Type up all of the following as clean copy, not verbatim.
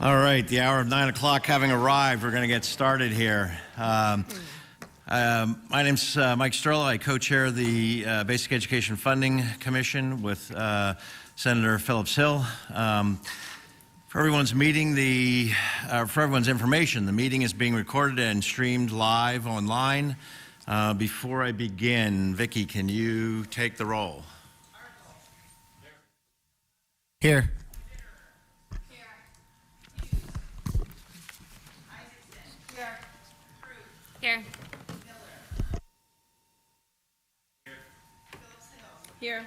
All right, the hour of 9 o'clock having arrived, we're going to get started here. My name's Mike Sterla. I co-chair the Basic Education Funding Commission with Senator Phillips-Hill. For everyone's information, the meeting is being recorded and streamed live online. Before I begin, Vicki, can you take the roll? Here. Here. Here.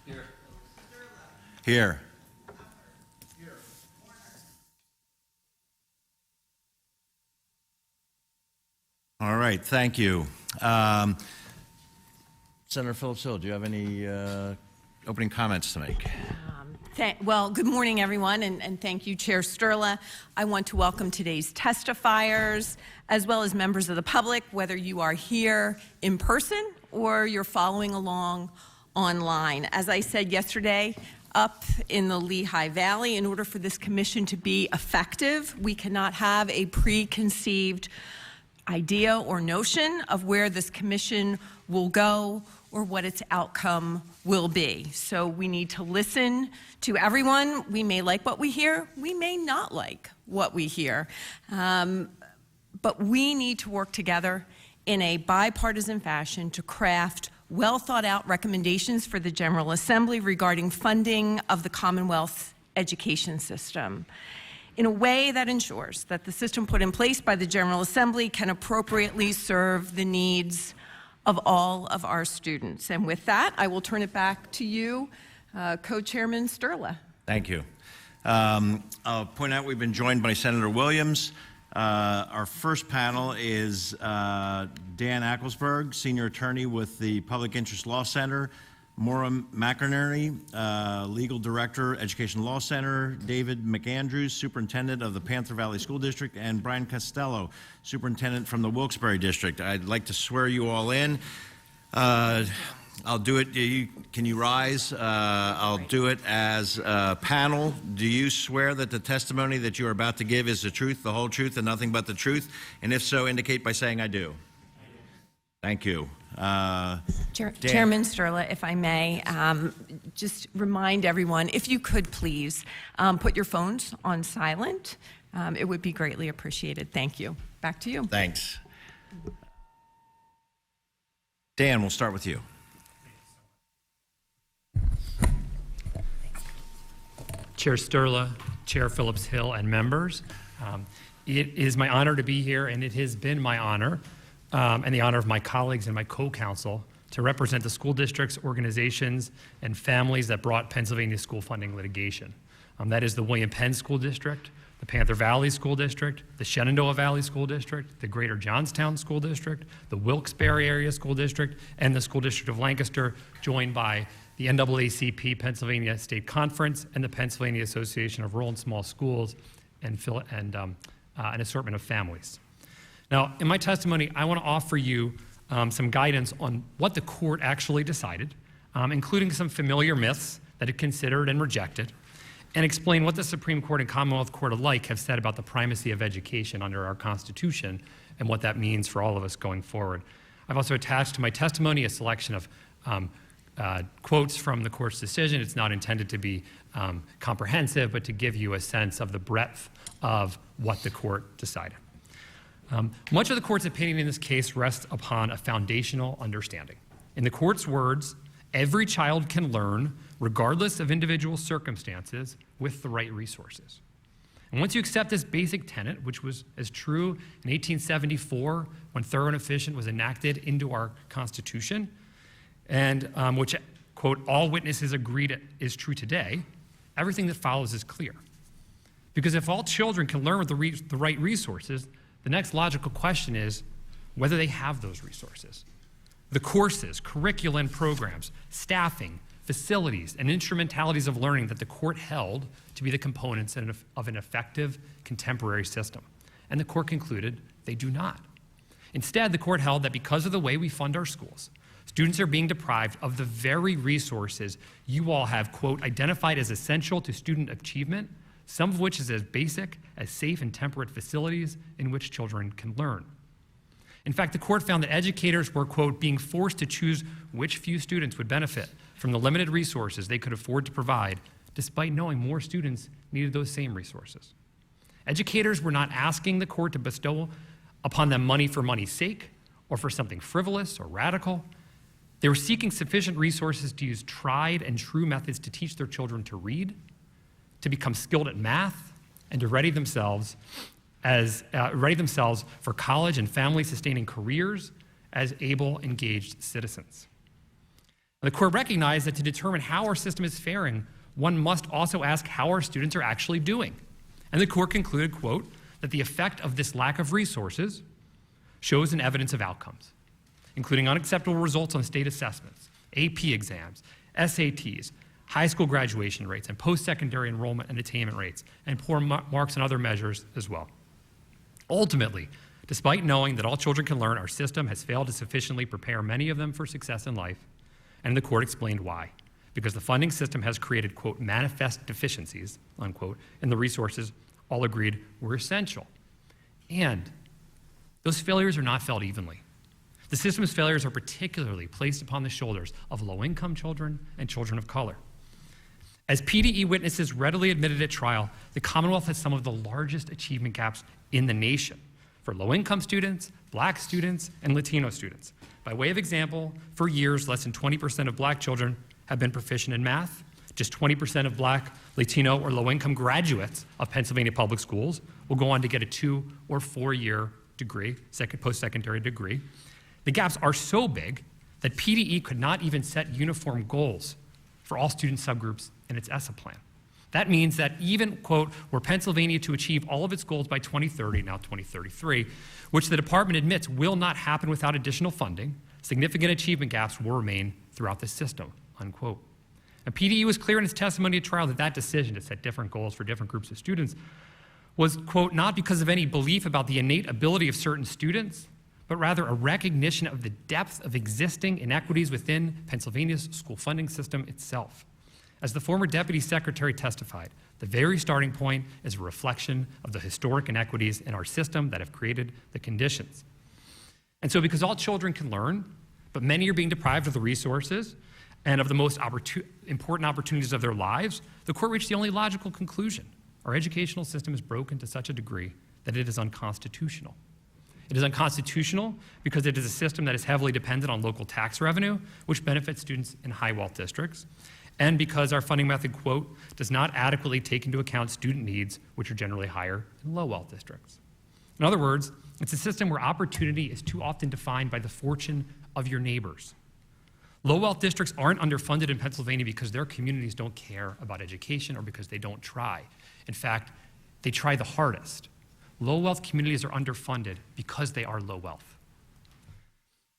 Here. Here. All right, thank you. Senator Phillips-Hill, do you have any opening comments to make? Well, good morning, everyone, and thank you, Chair Sterla. I want to welcome today's testifiers, as well as members of the public, whether you are here in person or you're following along online. As I said yesterday, up in the Lehigh Valley, in order for this commission to be effective, we cannot have a preconceived idea or notion of where this commission will go or what its outcome will be. So we need to listen to everyone. We may like what we hear, we may not like what we hear, but we need to work together in a bipartisan fashion to craft well thought out recommendations for the General Assembly regarding funding of the Commonwealth education system in a way that ensures that the system put in place by the General Assembly can appropriately serve the needs of all of our students. And with that, I will turn it back to you, Co-Chairman Sterla. Thank you. I'll point out we've been joined by Senator Williams. Our first panel is Dan Ackelesberg, Senior Attorney with the Public Interest Law Center, Maura McInerney, Legal Director, Education Law Center, David McAndrews, Superintendent of the Panther Valley School District, and Brian Costello, Superintendent from the Wilkes-Barre District. I'd like to swear you all in. I'll do it. Can you rise? I'll do it as a panel. Do you swear that the testimony that you are about to give is the truth, the whole truth, and nothing but the truth? And if so, indicate by saying I do. Thank you. Chairman Sterla, if I may, just remind everyone, if you could please put your phones on silent, it would be greatly appreciated. Thank you. Back to you. Thanks. Dan, we'll start with you. Chair Sterla, Chair Phillips-Hill, and members, it is my honor to be here, and it has been my honor and the honor of my colleagues and my co-counsel to represent the school districts, organizations, and families that brought Pennsylvania school funding litigation. That is the William Penn School District, the Panther Valley School District, the Shenandoah Valley School District, the Greater Johnstown School District, the Wilkes-Barre Area School District, and the School District of Lancaster, joined by the NAACP Pennsylvania State Conference and the Pennsylvania Association of Rural and Small Schools, and an assortment of families. Now, in my testimony, I want to offer you some guidance on what the court actually decided, including some familiar myths that it considered and rejected, and explain what the Supreme Court and Commonwealth Court alike have said about the primacy of education under our Constitution and what that means for all of us going forward. I've also attached to my testimony a selection of quotes from the court's decision. It's not intended to be comprehensive, but to give you a sense of the breadth of what the court decided. Much of the court's opinion in this case rests upon a foundational understanding. In the court's words, every child can learn regardless of individual circumstances with the right resources. And once you accept this basic tenet, which was as true in 1874 when thorough and efficient was enacted into our Constitution, and which, quote, all witnesses agreed is true today, everything that follows is clear. Because if all children can learn with the right resources, the next logical question is whether they have those resources. The courses, curricula and programs, staffing, facilities, and instrumentalities of learning that the court held to be the components of an effective contemporary system. And the court concluded they do not. Instead, the court held that because of the way we fund our schools, Students are being deprived of the very resources you all have, quote, identified as essential to student achievement, some of which is as basic as safe and temperate facilities in which children can learn. In fact, the court found that educators were, quote, being forced to choose which few students would benefit from the limited resources they could afford to provide, despite knowing more students needed those same resources. Educators were not asking the court to bestow upon them money for money's sake or for something frivolous or radical. They were seeking sufficient resources to use tried and true methods to teach their children to read, to become skilled at math, and to ready themselves for college and family-sustaining careers as able, engaged citizens. The court recognized that to determine how our system is faring, one must also ask how our students are actually doing. And the court concluded, quote, that the effect of this lack of resources shows in evidence of outcomes, including unacceptable results on state assessments, AP exams, SATs, high school graduation rates, and post-secondary enrollment and attainment rates, and poor marks on other measures as well. Ultimately, despite knowing that all children can learn, our system has failed to sufficiently prepare many of them for success in life, and the court explained why. Because the funding system has created, quote, manifest deficiencies, unquote, in the resources all agreed were essential. And those failures are not felt evenly. The system's failures are particularly placed upon the shoulders of low-income children and children of color. As PDE witnesses readily admitted at trial, the Commonwealth has some of the largest achievement gaps in the nation for low-income students, Black students, and Latino students. By way of example, for years, less than 20% of Black children have been proficient in math. Just 20% of Black, Latino, or low-income graduates of Pennsylvania public schools will go on to get a 2- or 4-year degree, post-secondary degree. The gaps are so big that PDE could not even set uniform goals for all student subgroups in its ESSA plan. That means that even, quote, were Pennsylvania to achieve all of its goals by 2030, now 2033, which the department admits will not happen without additional funding, significant achievement gaps will remain throughout the system, unquote. And PDE was clear in its testimony at trial that that decision to set different goals for different groups of students was, quote, not because of any belief about the innate ability of certain students, but rather a recognition of the depth of existing inequities within Pennsylvania's school funding system itself. As the former deputy secretary testified, the very starting point is a reflection of the historic inequities in our system that have created the conditions. And so because all children can learn, but many are being deprived of the resources and of the most important opportunities of their lives, the court reached the only logical conclusion. Our educational system is broken to such a degree that it is unconstitutional. It is unconstitutional because it is a system that is heavily dependent on local tax revenue, which benefits students in high wealth districts, and because our funding method, quote, does not adequately take into account student needs, which are generally higher in low wealth districts. In other words, it's a system where opportunity is too often defined by the fortune of your neighbors. Low wealth districts aren't underfunded in Pennsylvania because their communities don't care about education or because they don't try. In fact, they try the hardest. Low wealth communities are underfunded because they are low wealth.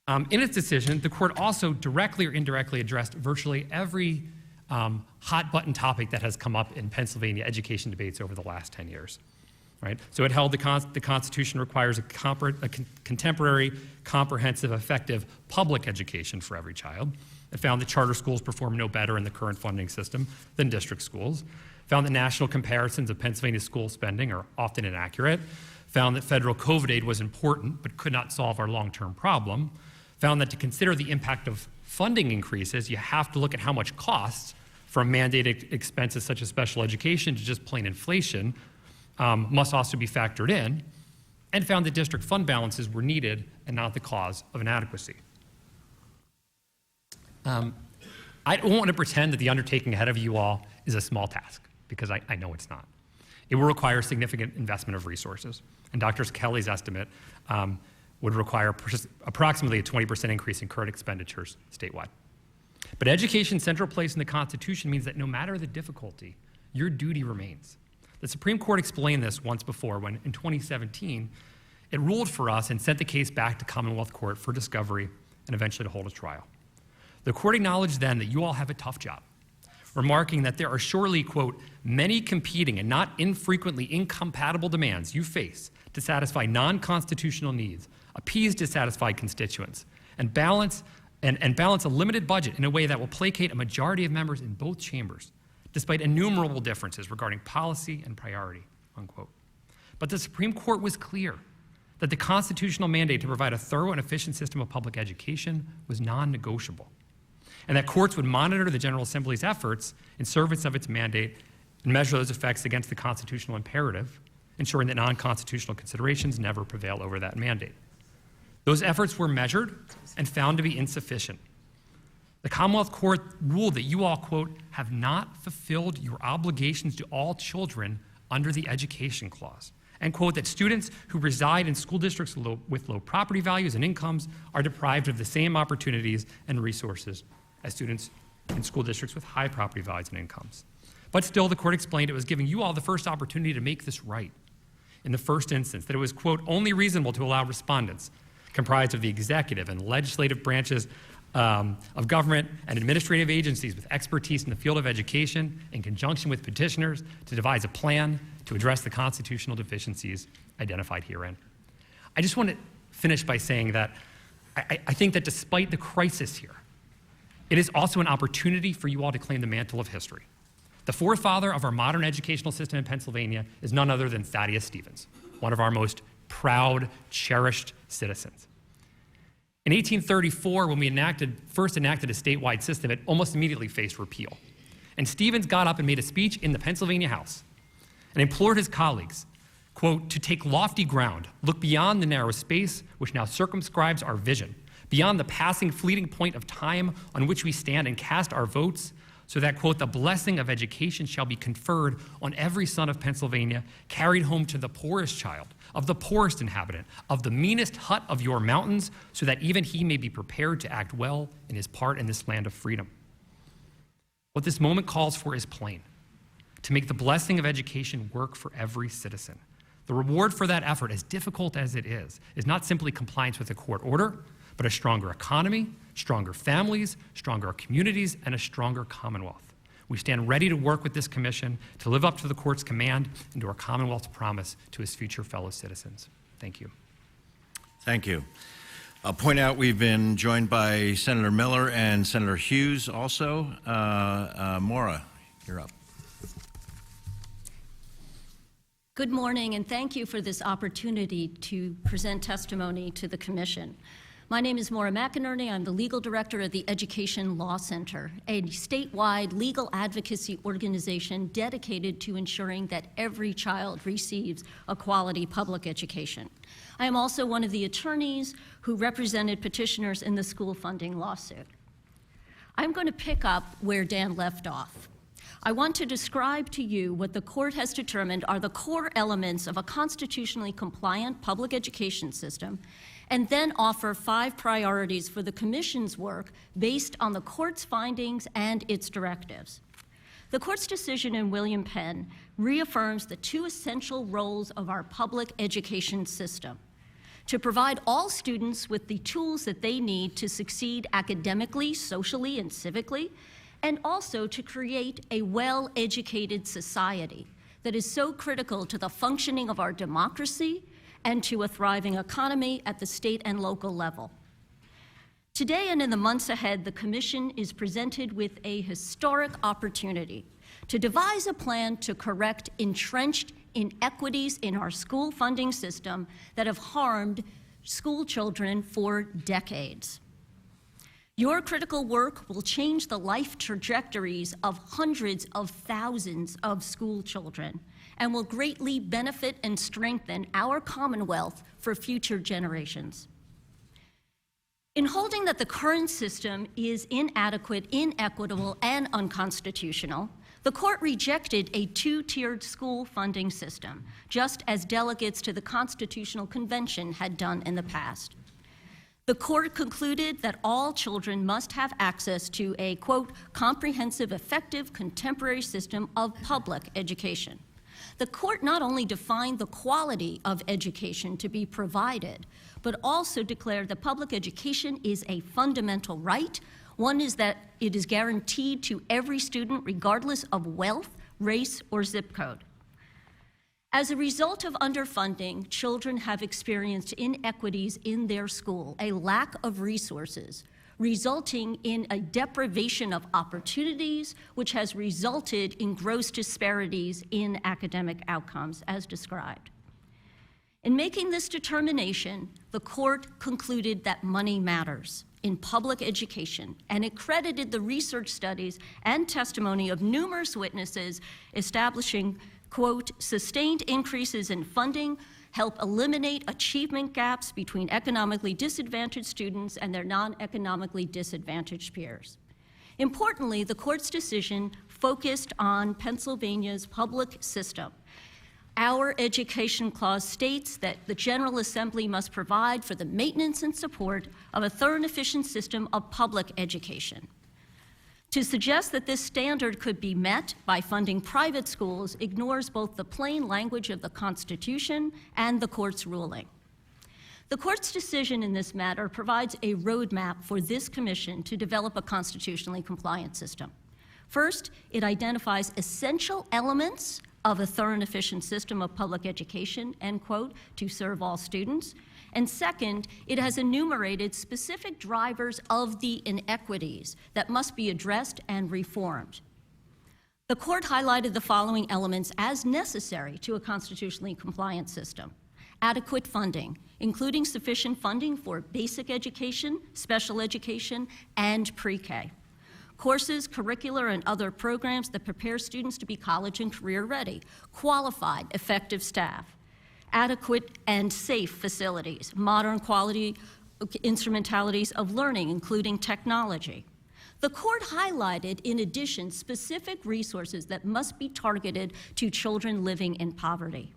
In its decision, the court also directly or indirectly addressed virtually every hot button topic that has come up in Pennsylvania education debates over the last 10 years. Right? So it held the Constitution requires a contemporary, comprehensive, effective public education for every child. It found that charter schools perform no better in the current funding system than district schools. Found that national comparisons of Pennsylvania school spending are often inaccurate. Found that federal COVID aid was important but could not solve our long-term problem. Found that to consider the impact of funding increases, you have to look at how much costs from mandated expenses such as special education to just plain inflation must also be factored in, and found that district fund balances were needed and not the cause of inadequacy. I don't want to pretend that the undertaking ahead of you all is a small task, because I know it's not. It will require significant investment of resources, and Dr. Kelly's estimate would require approximately a 20% increase in current expenditures statewide. But education's central place in the Constitution means that no matter the difficulty, your duty remains. The Supreme Court explained this once before when, in 2017, it ruled for us and sent the case back to Commonwealth Court for discovery and eventually to hold a trial. The court acknowledged then that you all have a tough job, remarking that there are surely, quote, many competing and not infrequently incompatible demands you face to satisfy non-constitutional needs, appease dissatisfied constituents, and balance and balance a limited budget in a way that will placate a majority of members in both chambers, despite innumerable differences regarding policy and priority, unquote. But the Supreme Court was clear that the constitutional mandate to provide a thorough and efficient system of public education was non-negotiable, and that courts would monitor the General Assembly's efforts in service of its mandate and measure those effects against the constitutional imperative, ensuring that non-constitutional considerations never prevail over that mandate. Those efforts were measured and found to be insufficient. The Commonwealth Court ruled that you all, quote, have not fulfilled your obligations to all children under the Education Clause, and, quote, that students who reside in school districts with low property values and incomes are deprived of the same opportunities and resources as students in school districts with high property values and incomes. But still, the court explained it was giving you all the first opportunity to make this right. In the first instance, that it was, quote, only reasonable to allow respondents comprised of the executive and legislative branches of government and administrative agencies with expertise in the field of education, in conjunction with petitioners, to devise a plan to address the constitutional deficiencies identified herein. I just want to finish by saying that I think that despite the crisis here, it is also an opportunity for you all to claim the mantle of history. The forefather of our modern educational system in Pennsylvania is none other than Thaddeus Stevens, one of our most proud, cherished citizens. In 1834, when we first enacted a statewide system, it almost immediately faced repeal. And Stevens got up and made a speech in the Pennsylvania House and implored his colleagues, quote, to take lofty ground, look beyond the narrow space which now circumscribes our vision, beyond the passing fleeting point of time on which we stand, and cast our votes, so that, quote, the blessing of education shall be conferred on every son of Pennsylvania, carried home to the poorest child, of the poorest inhabitant, of the meanest hut of your mountains, so that even he may be prepared to act well in his part in this land of freedom. What this moment calls for is plain: to make the blessing of education work for every citizen. The reward for that effort, as difficult as it is not simply compliance with a court order, but a stronger economy, stronger families, stronger communities, and a stronger Commonwealth. We stand ready to work with this commission to live up to the court's command and to our Commonwealth's promise to its future fellow citizens. Thank you. Thank you. I'll point out we've been joined by Senator Miller and Senator Hughes also. Maura, you're up. Good morning, and thank you for this opportunity to present testimony to the commission. My name is Maura McInerney. I'm the legal director of the Education Law Center, a statewide legal advocacy organization dedicated to ensuring that every child receives a quality public education. I am also one of the attorneys who represented petitioners in the school funding lawsuit. I'm going to pick up where Dan left off. I want to describe to you what the court has determined are the core elements of a constitutionally compliant public education system, and then offer 5 priorities for the commission's work based on the court's findings and its directives. The court's decision in William Penn reaffirms the 2 essential roles of our public education system: to provide all students with the tools that they need to succeed academically, socially, and civically, and also to create a well-educated society that is so critical to the functioning of our democracy and to a thriving economy at the state and local level. Today and in the months ahead, the Commission is presented with a historic opportunity to devise a plan to correct entrenched inequities in our school funding system that have harmed school children for decades. Your critical work will change the life trajectories of hundreds of thousands of school children and will greatly benefit and strengthen our Commonwealth for future generations. In holding that the current system is inadequate, inequitable, and unconstitutional, the court rejected a 2-tiered school funding system, just as delegates to the Constitutional Convention had done in the past. The court concluded that all children must have access to a, quote, comprehensive, effective, contemporary system of public education. The court not only defined the quality of education to be provided, but also declared that public education is a fundamental right. One is that it is guaranteed to every student regardless of wealth, race, or zip code. As a result of underfunding, children have experienced inequities in their school, a lack of resources, resulting in a deprivation of opportunities, which has resulted in gross disparities in academic outcomes, as described. In making this determination, the court concluded that money matters in public education, and it credited the research studies and testimony of numerous witnesses establishing, quote, sustained increases in funding help eliminate achievement gaps between economically disadvantaged students and their non-economically disadvantaged peers. Importantly, the court's decision focused on Pennsylvania's public system. Our Education Clause states that the General Assembly must provide for the maintenance and support of a thorough and efficient system of public education. To suggest that this standard could be met by funding private schools ignores both the plain language of the Constitution and the court's ruling. The court's decision in this matter provides a roadmap for this commission to develop a constitutionally compliant system. First, it identifies essential elements of a thorough and efficient system of public education, end quote, to serve all students. And second, it has enumerated specific drivers of the inequities that must be addressed and reformed. The court highlighted the following elements as necessary to a constitutionally compliant system: adequate funding, including sufficient funding for basic education, special education, and pre-K. Courses, curricular, and other programs that prepare students to be college and career ready. Qualified, effective staff. Adequate and safe facilities. Modern quality instrumentalities of learning, including technology. The court highlighted, in addition, specific resources that must be targeted to children living in poverty.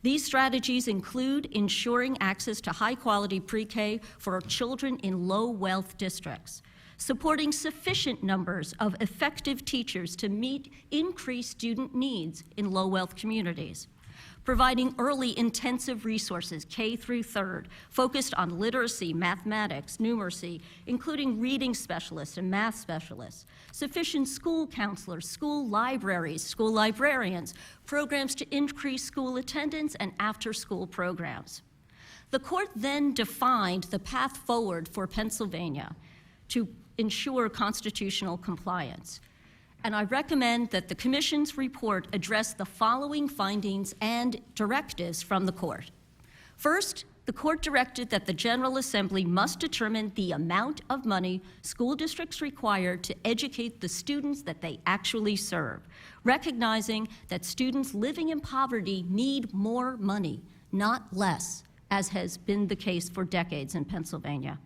These strategies include ensuring access to high-quality pre-K for children in low-wealth districts, supporting sufficient numbers of effective teachers to meet increased student needs in low-wealth communities, providing early intensive resources, K through third, focused on literacy, mathematics, numeracy, including reading specialists and math specialists, sufficient school counselors, school libraries, school librarians, programs to increase school attendance, and after-school programs. The court then defined the path forward for Pennsylvania to ensure constitutional compliance. And I recommend that the Commission's report address the following findings and directives from the court. First, the court directed that the General Assembly must determine the amount of money school districts require to educate the students that they actually serve, recognizing that students living in poverty need more money, not less, as has been the case for decades in Pennsylvania.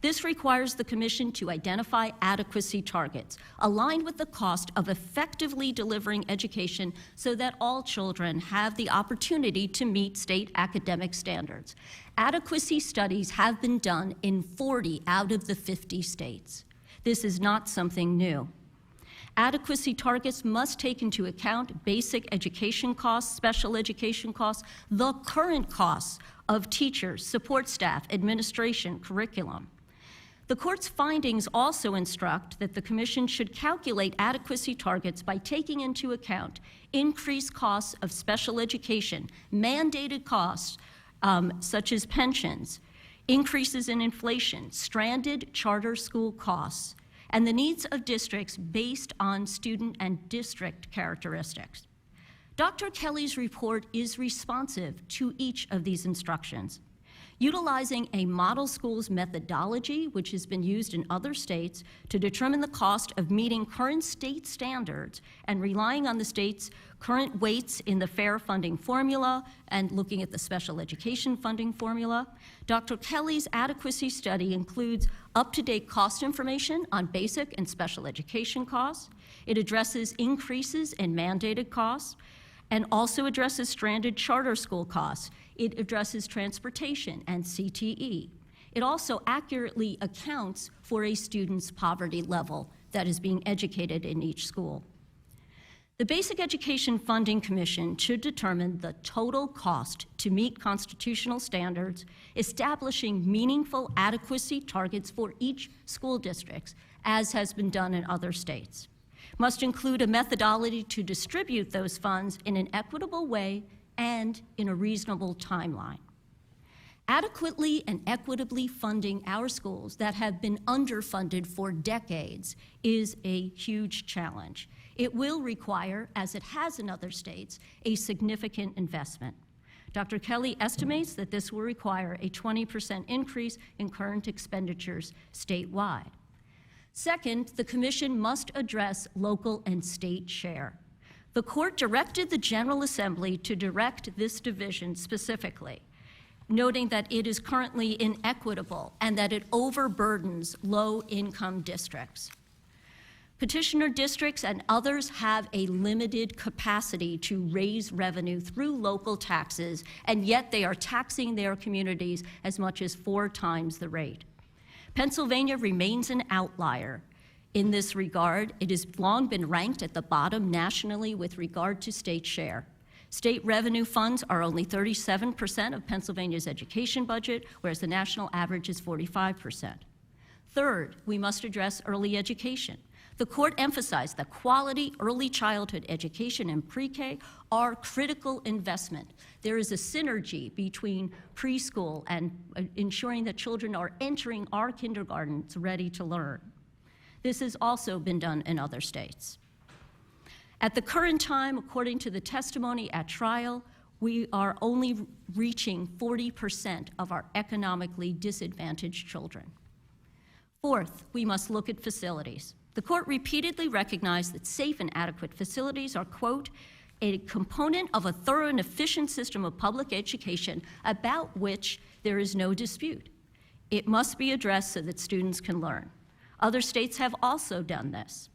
This requires the Commission to identify adequacy targets aligned with the cost of effectively delivering education so that all children have the opportunity to meet state academic standards. Adequacy studies have been done in 40 out of the 50 states. This is not something new. Adequacy targets must take into account basic education costs, special education costs, the current costs of teachers, support staff, administration, curriculum. The court's findings also instruct that the Commission should calculate adequacy targets by taking into account increased costs of special education, mandated costs such as pensions, increases in inflation, stranded charter school costs, and the needs of districts based on student and district characteristics. Dr. Kelly's report is responsive to each of these instructions. Utilizing a model schools methodology, which has been used in other states, to determine the cost of meeting current state standards and relying on the state's current weights in the fair funding formula and looking at the special education funding formula, Dr. Kelly's adequacy study includes up-to-date cost information on basic and special education costs. It addresses increases in mandated costs and also addresses stranded charter school costs. It addresses transportation and CTE. It also accurately accounts for a student's poverty level that is being educated in each school. The Basic Education Funding Commission should determine the total cost to meet constitutional standards, establishing meaningful adequacy targets for each school district, as has been done in other states. Must include a methodology to distribute those funds in an equitable way and in a reasonable timeline. Adequately and equitably funding our schools that have been underfunded for decades is a huge challenge. It will require, as it has in other states, a significant investment. Dr. Kelly estimates that this will require a 20% increase in current expenditures statewide. Second, the Commission must address local and state share. The Court directed the General Assembly to direct this division specifically, noting that it is currently inequitable and that it overburdens low-income districts. Petitioner districts and others have a limited capacity to raise revenue through local taxes, and yet they are taxing their communities as much as 4 times the rate. Pennsylvania remains an outlier. In this regard, it has long been ranked at the bottom nationally with regard to state share. State revenue funds are only 37% of Pennsylvania's education budget, whereas the national average is 45%. Third, we must address early education. The Court emphasized that quality early childhood education and pre-K are critical investment. There is a synergy between preschool and ensuring that children are entering our kindergartens ready to learn. This has also been done in other states. At the current time, according to the testimony at trial, we are only reaching 40% of our economically disadvantaged children. Fourth, we must look at facilities. The Court repeatedly recognized that safe and adequate facilities are, quote, a component of a thorough and efficient system of public education about which there is no dispute. It must be addressed so that students can learn. Other states have also done this,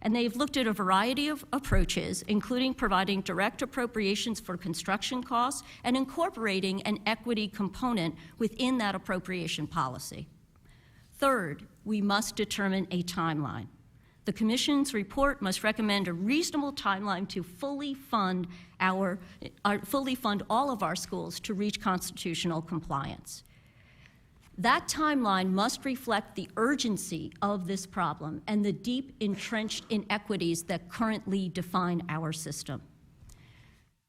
and they've looked at a variety of approaches, including providing direct appropriations for construction costs and incorporating an equity component within that appropriation policy. Third, we must determine a timeline. The Commission's report must recommend a reasonable timeline to fully fund all of our schools to reach constitutional compliance. That timeline must reflect the urgency of this problem and the deep entrenched inequities that currently define our system.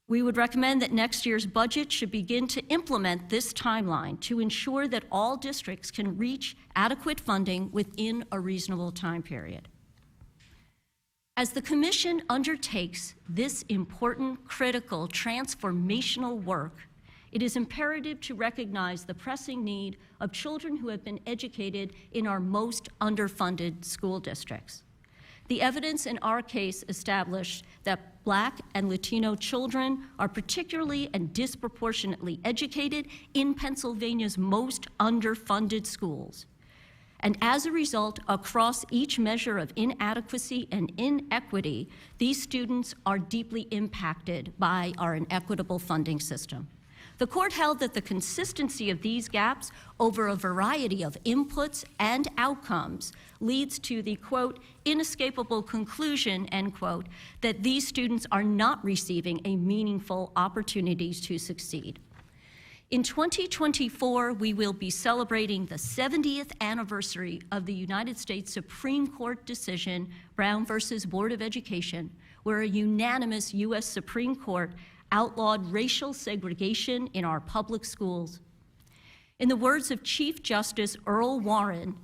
We would recommend that next year's budget should begin to implement this timeline to ensure that all districts can reach adequate funding within a reasonable time period. As the Commission undertakes this important, critical, transformational work, it is imperative to recognize the pressing need of children who have been educated in our most underfunded school districts. The evidence in our case established that Black and Latino children are particularly and disproportionately educated in Pennsylvania's most underfunded schools. And as a result, across each measure of inadequacy and inequity, these students are deeply impacted by our inequitable funding system. The Court held that the consistency of these gaps over a variety of inputs and outcomes leads to the, quote, inescapable conclusion, end quote, that these students are not receiving a meaningful opportunity to succeed. In 2024, we will be celebrating the 70th anniversary of the United States Supreme Court decision, Brown versus Board of Education, where a unanimous U.S. Supreme Court outlawed racial segregation in our public schools. In the words of Chief Justice Earl Warren,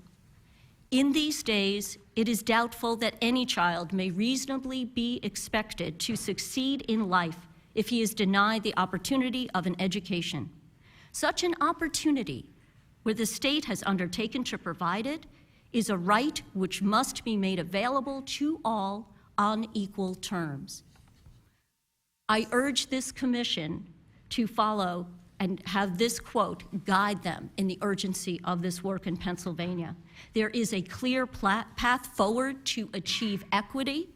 in these days, it is doubtful that any child may reasonably be expected to succeed in life if he is denied the opportunity of an education. Such an opportunity, where the state has undertaken to provide it, is a right which must be made available to all on equal terms. I urge this commission to follow and have this quote guide them in the urgency of this work in Pennsylvania. There is a clear path forward to achieve equity.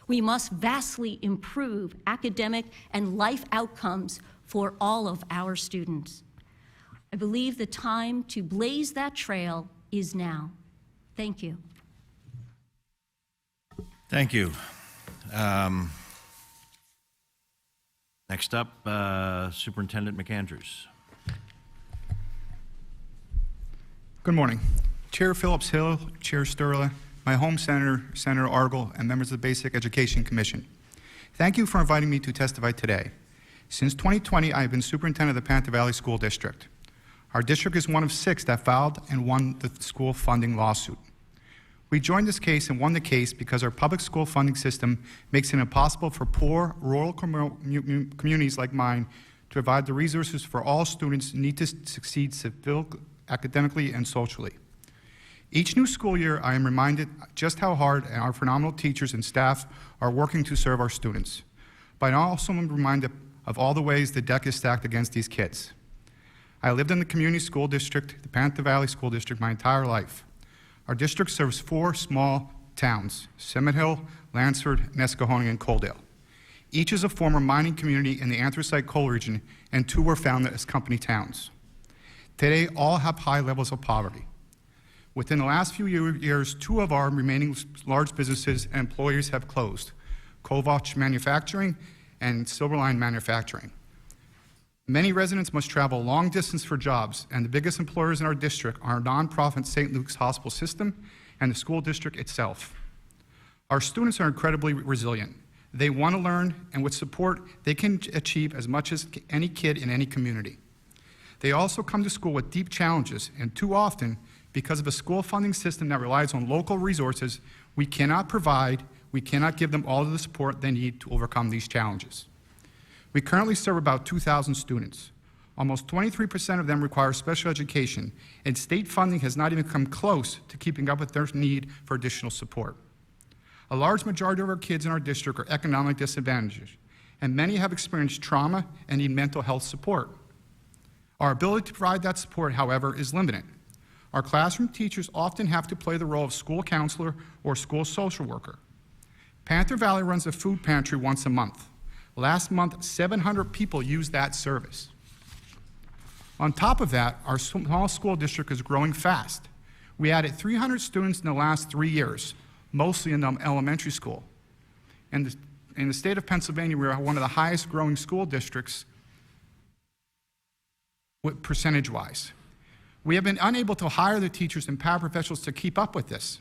We must vastly improve academic and life outcomes for all of our students. I believe the time to blaze that trail is now. Thank you. Thank you. Next up, Superintendent McAndrews. Good morning. Chair Phillips-Hill, Chair Sturla, my home senator, Senator Argel, and members of the Basic Education Commission. Thank you for inviting me to testify today. Since 2020, I have been superintendent of the Panther Valley School District. Our district is one of 6 that filed and won the school funding lawsuit. We joined this case and won the case because our public school funding system makes it impossible for poor, rural communities like mine to provide the resources for all students need to succeed academically and socially. Each new school year, I am reminded just how hard our phenomenal teachers and staff are working to serve our students. But I also am reminded of all the ways the deck is stacked against these kids. I lived in the community school district, the Panther Valley School District, my entire life. Our district serves 4 small towns, Summit Hill, Lansford, Nescahoning, and Coaldale. Each is a former mining community in the anthracite coal region, and 2 were founded as company towns. Today, all have high levels of poverty. Within the last few years, 2 of our remaining large businesses and employers have closed, Kovach Manufacturing and Silverline Manufacturing. Many residents must travel a long distance for jobs, and the biggest employers in our district are our nonprofit St. Luke's Hospital System and the school district itself. Our students are incredibly resilient. They want to learn, and with support, they can achieve as much as any kid in any community. They also come to school with deep challenges, and too often, because of a school funding system that relies on local resources, we cannot give them all of the support they need to overcome these challenges. We currently serve about 2,000 students. Almost 23% of them require special education, and state funding has not even come close to keeping up with their need for additional support. A large majority of our kids in our district are economic disadvantaged, and many have experienced trauma and need mental health support. Our ability to provide that support, however, is limited. Our classroom teachers often have to play the role of school counselor or school social worker. Panther Valley runs a food pantry once a month. Last month, 700 people used that service. On top of that, our small school district is growing fast. We added 300 students in the last 3 years, mostly in the elementary school. In the state of Pennsylvania, we are one of the highest growing school districts percentage-wise. We have been unable to hire the teachers and paraprofessionals to keep up with this.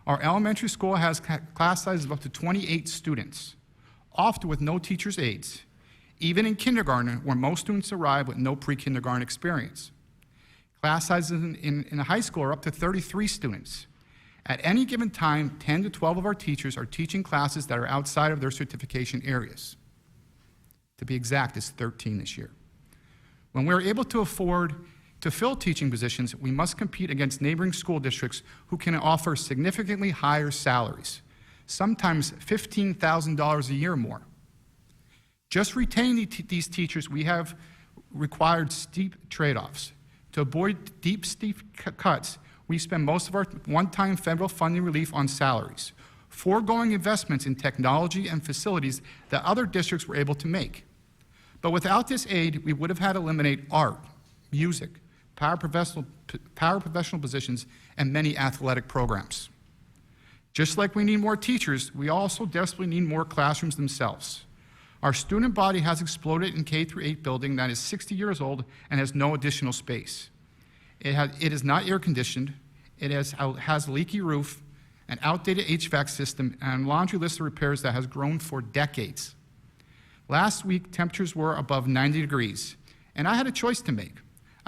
Our elementary school has class sizes of up to 28 students, often with no teacher's aides, even in kindergarten, where most students arrive with no pre-kindergarten experience. Class sizes in the high school are up to 33 students. At any given time, 10 to 12 of our teachers are teaching classes that are outside of their certification areas. To be exact, it's 13 this year. When we're able to afford to fill teaching positions, we must compete against neighboring school districts who can offer significantly higher salaries, sometimes $15,000 a year more. Just retaining these teachers, we have required steep trade-offs. To avoid steep cuts, we spend most of our one-time federal funding relief on salaries, foregoing investments in technology and facilities that other districts were able to make. But without this aid, we would have had to eliminate art, music, paraprofessional positions, and many athletic programs. Just like we need more teachers, we also desperately need more classrooms themselves. Our student body has exploded in K-8 building that is 60 years old and has no additional space. It is not air-conditioned, it has a leaky roof, an outdated HVAC system, and a laundry list of repairs that has grown for decades. Last week, temperatures were above 90 degrees, and I had a choice to make.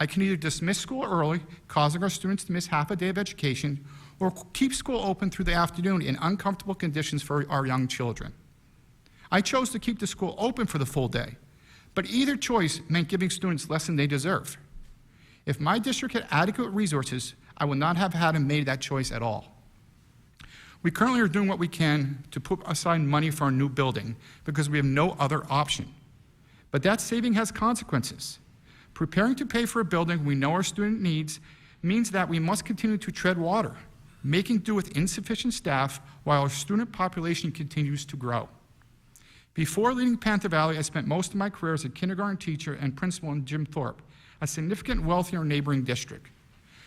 I can either dismiss school early, causing our students to miss half a day of education, or keep school open through the afternoon in uncomfortable conditions for our young children. I chose to keep the school open for the full day, but either choice meant giving students less than they deserve. If my district had adequate resources, I would not have had to make that choice at all. We currently are doing what we can to put aside money for our new building because we have no other option. But that saving has consequences. Preparing to pay for a building we know our student needs means that we must continue to tread water, making do with insufficient staff while our student population continues to grow. Before leaving Panther Valley, I spent most of my career as a kindergarten teacher and principal in Jim Thorpe, a significant wealthier neighboring district.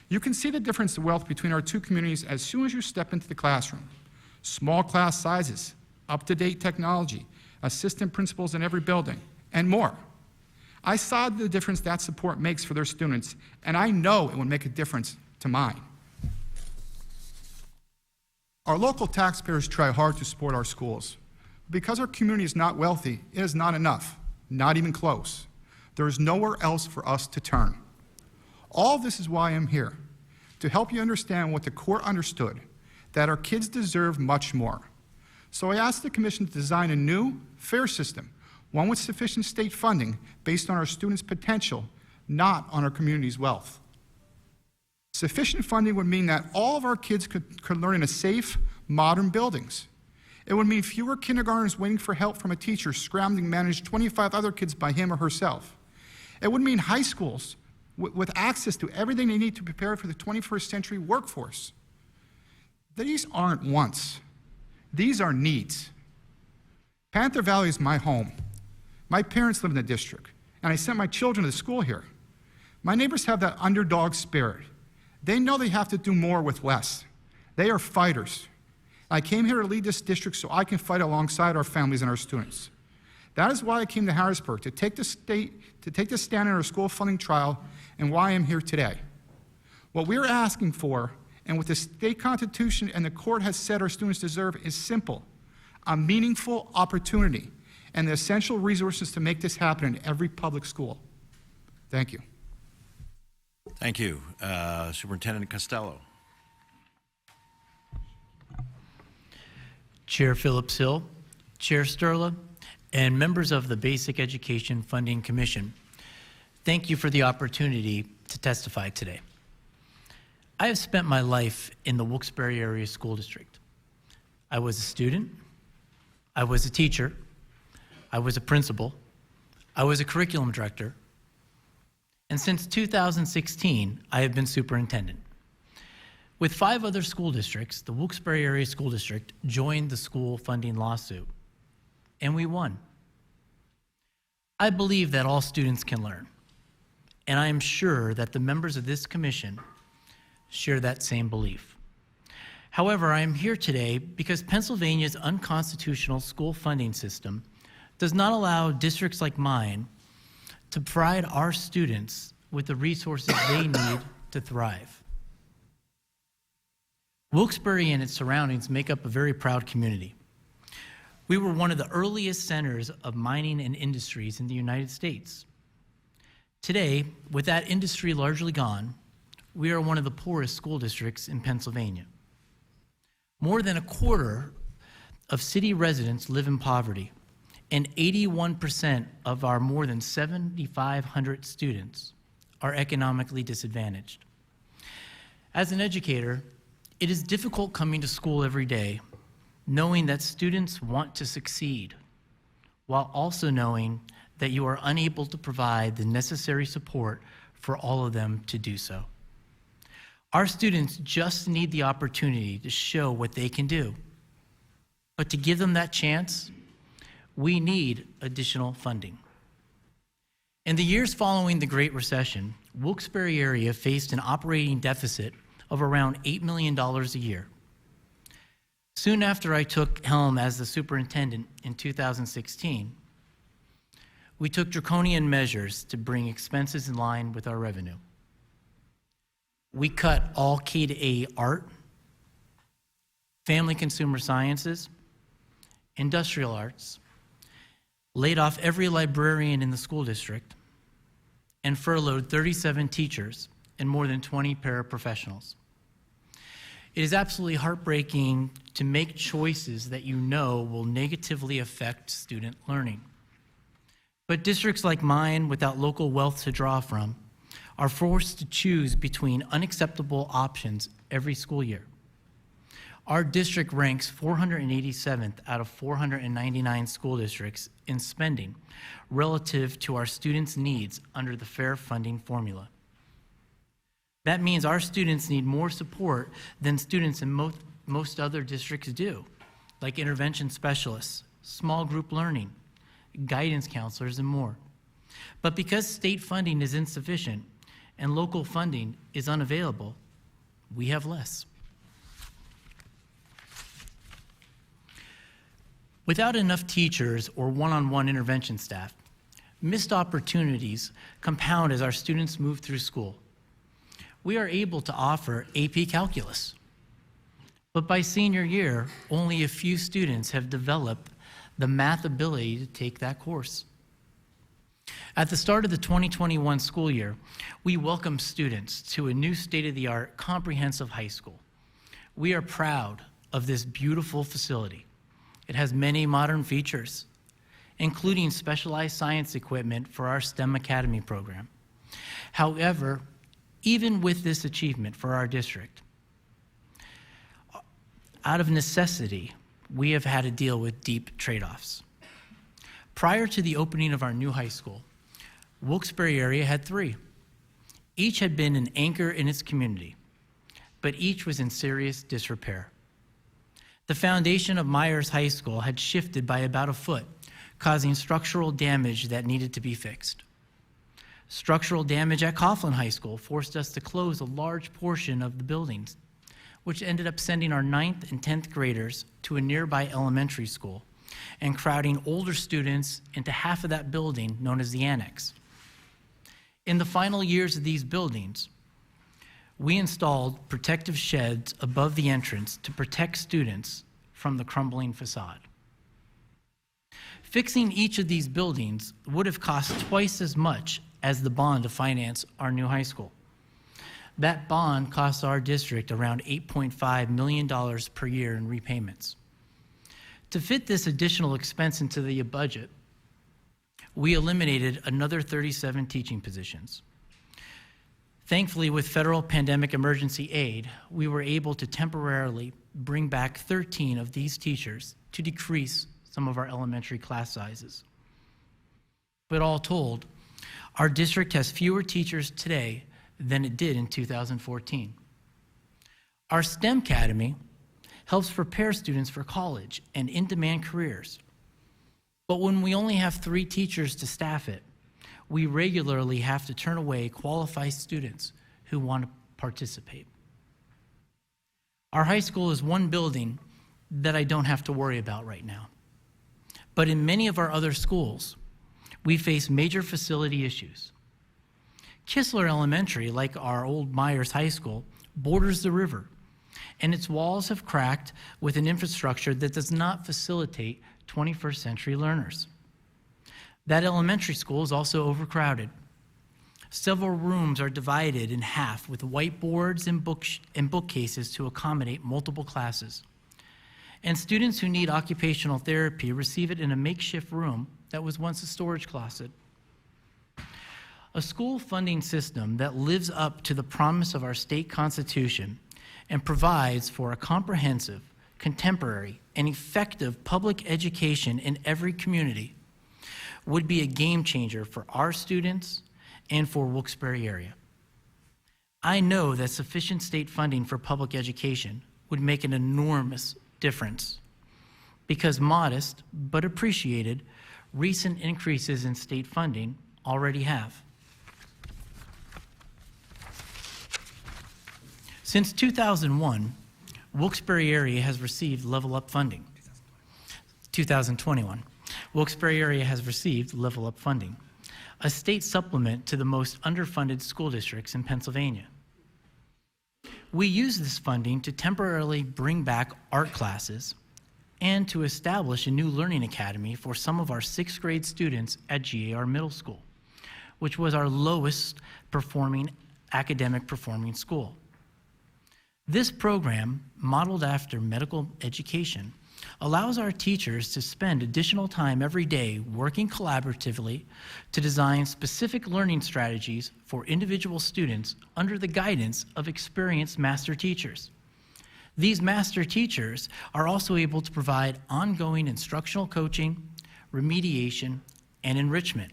You can see the difference in wealth between our two communities as soon as you step into the classroom. Small class sizes, up-to-date technology, assistant principals in every building, and more. I saw the difference that support makes for their students, and I know it would make a difference to mine. Our local taxpayers try hard to support our schools. Because our community is not wealthy, it is not enough, not even close. There is nowhere else for us to turn. All this is why I'm here, to help you understand what the court understood, that our kids deserve much more. So I asked the Commission to design a new, fair system, one with sufficient state funding based on our students' potential, not on our community's wealth. Sufficient funding would mean that all of our kids could learn in a safe, modern buildings. It would mean fewer kindergartners waiting for help from a teacher scrambling to manage 25 other kids by him or herself. It would mean high schools with access to everything they need to prepare for the 21st century workforce. These aren't wants. These are needs. Panther Valley is my home. My parents live in the district, and I sent my children to school here. My neighbors have that underdog spirit. They know they have to do more with less. They are fighters. I came here to lead this district so I can fight alongside our families and our students. That is why I came to Harrisburg, to take the stand in our school funding trial, and why I'm here today. What we're asking for, and what the state constitution and the court has said our students deserve, is simple: a meaningful opportunity and the essential resources to make this happen in every public school. Thank you. Thank you. Superintendent Costello. Chair Phillips-Hill, Chair Sturla, and members of the Basic Education Funding Commission, thank you for the opportunity to testify today. I have spent my life in the Wilkes-Barre Area School District. I was a student, I was a teacher, I was a principal, I was a curriculum director, and since 2016, I have been superintendent. With 5 other school districts, the Wilkes-Barre Area School District joined the school funding lawsuit, and we won. I believe that all students can learn, and I am sure that the members of this commission share that same belief. However, I am here today because Pennsylvania's unconstitutional school funding system does not allow districts like mine to provide our students with the resources they need to thrive. Wilkes-Barre and its surroundings make up a very proud community. We were one of the earliest centers of mining and industries in the United States. Today, with that industry largely gone, we are one of the poorest school districts in Pennsylvania. More than a quarter of city residents live in poverty, and 81% of our more than 7,500 students are economically disadvantaged. As an educator, it is difficult coming to school every day, knowing that students want to succeed, while also knowing that you are unable to provide the necessary support for all of them to do so. Our students just need the opportunity to show what they can do. But to give them that chance, we need additional funding. In the years following the Great Recession, Wilkes-Barre area faced an operating deficit of around $8 million a year. Soon after I took helm as the superintendent in 2016, we took draconian measures to bring expenses in line with our revenue. We cut all K-8 art, family consumer sciences, industrial arts, laid off every librarian in the school district, and furloughed 37 teachers and more than 20 paraprofessionals. It is absolutely heartbreaking to make choices that you know will negatively affect student learning. But districts like mine, without local wealth to draw from, are forced to choose between unacceptable options every school year. Our district ranks 487th out of 499 school districts in spending relative to our students' needs under the fair funding formula. That means our students need more support than students in most other districts do, like intervention specialists, small group learning, guidance counselors, and more. But because state funding is insufficient and local funding is unavailable, we have less. Without enough teachers or one-on-one intervention staff, missed opportunities compound as our students move through school. We are able to offer AP Calculus, but by senior year, only a few students have developed the math ability to take that course. At the start of the 2021 school year, we welcome students to a new state-of-the-art comprehensive high school. We are proud of this beautiful facility. It has many modern features, including specialized science equipment for our STEM Academy program. However, even with this achievement for our district, out of necessity, we have had to deal with deep trade-offs. Prior to the opening of our new high school, Wilkes-Barre area had 3. Each had been an anchor in its community, but each was in serious disrepair. The foundation of Myers High School had shifted by about a foot, causing structural damage that needed to be fixed. Structural damage at Coughlin High School forced us to close a large portion of the buildings, which ended up sending our 9th and 10th graders to a nearby elementary school and crowding older students into half of that building known as the Annex. In the final years of these buildings, we installed protective sheds above the entrance to protect students from the crumbling facade. Fixing each of these buildings would have cost twice as much as the bond to finance our new high school. That bond costs our district around $8.5 million per year in repayments. To fit this additional expense into the budget, we eliminated another 37 teaching positions. Thankfully, with federal pandemic emergency aid, we were able to temporarily bring back 13 of these teachers to decrease some of our elementary class sizes. But all told, our district has fewer teachers today than it did in 2014. Our STEM Academy helps prepare students for college and in-demand careers. But when we only have 3 teachers to staff it, we regularly have to turn away qualified students who want to participate. Our high school is one building that I don't have to worry about right now. But in many of our other schools, we face major facility issues. Kistler Elementary, like our old Myers High School, borders the river, and its walls have cracked with an infrastructure that does not facilitate 21st century learners. That elementary school is also overcrowded. Several rooms are divided in half with whiteboards and bookcases to accommodate multiple classes. And students who need occupational therapy receive it in a makeshift room that was once a storage closet. A school funding system that lives up to the promise of our state constitution and provides for a comprehensive, contemporary, and effective public education in every community would be a game changer for our students and for Wilkes-Barre area. I know that sufficient state funding for public education would make an enormous difference because modest but appreciated recent increases in state funding already have. Since 2001, Wilkes-Barre area has received Level Up funding. 2021. Wilkes-Barre area has received Level Up funding, a state supplement to the most underfunded school districts in Pennsylvania. We use this funding to temporarily bring back art classes and to establish a new learning academy for some of our 6th grade students at GAR Middle School, which was our lowest performing academic performing school. This program, modeled after medical education, allows our teachers to spend additional time every day working collaboratively to design specific learning strategies for individual students under the guidance of experienced master teachers. These master teachers are also able to provide ongoing instructional coaching, remediation, and enrichment.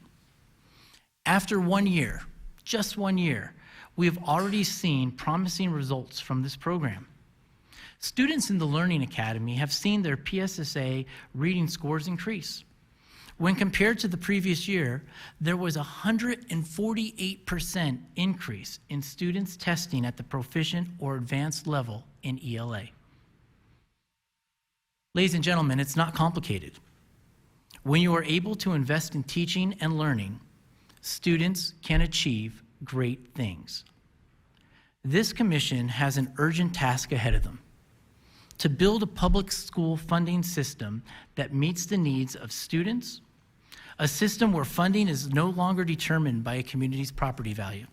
After 1 year, just 1 year, we have already seen promising results from this program. Students in the Learning Academy have seen their PSSA reading scores increase. When compared to the previous year, there was a 148% increase in students testing at the proficient or advanced level in ELA. Ladies and gentlemen, it's not complicated. When you are able to invest in teaching and learning, students can achieve great things. This commission has an urgent task ahead of them: to build a public school funding system that meets the needs of students, a system where funding is no longer determined by a community's property value.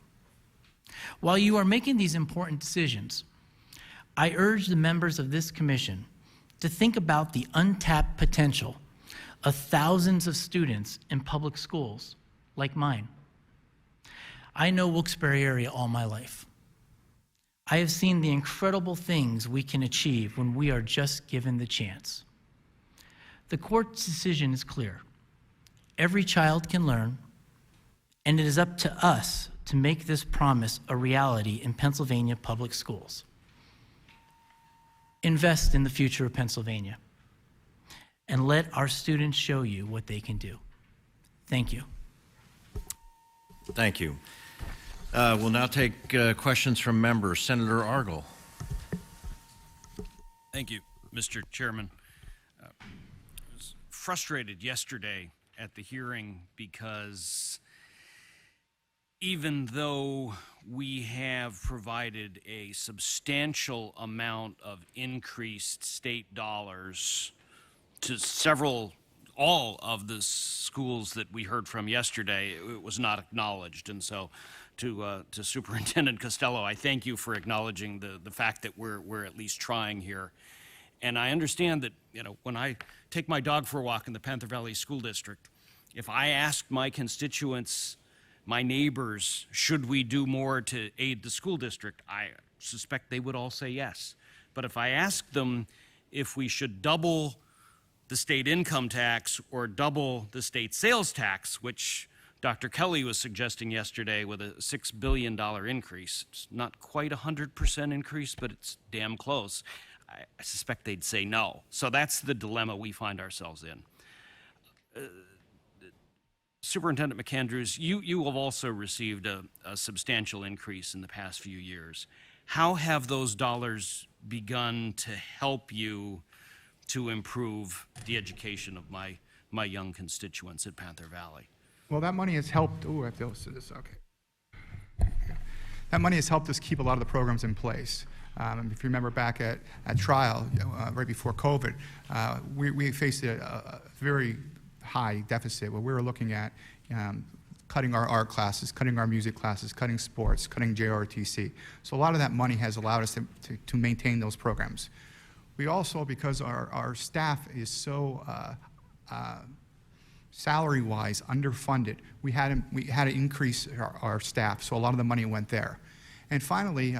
While you are making these important decisions, I urge the members of this commission to think about the untapped potential of thousands of students in public schools like mine. I know Wilkes-Barre area all my life. I have seen the incredible things we can achieve when we are just given the chance. The court's decision is clear. Every child can learn, and it is up to us to make this promise a reality in Pennsylvania public schools. Invest in the future of Pennsylvania, and let our students show you what they can do. Thank you. Thank you. We'll now take questions from members. Senator Argyle. Thank you, Mr. Chairman. I was frustrated yesterday at the hearing because even though we have provided a substantial amount of increased state dollars to all of the schools that we heard from yesterday, it was not acknowledged. And so to Superintendent Costello, I thank you for acknowledging the fact that we're at least trying here. And I understand that, when I take my dog for a walk in the Panther Valley School District, if I asked my constituents, my neighbors, should we do more to aid the school district, I suspect they would all say yes. But if I asked them if we should double the state income tax or double the state sales tax, which Dr. Kelly was suggesting yesterday with a $6 billion increase, it's not quite 100% increase, but it's damn close, I suspect they'd say no. So that's the dilemma we find ourselves in. Superintendent McAndrews, you have also received a substantial increase in the past few years. How have those dollars begun to help you to improve the education of my young constituents at Panther Valley? Well, that money has helped. I feel this. Okay. That money has helped us keep a lot of the programs in place. If you remember back at trial, right before COVID, we faced a very high deficit where we were looking at cutting our art classes, cutting our music classes, cutting sports, cutting JROTC. So a lot of that money has allowed us to maintain those programs. We also, because our staff is so salary-wise underfunded, we had to increase our staff, so a lot of the money went there. And finally,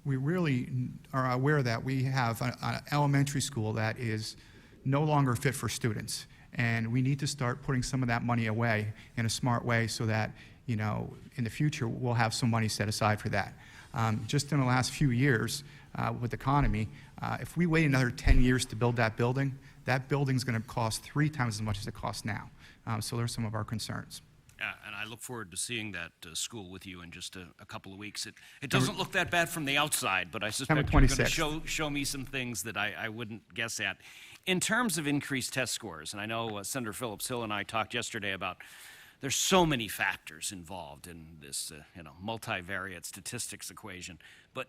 we really are aware that we have an elementary school that is no longer fit for students. And we need to start putting some of that money away in a smart way so that, in the future, we'll have some money set aside for that. Just in the last few years with the economy, if we wait another 10 years to build that building's going to cost 3 times as much as it costs now. So there's some of our concerns. And I look forward to seeing that school with you in just a couple of weeks. It doesn't look that bad from the outside, but I suspect you're going to show me some things that I wouldn't guess at. In terms of increased test scores, and I know Senator Phillips-Hill and I talked yesterday about there's so many factors involved in this multivariate statistics equation, but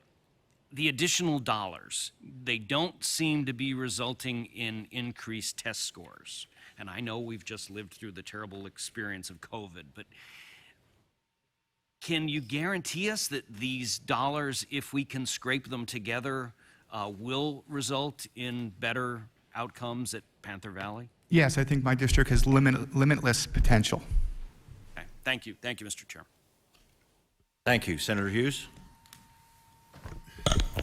the additional dollars, they don't seem to be resulting in increased test scores. And I know we've just lived through the terrible experience of COVID, but can you guarantee us that these dollars, if we can scrape them together, will result in better outcomes at Panther Valley? Yes, I think my district has limitless potential. Okay. Thank you. Thank you, Mr. Chair. Thank you. Senator Hughes?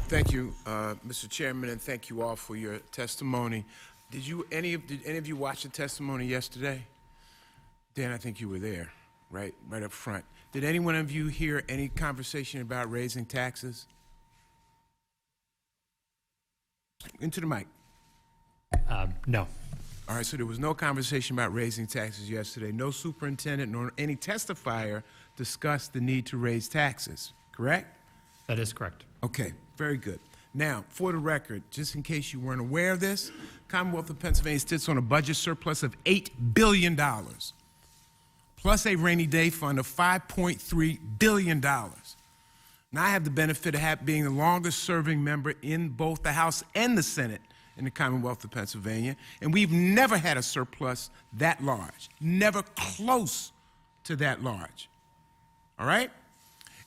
Thank you, Mr. Chairman, and thank you all for your testimony. Did any of you watch the testimony yesterday? Dan, I think you were there, right up front. Did any one of you hear any conversation about raising taxes? Into the mic. No. All right, so there was no conversation about raising taxes yesterday. No superintendent nor any testifier discussed the need to raise taxes, correct? That is correct. Okay, very good. Now, for the record, just in case you weren't aware of this, Commonwealth of Pennsylvania sits on a budget surplus of $8 billion, plus a rainy day fund of $5.3 billion. Now, I have the benefit of being the longest serving member in both the House and the Senate in the Commonwealth of Pennsylvania, and we've never had a surplus that large, never close to that large. All right?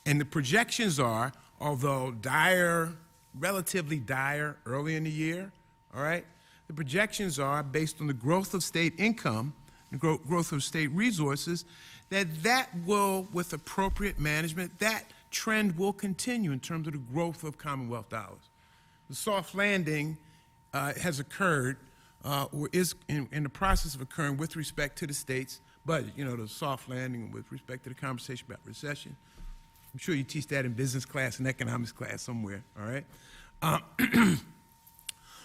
And the projections are, although dire, relatively dire early in the year, all right, the projections are based on the growth of state income, the growth of state resources, that will, with appropriate management, that trend will continue in terms of the growth of Commonwealth dollars. The soft landing has occurred, or is in the process of occurring with respect to the state's budget. You know, the soft landing with respect to the conversation about recession. I'm sure you teach that in business class and economics class somewhere, all right?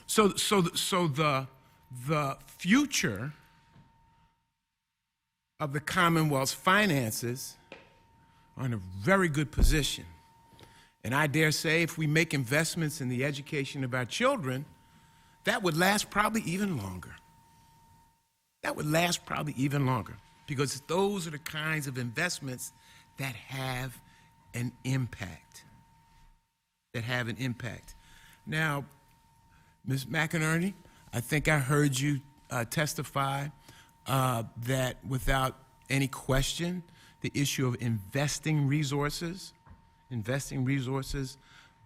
So the future of the Commonwealth's finances are in a very good position. And I dare say if we make investments in the education of our children, that would last probably even longer. That would last probably even longer, because those are the kinds of investments that have an impact. Now, Ms. McInerney, I think I heard you testify that without any question, the issue of investing resources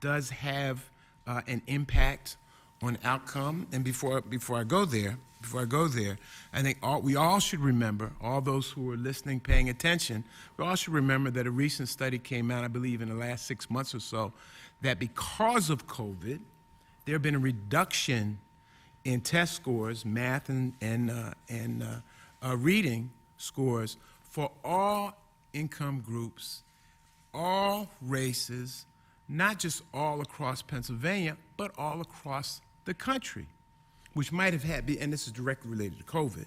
does have an impact on outcome. And before I go there, I think we all should remember, all those who are listening, paying attention, we all should remember that a recent study came out, I believe in the last 6 months or so, that because of COVID, there have been a reduction in test scores, math and reading scores for all income groups, all races, not just all across Pennsylvania, but all across the country, which might have had, and this is directly related to COVID,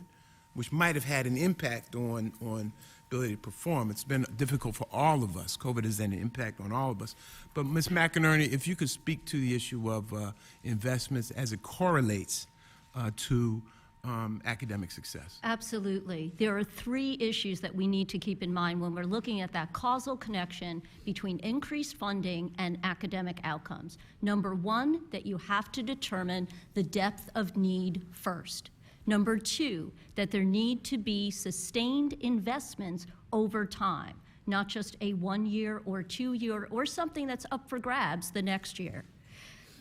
which might have had an impact on ability to perform. It's been difficult for all of us. COVID has had an impact on all of us. But Ms. McInerney, if you could speak to the issue of investments as it correlates to academic success. Absolutely. There are 3 issues that we need to keep in mind when we're looking at that causal connection between increased funding and academic outcomes. Number 1, that you have to determine the depth of need first. Number 2, that there need to be sustained investments over time, not just a 1-year or 2-year or something that's up for grabs the next year.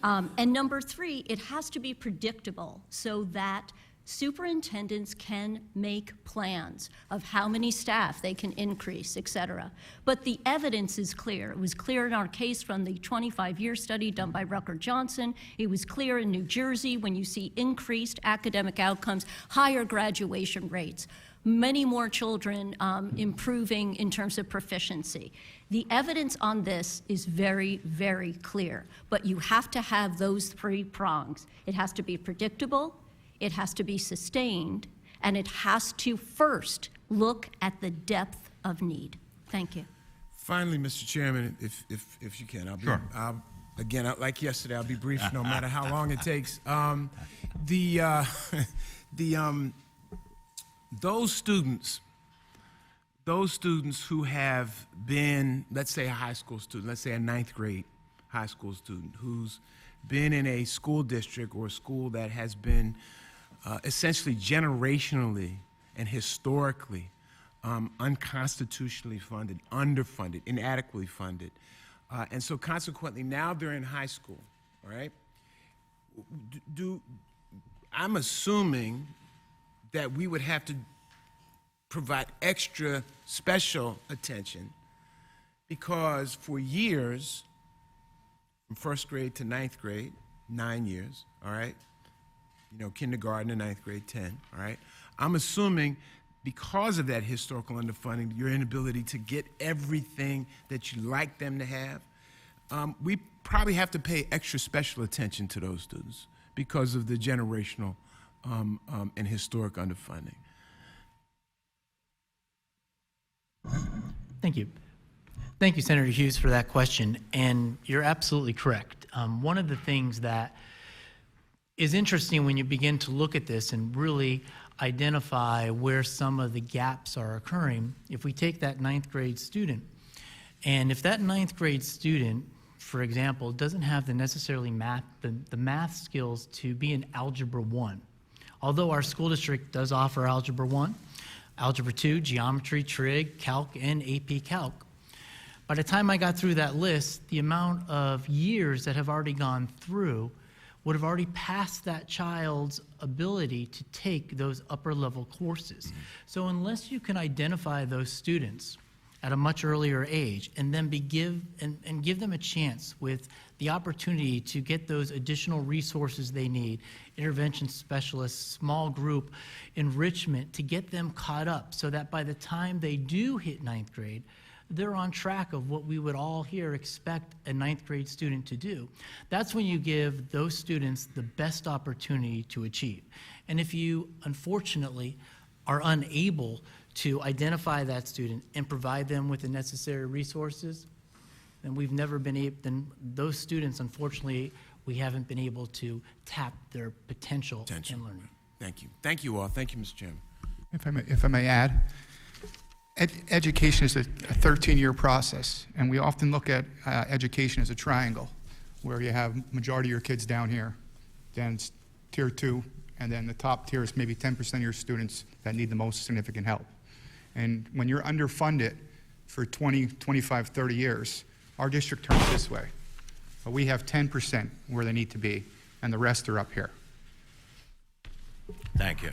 And number 3, it has to be predictable so that superintendents can make plans of how many staff they can increase, et cetera. But the evidence is clear. It was clear in our case from the 25-year study done by Rucker Johnson. It was clear in New Jersey when you see increased academic outcomes, higher graduation rates, many more children improving in terms of proficiency. The evidence on this is very, very clear. But you have to have those 3 prongs. It has to be predictable, it has to be sustained, and it has to first look at the depth of need. Thank you. Finally, Mr. Chairman, if you can, Sure. Again, like yesterday, I'll be brief no matter how long it takes. Those students who have been, let's say a high school student, let's say a 9th grade high school student who's been in a school district or a school that has been essentially generationally and historically unconstitutionally funded, underfunded, inadequately funded. And so consequently, now they're in high school, all right? I'm assuming that we would have to provide extra special attention because for years, from 1st grade to 9th grade, 9 years, all right? You know, kindergarten to 9th grade, 10, all right? I'm assuming because of that historical underfunding, your inability to get everything that you like them to have, we probably have to pay extra special attention to those students because of the generational and historic underfunding. Thank you. Thank you, Senator Hughes, for that question. And you're absolutely correct. One of the things that is interesting when you begin to look at this and really identify where some of the gaps are occurring, if we take that 9th grade student, and if that 9th grade student for example, doesn't have the necessarily the math skills to be in Algebra 1. Although our school district does offer Algebra 1, Algebra 2, Geometry, Trig, Calc, and AP Calc. By the time I got through that list, the amount of years that have already gone through would have already passed that child's ability to take those upper level courses. So unless you can identify those students at a much earlier age and then give them a chance with the opportunity to get those additional resources they need, intervention specialists, small group enrichment, to get them caught up so that by the time they do hit ninth grade, they're on track of what we would all here expect a ninth grade student to do. That's when you give those students the best opportunity to achieve. And if you, unfortunately, are unable to identify that student and provide them with the necessary resources, then we've never been able, then those students, unfortunately, we haven't been able to tap their potential in learning. Thank you. Thank you all. Thank you, Mr. Chairman. If I may add, education is a 13-year process, and we often look at education as a triangle, where you have majority of your kids down here, then it's tier 2, and then the top tier is maybe 10% of your students that need the most significant help. And when you're underfunded for 20, 25, 30 years, our district turns this way. But we have 10% where they need to be, and the rest are up here. Thank you.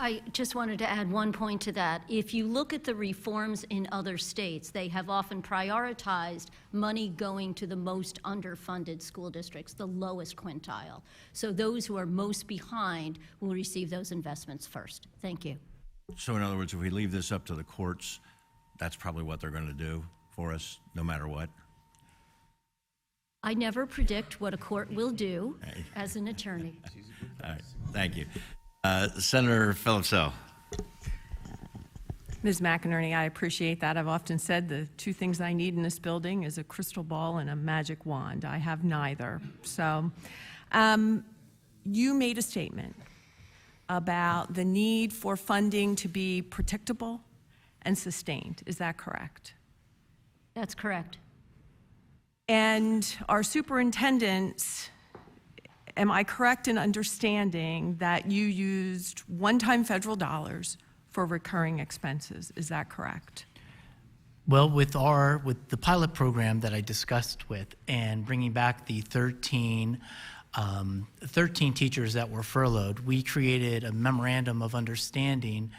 I just wanted to add one point to that. If you look at the reforms in other states, they have often prioritized money going to the most underfunded school districts, the lowest quintile. So those who are most behind will receive those investments first. Thank you. So in other words, if we leave this up to the courts, that's probably what they're going to do for us, no matter what? I never predict what a court will do as an attorney. All right, thank you. Senator Phillips-Hill. Ms. McInerney, I appreciate that. I've often said the two things I need in this building is a crystal ball and a magic wand. I have neither. So you made a statement about the need for funding to be predictable and sustained. Is that correct? That's correct. And our superintendents, am I correct in understanding that you used one-time federal dollars for recurring expenses? Is that correct? Well, with the pilot program that I discussed with the bringing back the 13 teachers that were furloughed, we created a memorandum of understanding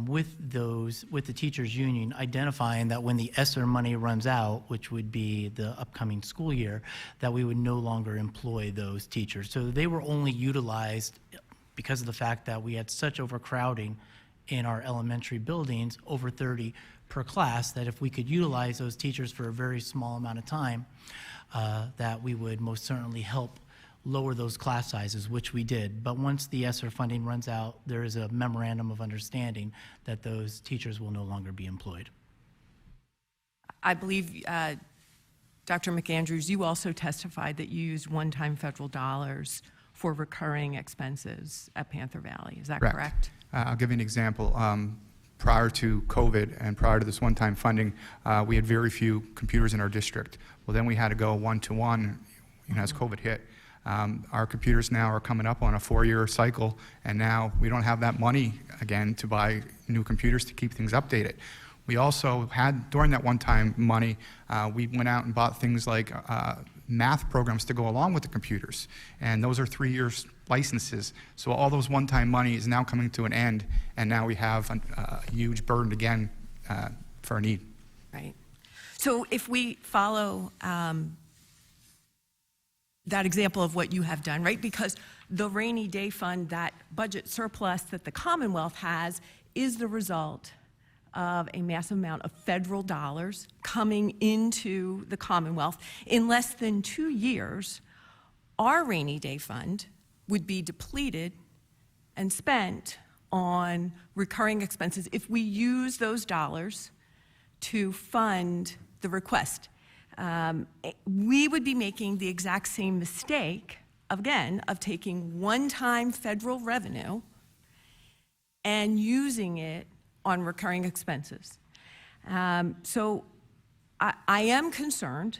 with the teachers union, identifying that when the ESSER money runs out, which would be the upcoming school year, that we would no longer employ those teachers. So they were only utilized because of the fact that we had such overcrowding in our elementary buildings, over 30 per class, that if we could utilize those teachers for a very small amount of time, that we would most certainly help lower those class sizes, which we did. But once the ESSER funding runs out, there is a memorandum of understanding that those teachers will no longer be employed. I believe, Dr. McAndrews, you also testified that you used one-time federal dollars for recurring expenses at Panther Valley. Is that correct? I'll give you an example. Prior to COVID and prior to this one-time funding, we had very few computers in our district. Well, then we had to go one-to-one, as COVID hit. Our computers now are coming up on a 4-year cycle, and now we don't have that money again to buy new computers to keep things updated. We also had, during that one-time money, we went out and bought things like math programs to go along with the computers, and those are 3 years licenses. So all those one-time money is now coming to an end, and now we have a huge burden again for our need. Right. So if we follow that example of what you have done, right? Because the rainy day fund, that budget surplus that the Commonwealth has, is the result of a massive amount of federal dollars coming into the Commonwealth. In less than 2 years, our rainy day fund would be depleted and spent on recurring expenses if we use those dollars to fund the request. We would be making the exact same mistake, again, of taking one-time federal revenue and using it on recurring expenses. So I am concerned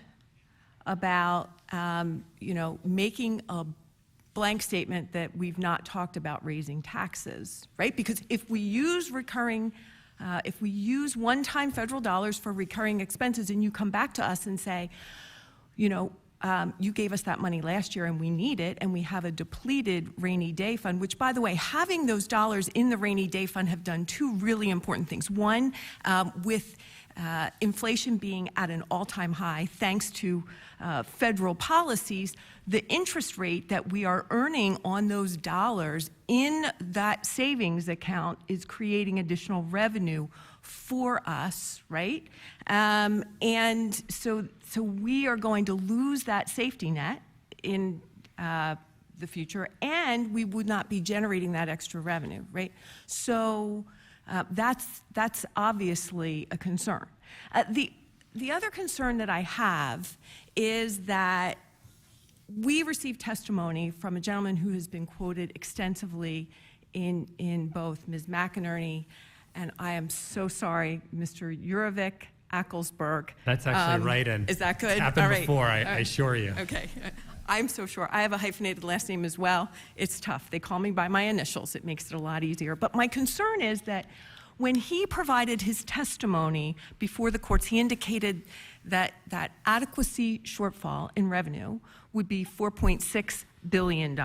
about, making a blank statement that we've not talked about raising taxes, right? Because if we use one-time federal dollars for recurring expenses, and you come back to us and say, you gave us that money last year and we need it, and we have a depleted rainy day fund, which, by the way, having those dollars in the rainy day fund have done two really important things. One, with inflation being at an all-time high, thanks to federal policies, the interest rate that we are earning on those dollars in that savings account is creating additional revenue for us, right? And so we are going to lose that safety net in the future, and we would not be generating that extra revenue, right? So that's obviously a concern. The other concern that I have is that we received testimony from a gentleman who has been quoted extensively in both Ms. McInerney and, I am so sorry, Mr. Urevick-Ackelesberg. That's actually right, and is that good? It's happened All right. before, I assure you. Okay. I'm so sure. I have a hyphenated last name as well. It's tough. They call me by my initials. It makes it a lot easier. But my concern is that when he provided his testimony before the courts, he indicated that that adequacy shortfall in revenue would be $4.6 billion.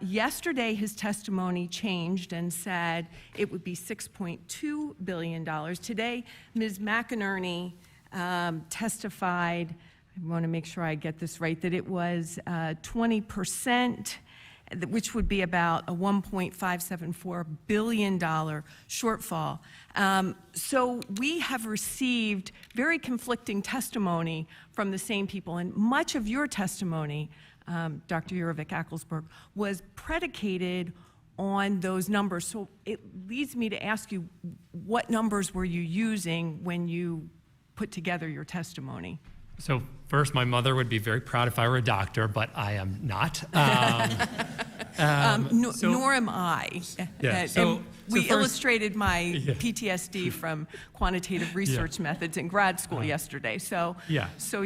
Yesterday, his testimony changed and said it would be $6.2 billion. Today, Ms. McInerney testified, I want to make sure I get this right, that it was 20%, which would be about a $1.574 billion shortfall. So we have received very conflicting testimony from the same people, and much of your testimony, Dr. Urevick-Ackelesberg, was predicated on those numbers. So it leads me to ask you, what numbers were you using when you put together your testimony? So first, my mother would be very proud if I were a doctor, but I am not. Nor am I. Yeah, We first, illustrated my PTSD from quantitative research methods in grad school yesterday. So yes. That's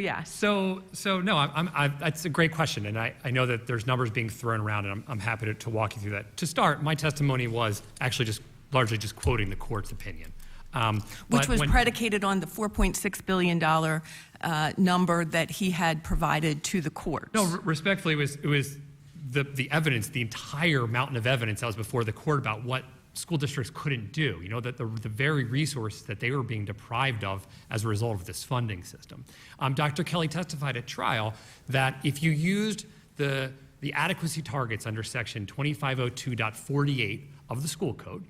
a great question, and I know that there's numbers being thrown around, and I'm happy to walk you through that. To start, my testimony was actually largely just quoting the court's opinion. Which was predicated on the $4.6 billion number that he had provided to the courts. No, respectfully, it was the evidence, the entire mountain of evidence that was before the court about what school districts couldn't do, that the very resources that they were being deprived of as a result of this funding system. Dr. Kelly testified at trial that if you used the adequacy targets under section 2502.48 of the school code,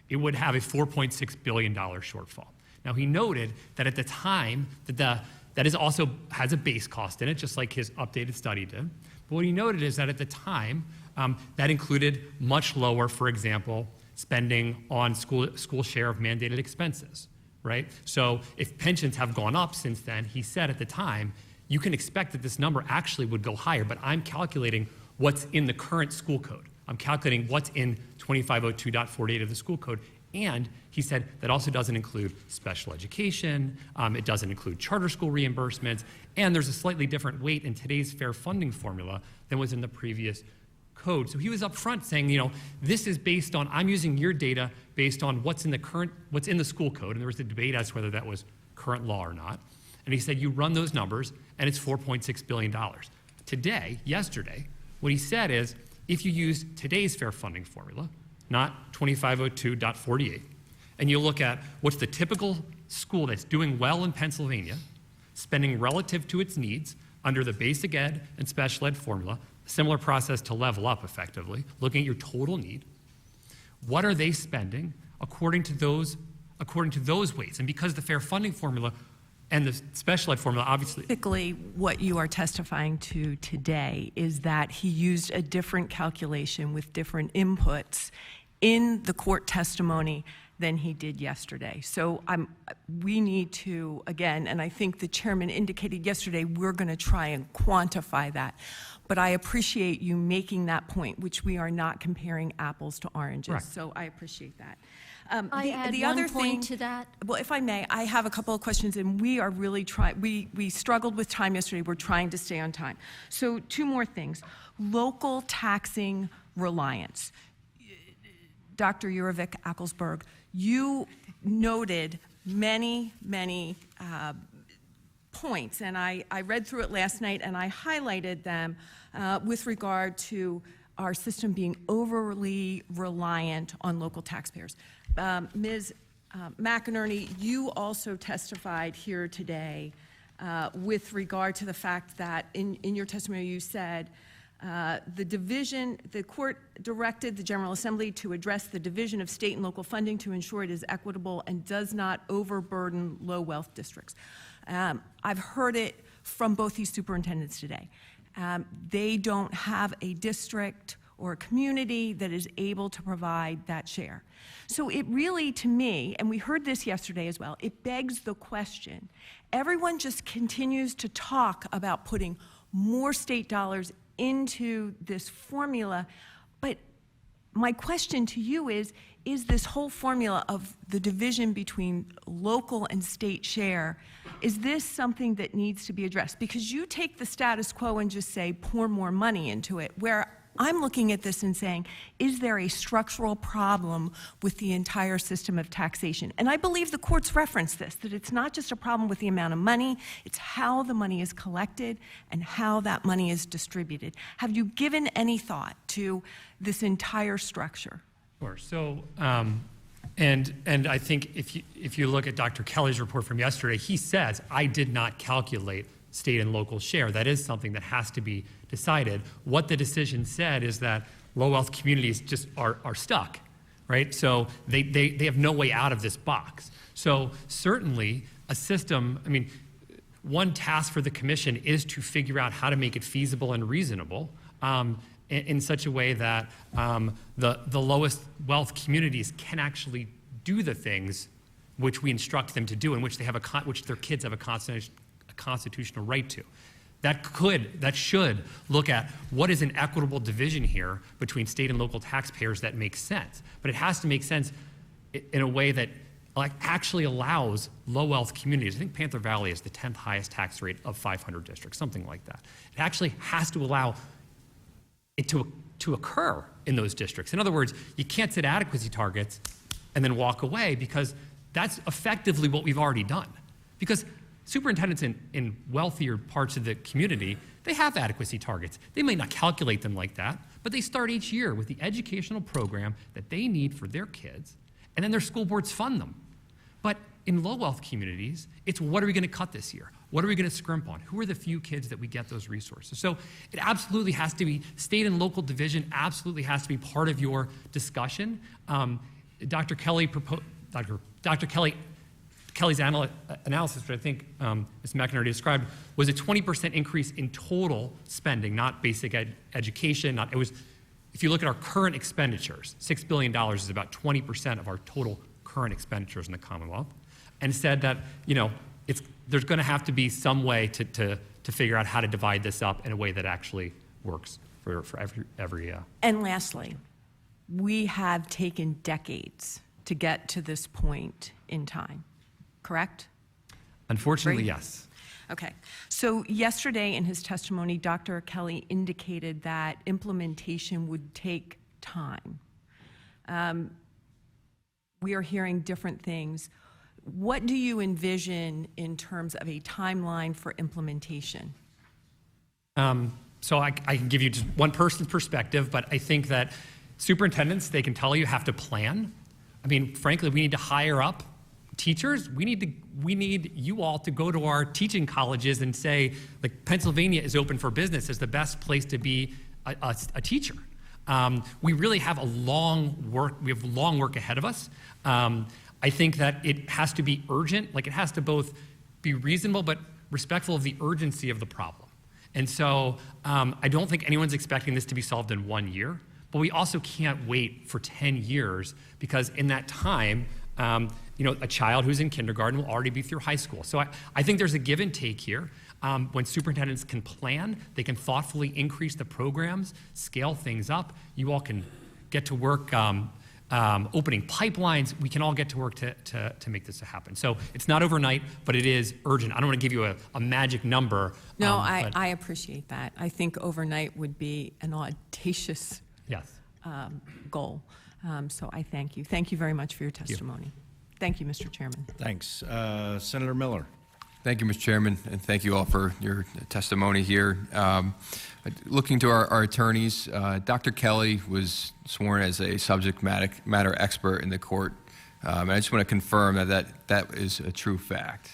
it would have a $4.6 billion shortfall. Now, he noted that at the time, that also has a base cost in it, just like his updated study did. But what he noted is that at the time, that included much lower, for example, spending on school share of mandated expenses, right? So if pensions have gone up since then, he said at the time, you can expect that this number actually would go higher, but I'm calculating what's in the current school code. I'm calculating what's in 2502.48 of the school code, and he said that also doesn't include special education, it doesn't include charter school reimbursements, and there's a slightly different weight in today's fair funding formula than was in the previous code. So he was upfront saying, this is based on, I'm using your data based on what's in the school code, and there was a debate as to whether that was current law or not. And he said, you run those numbers, and it's $4.6 billion. Yesterday, what he said is, if you use today's fair funding formula, not 2502.48, and you look at what's the typical school that's doing well in Pennsylvania, spending relative to its needs under the basic ed and special ed formula, similar process to level up effectively, looking at your total need, what are they spending according to those weights? And because the fair funding formula and the special ed formula, obviously. Typically, what you are testifying to today is that he used a different calculation with different inputs in the court testimony than he did yesterday. So we need to, again, and I think the chairman indicated yesterday, we're going to try and quantify that. But I appreciate you making that point, which we are not comparing apples to oranges. Correct. So I appreciate that. I add the one other point thing, to that. well, if I may, I have a couple of questions, and we are really trying, we struggled with time yesterday. We're trying to stay on time. So 2 more things. Local taxing reliance. Dr. Urevick-Ackelesberg, you noted many points, and I read through it last night, and I highlighted them with regard to our system being overly reliant on local taxpayers. Ms. McInerney, you also testified here today with regard to the fact that in your testimony you said the court directed the General Assembly to address the division of state and local funding to ensure it is equitable and does not overburden low wealth districts. I've heard it from both these superintendents today. They don't have a district or a community that is able to provide that share. So it really, to me, and we heard this yesterday as well, it begs the question. Everyone just continues to talk about putting more state dollars into this formula, but my question to you is this whole formula of the division between local and state share, is this something that needs to be addressed? Because you take the status quo and just say, pour more money into it, where I'm looking at this and saying, is there a structural problem with the entire system of taxation? And I believe the courts reference this, that it's not just a problem with the amount of money, it's how the money is collected and how that money is distributed. Have you given any thought to this entire structure? Sure. So, and I think if you look at Dr. Kelly's report from yesterday, he says, I did not calculate state and local share. That is something that has to be decided. What the decision said is that low wealth communities just are stuck, right? So they have no way out of this box. So certainly a system, I mean, one task for the commission is to figure out how to make it feasible and reasonable in such a way that the lowest wealth communities can actually do the things which we instruct them to do and which their kids have a constitutional right to. That should look at what is an equitable division here between state and local taxpayers that makes sense. But it has to make sense in a way that actually allows low wealth communities. I think Panther Valley is the 10th highest tax rate of 500 districts, something like that. It actually has to allow it to occur in those districts. In other words, you can't set adequacy targets and then walk away, because that's effectively what we've already done. Because superintendents in wealthier parts of the community, they have adequacy targets. They may not calculate them like that, but they start each year with the educational program that they need for their kids, and then their school boards fund them. But in low wealth communities, it's what are we going to cut this year? What are we going to scrimp on? Who are the few kids that we get those resources? So it absolutely has to be, state and local division absolutely has to be part of your discussion. Dr. Kelly's analysis, which I think Ms. McInerney described, was a 20% increase in total spending, not basic education. If you look at our current expenditures, $6 billion is about 20% of our total current expenditures in the Commonwealth, and said that there's going to have to be some way to figure out how to divide this up in a way that actually works for every. And lastly, we have taken decades to get to this point in time. Correct? Unfortunately, Right? yes. Okay. So yesterday in his testimony, Dr. Kelly indicated that implementation would take time. We are hearing different things. What do you envision in terms of a timeline for implementation? So I can give you just one person's perspective, but I think that superintendents, they can tell you, have to plan. I mean, frankly, we need to hire up teachers. We need you all to go to our teaching colleges and say, like, Pennsylvania is open for business as the best place to be a teacher. We really have long work ahead of us. I think that it has to be urgent, like it has to both be reasonable but respectful of the urgency of the problem. And so I don't think anyone's expecting this to be solved in 1 year, but we also can't wait for 10 years, because in that time, a child who's in kindergarten will already be through high school. So I think there's a give and take here. When superintendents can plan, they can thoughtfully increase the programs, scale things up. You all can get to work opening pipelines. We can all get to work to make this happen. So it's not overnight, but it is urgent. I don't want to give you a magic number. No, but I appreciate that. I think overnight would be an audacious yes. goal. So I thank you. Thank you very much for your testimony. Thank you, Mr. Chairman. Thanks. Senator Miller. Thank you, Mr. Chairman, and thank you all for your testimony here. Looking to our attorneys, Dr. Kelly was sworn as a subject matter expert in the court, and I just want to confirm that is a true fact.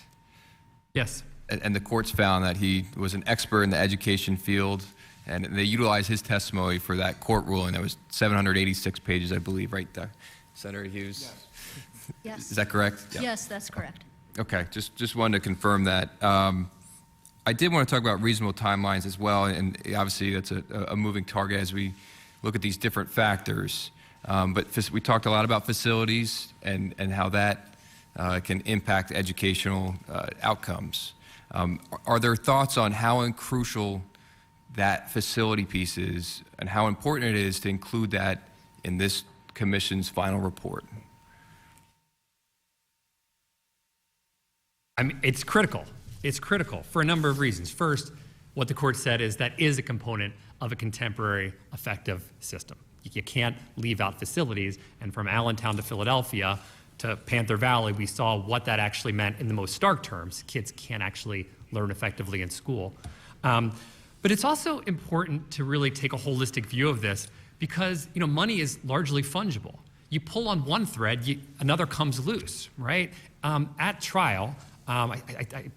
Yes. And the courts found that he was an expert in the education field, and they utilized his testimony for that court ruling. That was 786 pages, I believe, right there. Senator Hughes? Yes. Is that correct? Yeah. Yes, that's correct. Okay, just wanted to confirm that. I did want to talk about reasonable timelines as well, and obviously that's a moving target as we look at these different factors. But we talked a lot about facilities and how that can impact educational outcomes. Are there thoughts on how crucial that facility piece is and how important it is to include that in this commission's final report? I mean, it's critical. It's critical for a number of reasons. First, what the court said is that is a component of a contemporary effective system. You can't leave out facilities. And from Allentown to Philadelphia to Panther Valley, we saw what that actually meant in the most stark terms. Kids can't actually learn effectively in school. But it's also important to really take a holistic view of this because, money is largely fungible. You pull on one thread, another comes loose, right? At trial, I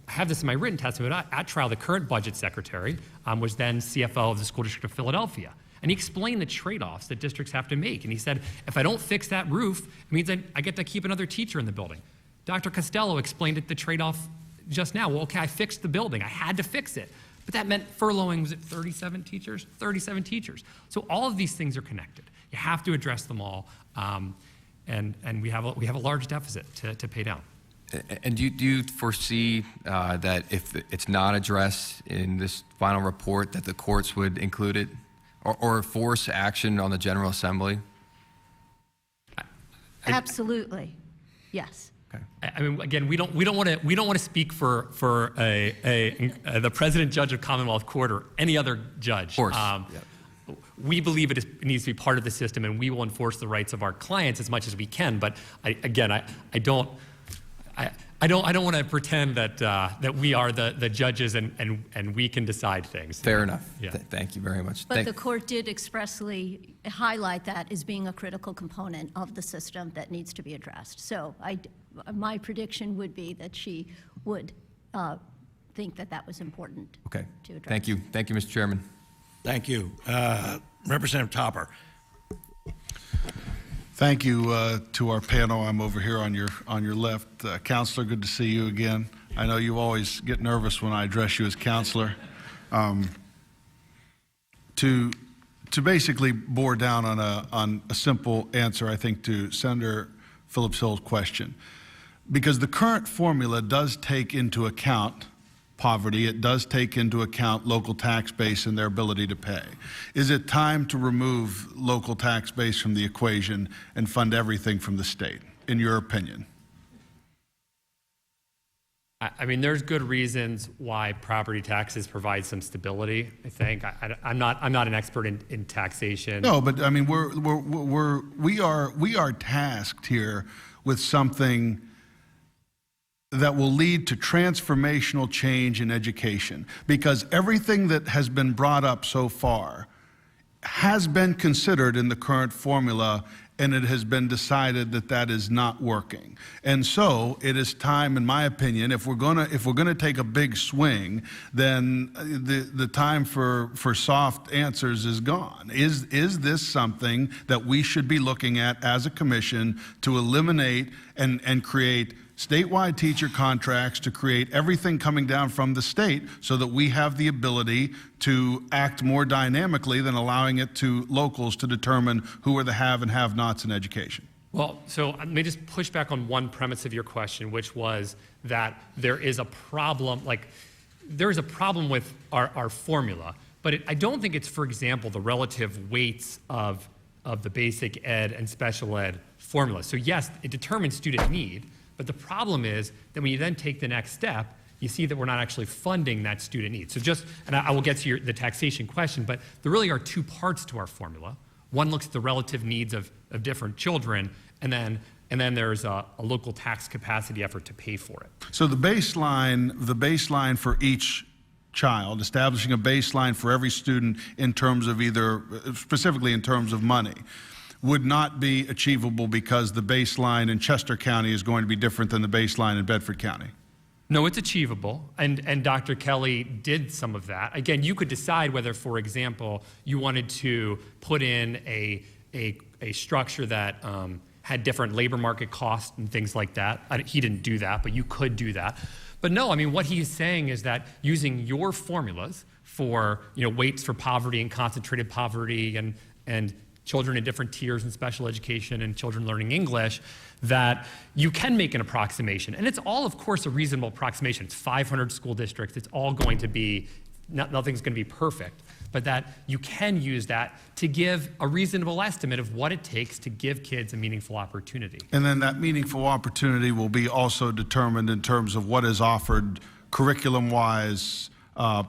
have this in my written testimony, but at trial, the current budget secretary was then CFO of the School District of Philadelphia. And he explained the trade-offs that districts have to make. And he said, if I don't fix that roof, it means I get to keep another teacher in the building. Dr. Costello explained the trade-off just now. Well, okay, I fixed the building. I had to fix it. But that meant furloughing, was it 37 teachers? 37 teachers. So all of these things are connected. You have to address them all. And we have a large deficit to pay down. And do you foresee that if it's not addressed in this final report, that the courts would include it or force action on the General Assembly? Absolutely, yes. Okay. I mean, again, we don't want to speak for the President Judge of Commonwealth Court or any other judge. Of course. We believe it needs to be part of the system, and we will enforce the rights of our clients as much as we can. But I don't want to pretend that we are the judges and we can decide things. Fair enough. Yeah. Thank you very much. But the court did expressly highlight that as being a critical component of the system that needs to be addressed. So my prediction would be that she would think that was important Okay. to address. Thank you. Thank you, Mr. Chairman. Thank you. Representative Topper. Thank you to our panel. I'm over here on your left. Counselor, good to see you again. I know you always get nervous when I address you as counselor. To basically bore down on a simple answer, I think, to Senator Phillips-Hill's question, because the current formula does take into account poverty. It does take into account local tax base and their ability to pay. Is it time to remove local tax base from the equation and fund everything from the state, in your opinion? I mean, there's good reasons why property taxes provide some stability, I think. I'm not an expert in taxation. No, but I mean, we are tasked here with something that will lead to transformational change in education, because everything that has been brought up so far has been considered in the current formula, and it has been decided that is not working. And so it is time, in my opinion, if we're gonna take a big swing, then the time for soft answers is gone. Is this something that we should be looking at as a commission to eliminate and create statewide teacher contracts, to create everything coming down from the state so that we have the ability to act more dynamically than allowing it to locals to determine who are the have and have-nots in education? Well, so let me just push back on one premise of your question, which was that there is a problem, with our formula, but I don't think it's, for example, the relative weights of of the basic ed and special ed formula. So yes, it determines student need, but the problem is that when you then take the next step, you see that we're not actually funding that student need. So just, and I will get to the taxation question, but there really are two parts to our formula. One looks at the relative needs of different children, and then there's a local tax capacity effort to pay for it. So the baseline for each child, establishing a baseline for every student in terms of specifically in terms of money, would not be achievable because the baseline in Chester County is going to be different than the baseline in Bedford County. No, it's achievable, and Dr. Kelly did some of that. Again, you could decide whether, for example, you wanted to put in a structure that had different labor market costs and things like that. He didn't do that, but you could do that. But no, I mean, what he's saying is that using your formulas for, weights for poverty and concentrated poverty and children in different tiers in special education and children learning English, that you can make an approximation. And it's all, of course, a reasonable approximation. It's 500 school districts. It's all going to be, nothing's going to be perfect. But that you can use that to give a reasonable estimate of what it takes to give kids a meaningful opportunity. And then that meaningful opportunity will be also determined in terms of what is offered curriculum-wise,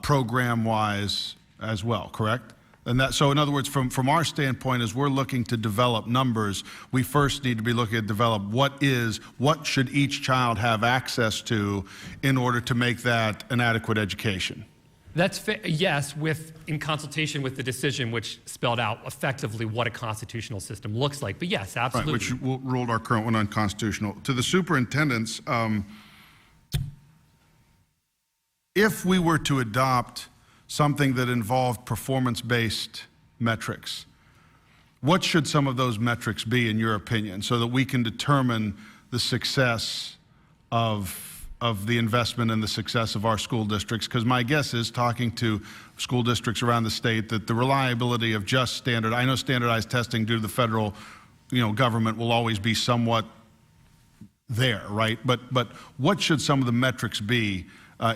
program-wise as well, correct? And so in other words, from our standpoint, as we're looking to develop numbers, we first need to be looking at develop what should each child have access to in order to make that an adequate education. That's yes, in consultation with the decision which spelled out effectively what a constitutional system looks like. But yes, absolutely. Right, which ruled our current one unconstitutional. To the superintendents, if we were to adopt something that involved performance-based metrics, what should some of those metrics be, in your opinion, so that we can determine the success of the investment and the success of our school districts? Because my guess is, talking to school districts around the state, that the reliability of just I know standardized testing due to the federal, government will always be somewhat there, right? But what should some of the metrics be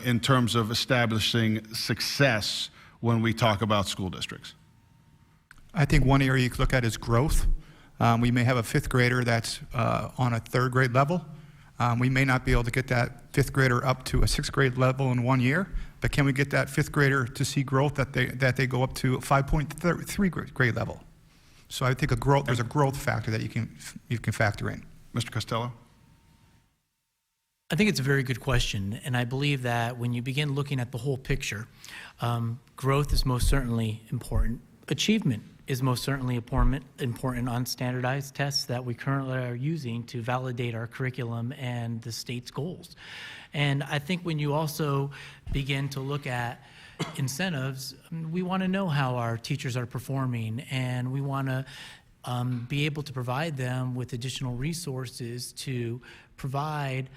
in terms of establishing success when we talk about school districts? I think one area you could look at is growth. We may have a fifth grader that's on a third grade level. We may not be able to get that fifth grader up to a sixth grade level in 1 year, but can we get that fifth grader to see growth that they go up to a 5.3 grade level? So I think there's a growth factor that you can factor in. Mr. Costello? I think it's a very good question, and I believe that when you begin looking at the whole picture, growth is most certainly important. Achievement is most certainly important on standardized tests that we currently are using to validate our curriculum and the state's goals. And I think when you also begin to look at incentives, we want to know how our teachers are performing, and we want to be able to provide them with additional resources to provide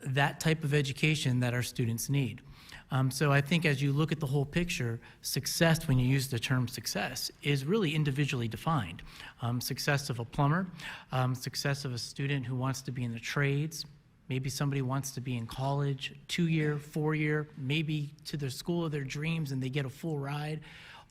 that type of education that our students need. So I think as you look at the whole picture, success, when you use the term success, is really individually defined. Success of a plumber, success of a student who wants to be in the trades, maybe somebody wants to be in college, 2-year, 4-year, maybe to the school of their dreams and they get a full ride.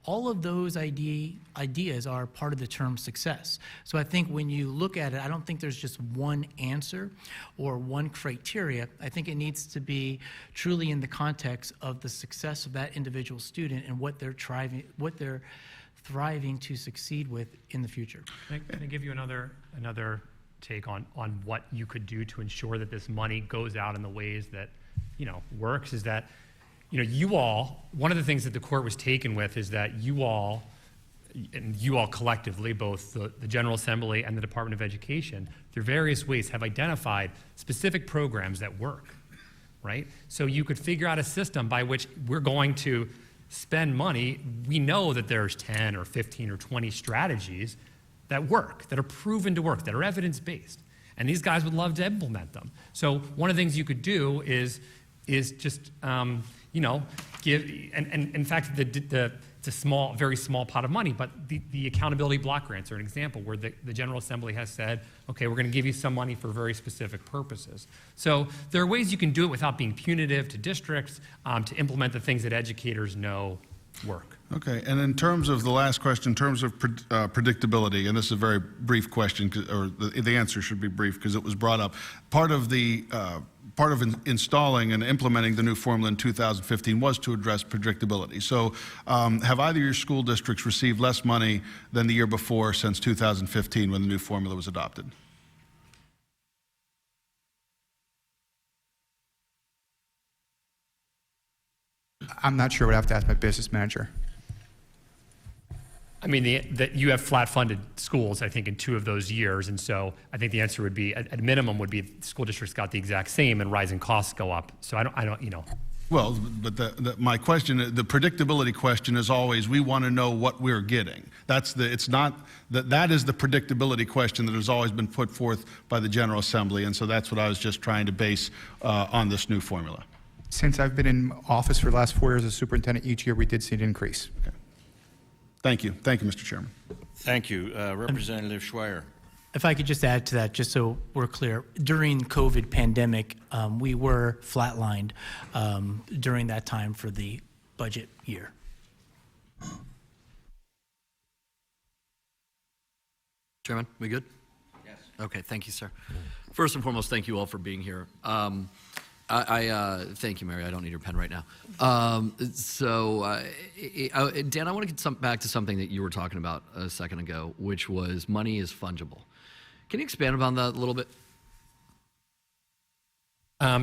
All of those ideas are part of the term success. So I think when you look at it, I don't think there's just one answer or one criteria. I think it needs to be truly in the context of the success of that individual student and what they're thriving to succeed with in the future. Can I give you another take on what you could do to ensure that this money goes out in the ways that works? Is that you all, one of the things that the court was taken with is that you all collectively, both the General Assembly and the Department of Education, through various ways have identified specific programs that work, right? So you could figure out a system by which we're going to spend money. We know that there's 10 or 15 or 20 strategies that work, that are proven to work, that are evidence-based, and these guys would love to implement them. So one of the things you could do is just give, and in fact, it's a small, very small pot of money, but the accountability block grants are an example where the General Assembly has said, okay, we're going to give you some money for very specific purposes. So there are ways you can do it without being punitive to districts, to implement the things that educators know work. Okay, and in terms of the last question, in terms of predictability, and this is a very brief question, or the answer should be brief because it was brought up. Part of installing and implementing the new formula in 2015 was to address predictability. So have either of your school districts received less money than the year before since 2015 when the new formula was adopted? I'm not sure. I would have to ask my business manager. I mean, you have flat-funded schools, I think, in 2 of those years, and so I think the answer would be, at minimum, would be school districts got the exact same, and rising costs go up. So I don't, you know. Well, but my question, the predictability question is always, we want to know what we're getting. That is the predictability question that has always been put forth by the General Assembly, and so that's what I was just trying to base on this new formula. Since I've been in office for the last 4 years as superintendent, each year we did see an increase. Okay. Thank you. Thank you, Mr. Chairman. Thank you. Representative Schweier. If I could just add to that, just so we're clear, during COVID pandemic, we were flatlined during that time for the budget year. Chairman, we good? Yes. Okay, thank you, sir. First and foremost, thank you all for being here. Thank you, Mary. I don't need your pen right now. Dan, I want to get back to something that you were talking about a second ago, which was money is fungible. Can you expand upon that a little bit?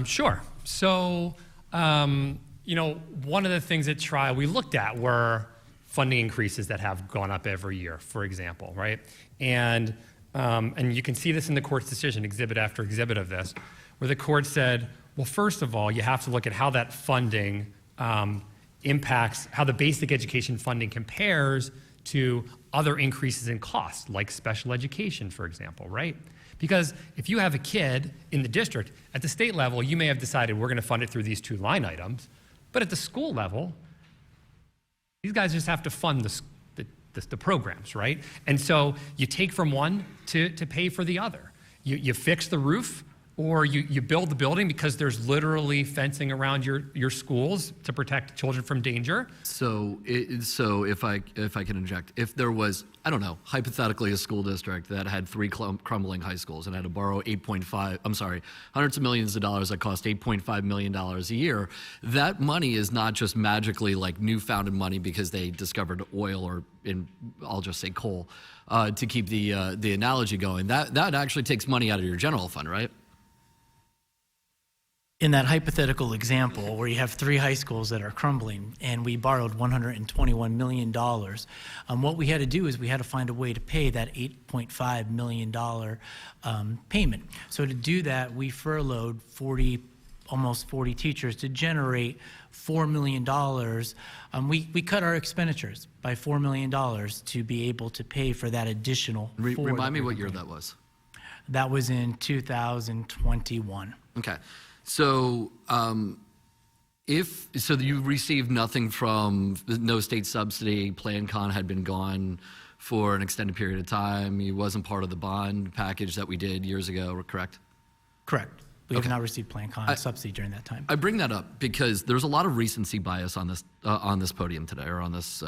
Sure. So, you know, one of the things at trial we looked at were funding increases that have gone up every year, for example, right? And you can see this in the court's decision, exhibit after exhibit of this, where the court said, well, first of all, you have to look at how that funding impacts, how the basic education funding compares to other increases in cost, like special education, for example, right? Because if you have a kid in the district, at the state level, you may have decided we're going to fund it through these 2 line items, but at the school level, these guys just have to fund the programs, right? And so you take from one to pay for the other. You fix the roof, or you build the building because there's literally fencing around your schools to protect children from danger. So if I can inject, if there was, I don't know, hypothetically a school district that had 3 crumbling high schools and had to borrow hundreds of millions of dollars that cost $8.5 million a year, that money is not just magically like newfounded money because they discovered oil or I'll just say coal, to keep the analogy going. That actually takes money out of your general fund, right? In that hypothetical example where you have 3 high schools that are crumbling and we borrowed $121 million, what we had to do is we had to find a way to pay that $8.5 million payment. So to do that, we furloughed almost 40 teachers to generate $4 million. We cut our expenditures by $4 million to be able to pay for that additional. Remind me what year that was. That was in 2021. Okay. So, you received nothing from no state subsidy. PlanCon had been gone for an extended period of time. He wasn't part of the bond package that we did years ago, correct? Correct. We have not received PlanCon subsidy during that time. I bring that up because there's a lot of recency bias on this podium today, or on this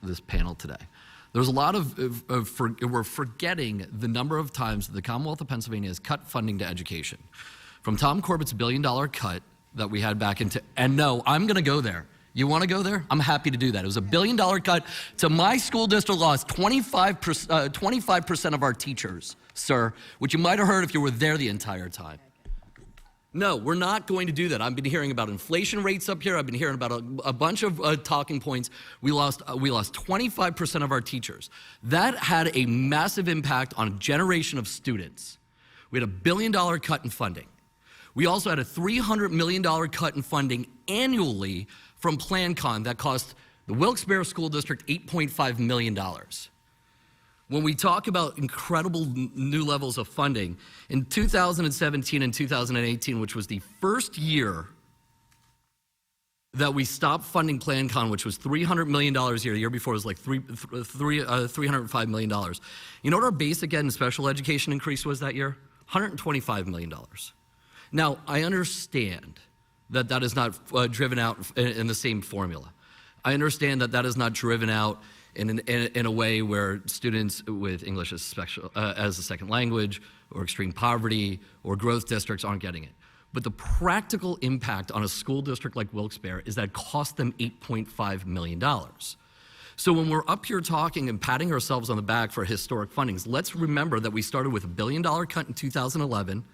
this panel today. There's a lot we're forgetting the number of times that the Commonwealth of Pennsylvania has cut funding to education. From Tom Corbett's $1 billion cut that we had back into, and no, I'm going to go there. You want to go there? I'm happy to do that. It was $1 billion cut to my school district lost 25% of our teachers, sir, which you might have heard if you were there the entire time. No, we're not going to do that. I've been hearing about inflation rates up here. I've been hearing about a bunch of talking points. We lost 25% of our teachers. That had a massive impact on a generation of students. We had $1 billion cut in funding. We also had a $300 million cut in funding annually from PlanCon that cost the Wilkes-Barre School District $8.5 million. When we talk about incredible new levels of funding, in 2017 and 2018, which was the first year that we stopped funding PlanCon, which was $300 million a year. The year before was like $305 million. You know what our basic ed and special education increase was that year? $125 million. Now, I understand that is not driven out in the same formula. I understand that that is not driven out in a way where students with English as a second language or extreme poverty or growth districts aren't getting it. But the practical impact on a school district like Wilkes-Barre is that it cost them $8.5 million. So when we're up here talking and patting ourselves on the back for historic fundings, let's remember that we started with $1 billion cut in 2011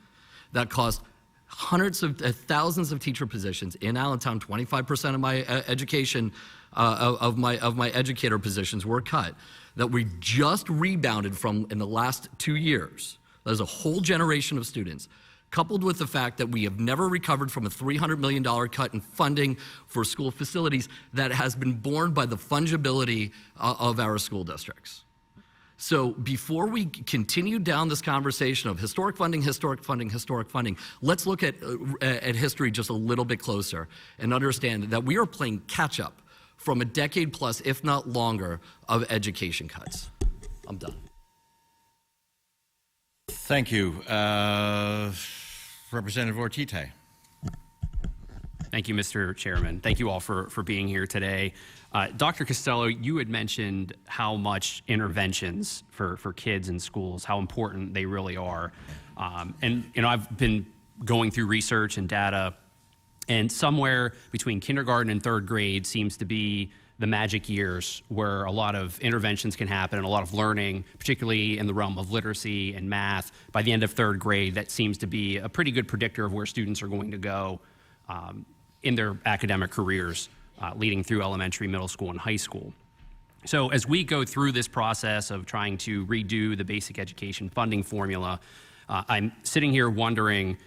that cost hundreds of thousands of teacher positions in Allentown. 25% of my education of my educator positions were cut, that we just rebounded from in the last 2 years. There's a whole generation of students, coupled with the fact that we have never recovered from a $300 million cut in funding for school facilities that has been borne by the fungibility of our school districts. So before we continue down this conversation of historic funding, let's look at history just a little bit closer and understand that we are playing catch up from a decade plus, if not longer, of education cuts. I'm done. Thank you. Representative Ortite. Thank you, Mr. Chairman. Thank you all for being here today. Dr. Costello, you had mentioned how much interventions for kids in schools, how important they really are. And I've been going through research and data, and somewhere between kindergarten and third grade seems to be the magic years where a lot of interventions can happen and a lot of learning, particularly in the realm of literacy and math. By the end of third grade, that seems to be a pretty good predictor of where students are going to go in their academic careers, leading through elementary, middle school, and high school. So as we go through this process of trying to redo the basic education funding formula, I'm sitting here wondering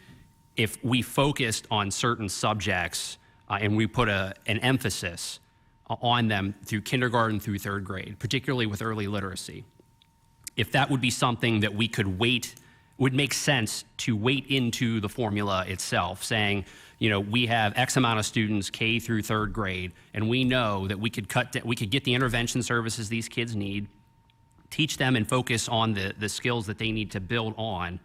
if we focused on certain subjects and we put an emphasis on them through kindergarten through third grade, particularly with early literacy, if that would be something that we could would make sense to weight into the formula itself, saying, we have X amount of students K through third grade, and we know that we could get the intervention services these kids need, teach them and focus on the skills that they need to build on,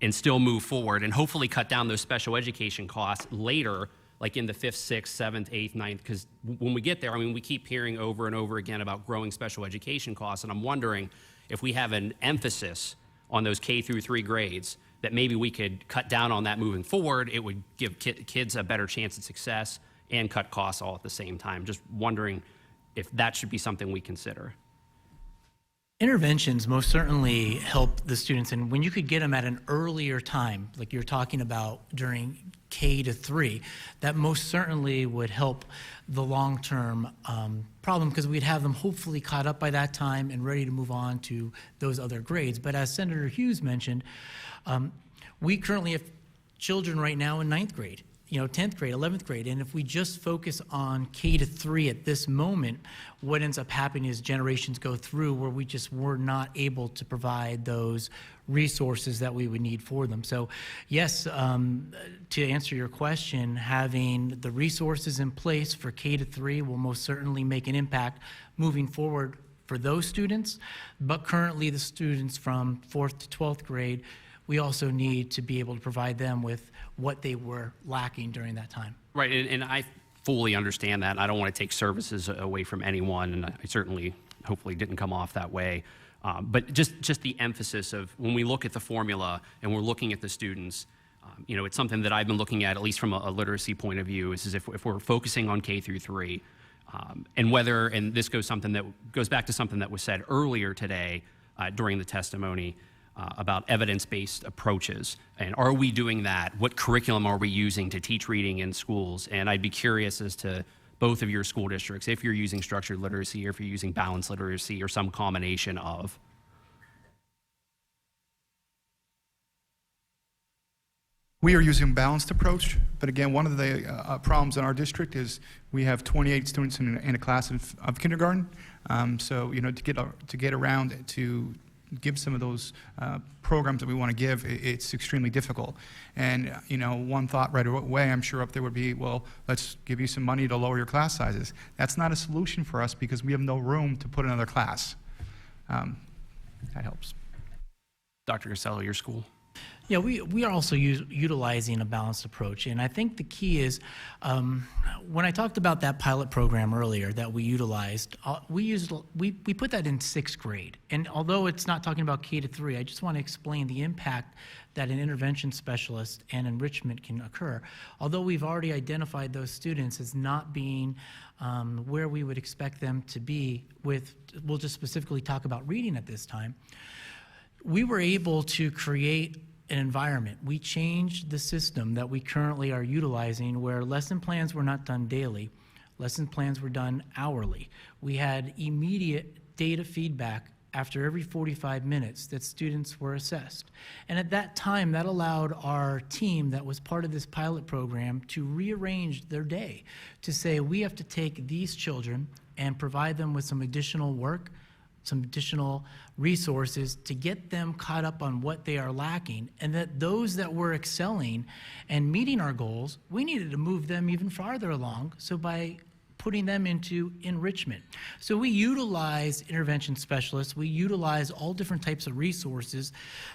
and still move forward, and hopefully cut down those special education costs later, like in the 5th, 6th, 7th, 8th, 9th, because when we get there, we keep hearing over and over again about growing special education costs, and I'm wondering if we have an emphasis on those K through 3 grades, that maybe we could cut down on that moving forward. It would give kids a better chance at success and cut costs all at the same time. Just wondering if that should be something we consider. Interventions most certainly help the students, and when you could get them at an earlier time, like you're talking about during K to 3, that most certainly would help the long-term problem, because we'd have them hopefully caught up by that time and ready to move on to those other grades. But as Senator Hughes mentioned, we currently have children right now in 9th grade, 10th grade, 11th grade, and if we just focus on K to 3 at this moment, what ends up happening is generations go through where we just were not able to provide those resources that we would need for them. So yes, to answer your question, having the resources in place for K to 3 will most certainly make an impact moving forward for those students, but currently the students from 4th to 12th grade, we also need to be able to provide them with what they were lacking during that time. Right, and I fully understand that. I don't want to take services away from anyone, and I certainly, hopefully, didn't come off that way. But just the emphasis of when we look at the formula and we're looking at the students, it's something that I've been looking at least from a literacy point of view, is if we're focusing on K through 3, and this goes back to something that was said earlier today during the testimony, about evidence-based approaches. And are we doing that? What curriculum are we using to teach reading in schools? And I'd be curious as to both of your school districts, if you're using structured literacy or if you're using balanced literacy or some combination of. We are using a balanced approach, but again, one of the problems in our district is we have 28 students in a class of kindergarten. So to get around to give some of those programs that we want to give, it's extremely difficult. And one thought right away, I'm sure up there would be, well, let's give you some money to lower your class sizes. That's not a solution for us because we have no room to put another class. That helps. Dr. Costello, your school? Yeah, we are also utilizing a balanced approach. And I think the key is, when I talked about that pilot program earlier that we utilized, we put that in 6th grade. And although it's not talking about K to 3, I just want to explain the impact that an intervention specialist and enrichment can occur. Although we've already identified those students as not being where we would expect them to be we'll just specifically talk about reading at this time, we were able to create an environment. We changed the system that we currently are utilizing where lesson plans were not done daily. Lesson plans were done hourly. We had immediate data feedback after every 45 minutes that students were assessed. And at that time, that allowed our team that was part of this pilot program to rearrange their day to say, we have to take these children and provide them with some additional work, some additional resources to get them caught up on what they are lacking, and that those that were excelling and meeting our goals, we needed to move them even farther along, so by putting them into enrichment. So we utilize intervention specialists, we utilize all different types of resources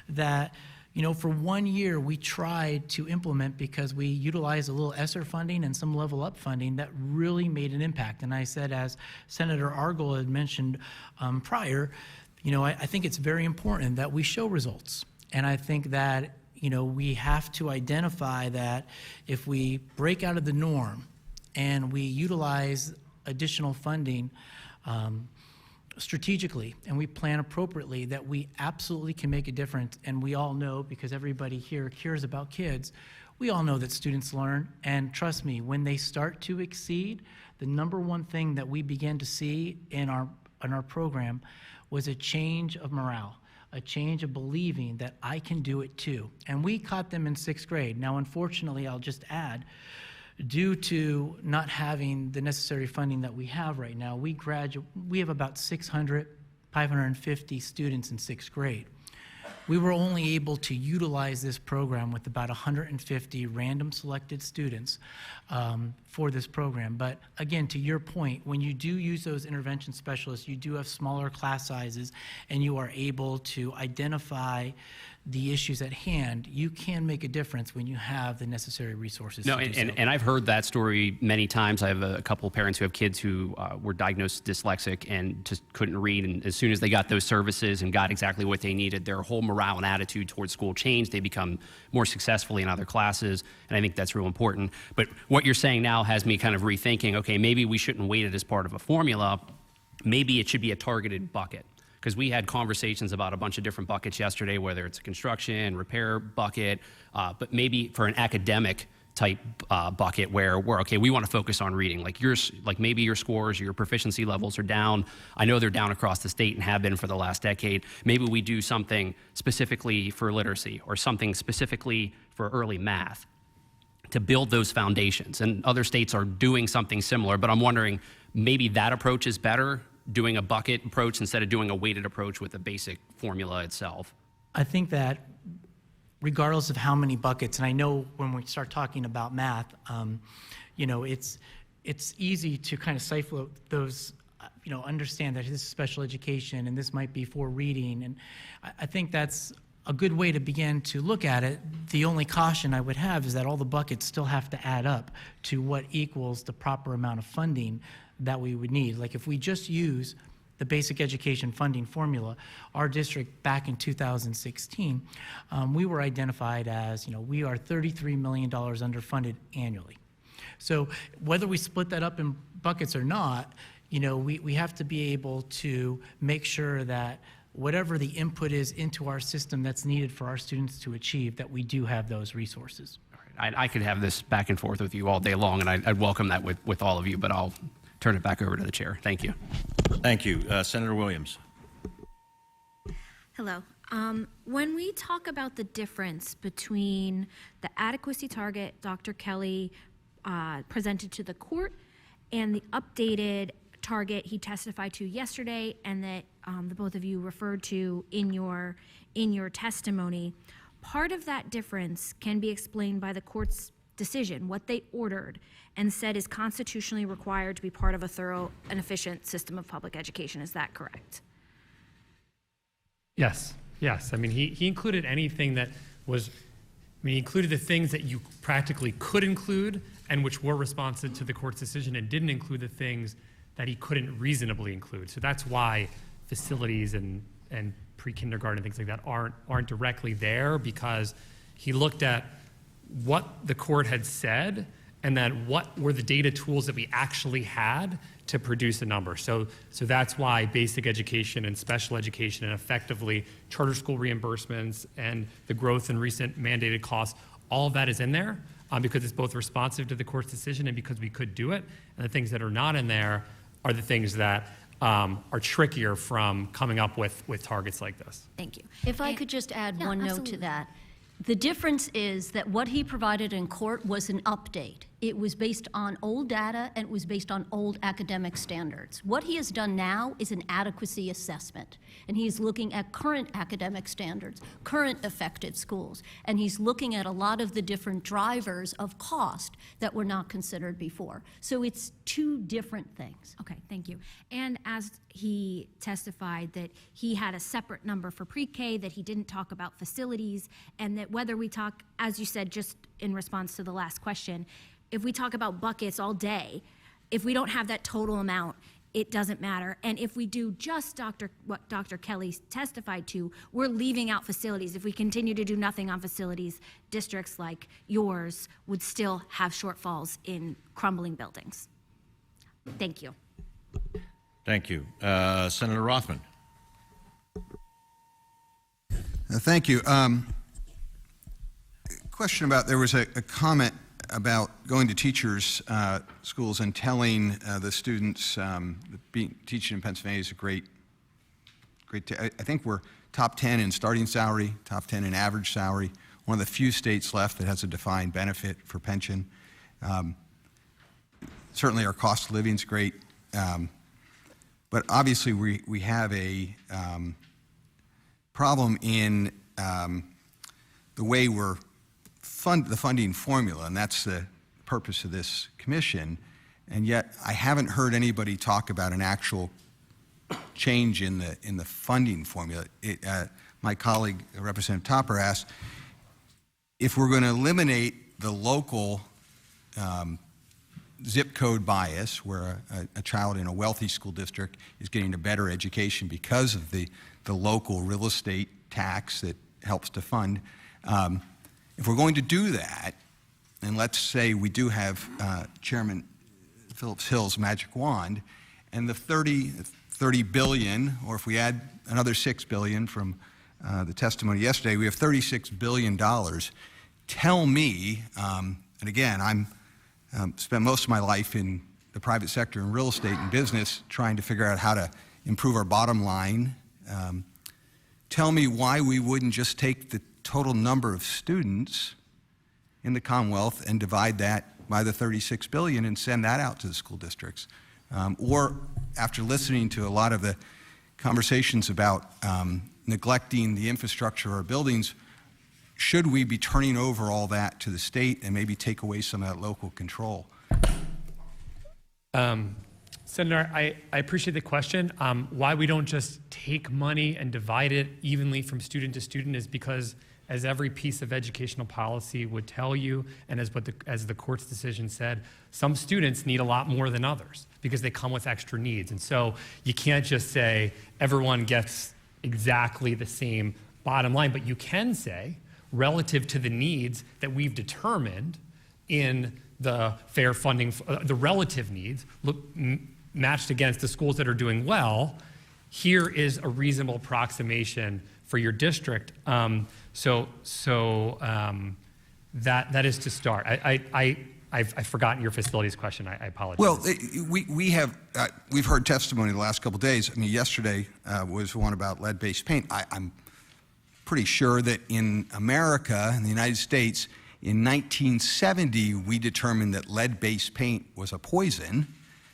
that, you know, for 1 year we tried to implement because we utilized a little ESSER funding and some level up funding that really made an impact. And I said, as Senator Argyle had mentioned prior, you know, I think it's very important that we show results. And I think that, you know, we have to identify that if we break out of the norm and we utilize additional funding strategically and we plan appropriately, that we absolutely can make a difference. And we all know, because everybody here cares about kids, we all know that students learn. And trust me, when they start to exceed, the number one thing that we began to see in our program was a change of morale, a change of believing that I can do it too. And we caught them in 6th grade. Now, unfortunately, I'll just add, due to not having the necessary funding that we have right now, we have about 550 students in 6th grade. We were only able to utilize this program with about 150 random selected students for this program. But again, to your point, when you do use those intervention specialists, you do have smaller class sizes and you are able to identify the issues at hand. You can make a difference when you have the necessary resources to do so. And I've heard that story many times. I have a couple of parents who have kids who were diagnosed dyslexic and just couldn't read. And as soon as they got those services and got exactly what they needed, their whole morale and attitude towards school changed. They become more successfully in other classes. And I think that's real important. But what you're saying now has me kind of rethinking, okay, maybe we shouldn't weight it as part of a formula. Maybe it should be a targeted bucket. Because we had conversations about a bunch of different buckets yesterday, whether it's a construction, repair bucket, but maybe for an academic type bucket where we're, okay, we want to focus on reading. Like maybe your scores, your proficiency levels are down. I know they're down across the state and have been for the last decade. Maybe we do something specifically for literacy or something specifically for early math to build those foundations. And other states are doing something similar, but I'm wondering, maybe that approach is better, doing a bucket approach instead of doing a weighted approach with the basic formula itself? I think that regardless of how many buckets, and I know when we start talking about math, you know, it's easy to kind of cipher those, you know, understand that this is special education and this might be for reading. And I think that's a good way to begin to look at it. The only caution I would have is that all the buckets still have to add up to what equals the proper amount of funding that we would need. Like if we just use the basic education funding formula, our district back in 2016, we were identified as, you know, we are $33 million underfunded annually. So whether we split that up in buckets or not, you know, we have to be able to make sure that whatever the input is into our system that's needed for our students to achieve, that we do have those resources. All right. I could have this back and forth with you all day long, and I'd welcome that with all of you, but I'll turn it back over to the chair. Thank you. Thank you. Senator Williams. Hello. When we talk about the difference between the adequacy target Dr. Kelly presented to the court and the updated target he testified to yesterday and that the both of you referred to in your testimony, part of that difference can be explained by the court's decision, what they ordered and said is constitutionally required to be part of a thorough and efficient system of public education. Is that correct? Yes. I mean, he included anything that was, he included the things that you practically could include and which were responsive to the court's decision, and didn't include the things that he couldn't reasonably include. So that's why facilities and pre-kindergarten, things like that aren't directly there, because he looked at what the court had said and then what were the data tools that we actually had to produce a number. So that's why basic education and special education and effectively charter school reimbursements and the growth in recent mandated costs, all of that is in there because it's both responsive to the court's decision and because we could do it. And the things that are not in there are the things that are trickier from coming up with targets like this. Thank you. If I could just add Yeah, one note to absolutely. that. The difference is that what he provided in court was an update. It was based on old data and it was based on old academic standards. What he has done now is an adequacy assessment, and he's looking at current academic standards, current affected schools, and he's looking at a lot of the different drivers of cost that were not considered before. So it's two different things. Okay, thank you. And as he testified that he had a separate number for pre-K, that he didn't talk about facilities, and that whether we talk, as you said, just in response to the last question, if we talk about buckets all day, if we don't have that total amount, it doesn't matter. And if we do just what Dr. Kelly testified to, we're leaving out facilities. If we continue to do nothing on facilities, districts like yours would still have shortfalls in crumbling buildings. Thank you. Thank you. Senator Rothman. Thank you. Question about, there was a comment about going to teachers' schools and telling the students teaching in Pennsylvania is a great. I think we're top 10 in starting salary, top 10 in average salary. One of the few states left that has a defined benefit for pension. Certainly, our cost of living is great, but obviously we have a problem in the way we're the funding formula, and that's the purpose of this commission. And yet, I haven't heard anybody talk about an actual change in the funding formula. My colleague, Representative Topper, asked if we're going to eliminate the local zip code bias, where a child in a wealthy school district is getting a better education because of the local real estate tax that helps to fund. If we're going to do that, and let's say we do have Chairman Phillips-Hill's magic wand, and the 30 billion, or if we add another $6 billion from the testimony yesterday, we have $36 billion. Tell me, and again, I'm spent most of my life in the private sector in real estate and business trying to figure out how to improve our bottom line. Tell me why we wouldn't just take the total number of students in the Commonwealth and divide that by the 36 billion and send that out to the school districts. Or after listening to a lot of the conversations about neglecting the infrastructure of our buildings, should we be turning over all that to the state and maybe take away some of that local control? Senator, I appreciate the question. Why we don't just take money and divide it evenly from student to student is because, as every piece of educational policy would tell you, and as the court's decision said, some students need a lot more than others because they come with extra needs. And so you can't just say everyone gets exactly the same bottom line, but you can say, relative to the needs that we've determined in the fair funding, the relative needs, matched against the schools that are doing well, here is a reasonable approximation for your district. That is to start. I've forgotten your facilities question. I apologize. Well, we've heard testimony the last couple of days. I mean, yesterday was one about lead-based paint. I'm pretty sure that in America, in the United States, in 1970, we determined that lead-based paint was a poison.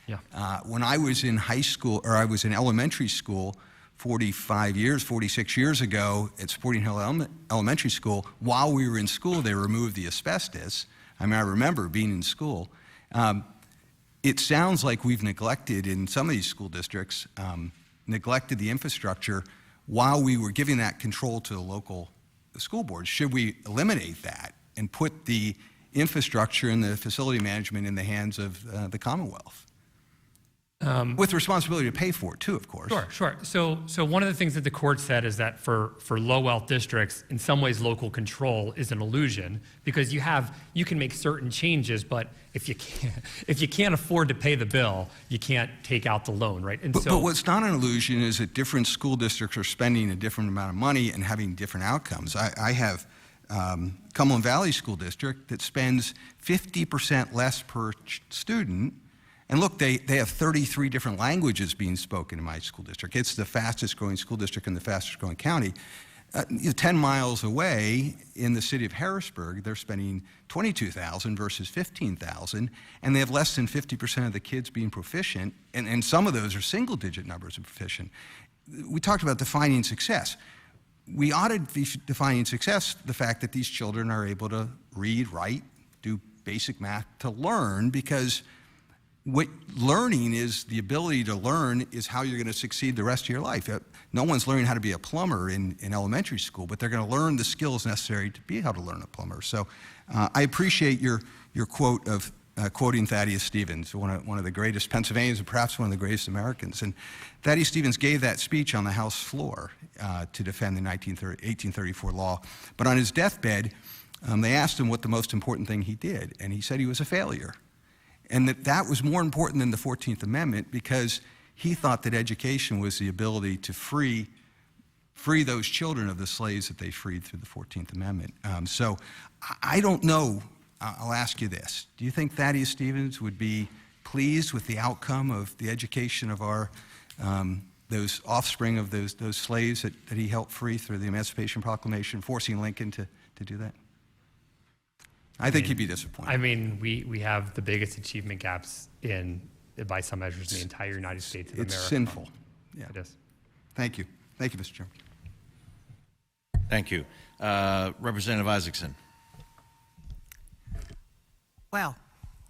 Yeah. When I was in high school, or I was in elementary school 46 years ago at Sporting-Hill Elementary School, while we were in school, they removed the asbestos. I mean, I remember being in school. It sounds like we've neglected, in some of these school districts, neglected the infrastructure while we were giving that control to the local the school board. Should we eliminate that and put the infrastructure and the facility management in the hands of the Commonwealth? With responsibility to pay for it too, of course. Sure. So one of the things that the court said is that for low wealth districts, in some ways, local control is an illusion because you can make certain changes, but if you can't afford to pay the bill, you can't take out the loan, right? And but what's not an illusion is that different school districts are spending a different amount of money and having different outcomes. I have Cumberland Valley School District that spends 50% less per student. And look, they have 33 different languages being spoken in my school district. It's the fastest growing school district in the fastest growing county. 10 miles away in the city of Harrisburg, they're spending $22,000 versus $15,000, and they have less than 50% of the kids being proficient, and some of those are single digit numbers of proficient. We talked about defining success. We ought to be defining success the fact that these children are able to read, write, do basic math to learn, because what learning is, the ability to learn is how you're going to succeed the rest of your life. No one's learning how to be a plumber in elementary school, but they're going to learn the skills necessary to be able to learn a plumber. So I appreciate your quote of quoting Thaddeus Stevens, one of the greatest Pennsylvanians and perhaps one of the greatest Americans. And Thaddeus Stevens gave that speech on the House floor to defend the 1834 law. But on his deathbed, they asked him what the most important thing he did, and he said he was a failure. And that was more important than the 14th Amendment because he thought that education was the ability to free those children of the slaves that they freed through the 14th Amendment. So I don't know. I'll ask you this. Do you think Thaddeus Stevens would be pleased with the outcome of the education of our those offspring of those slaves that he helped free through the Emancipation Proclamation, forcing Lincoln to do that? I think he'd be disappointed. I mean, we have the biggest achievement gaps by some measures, in the entire United States of America. It's sinful. Yeah. It is. Thank you. Thank you, Mr. Chairman. Thank you. Representative Isaacson. Well,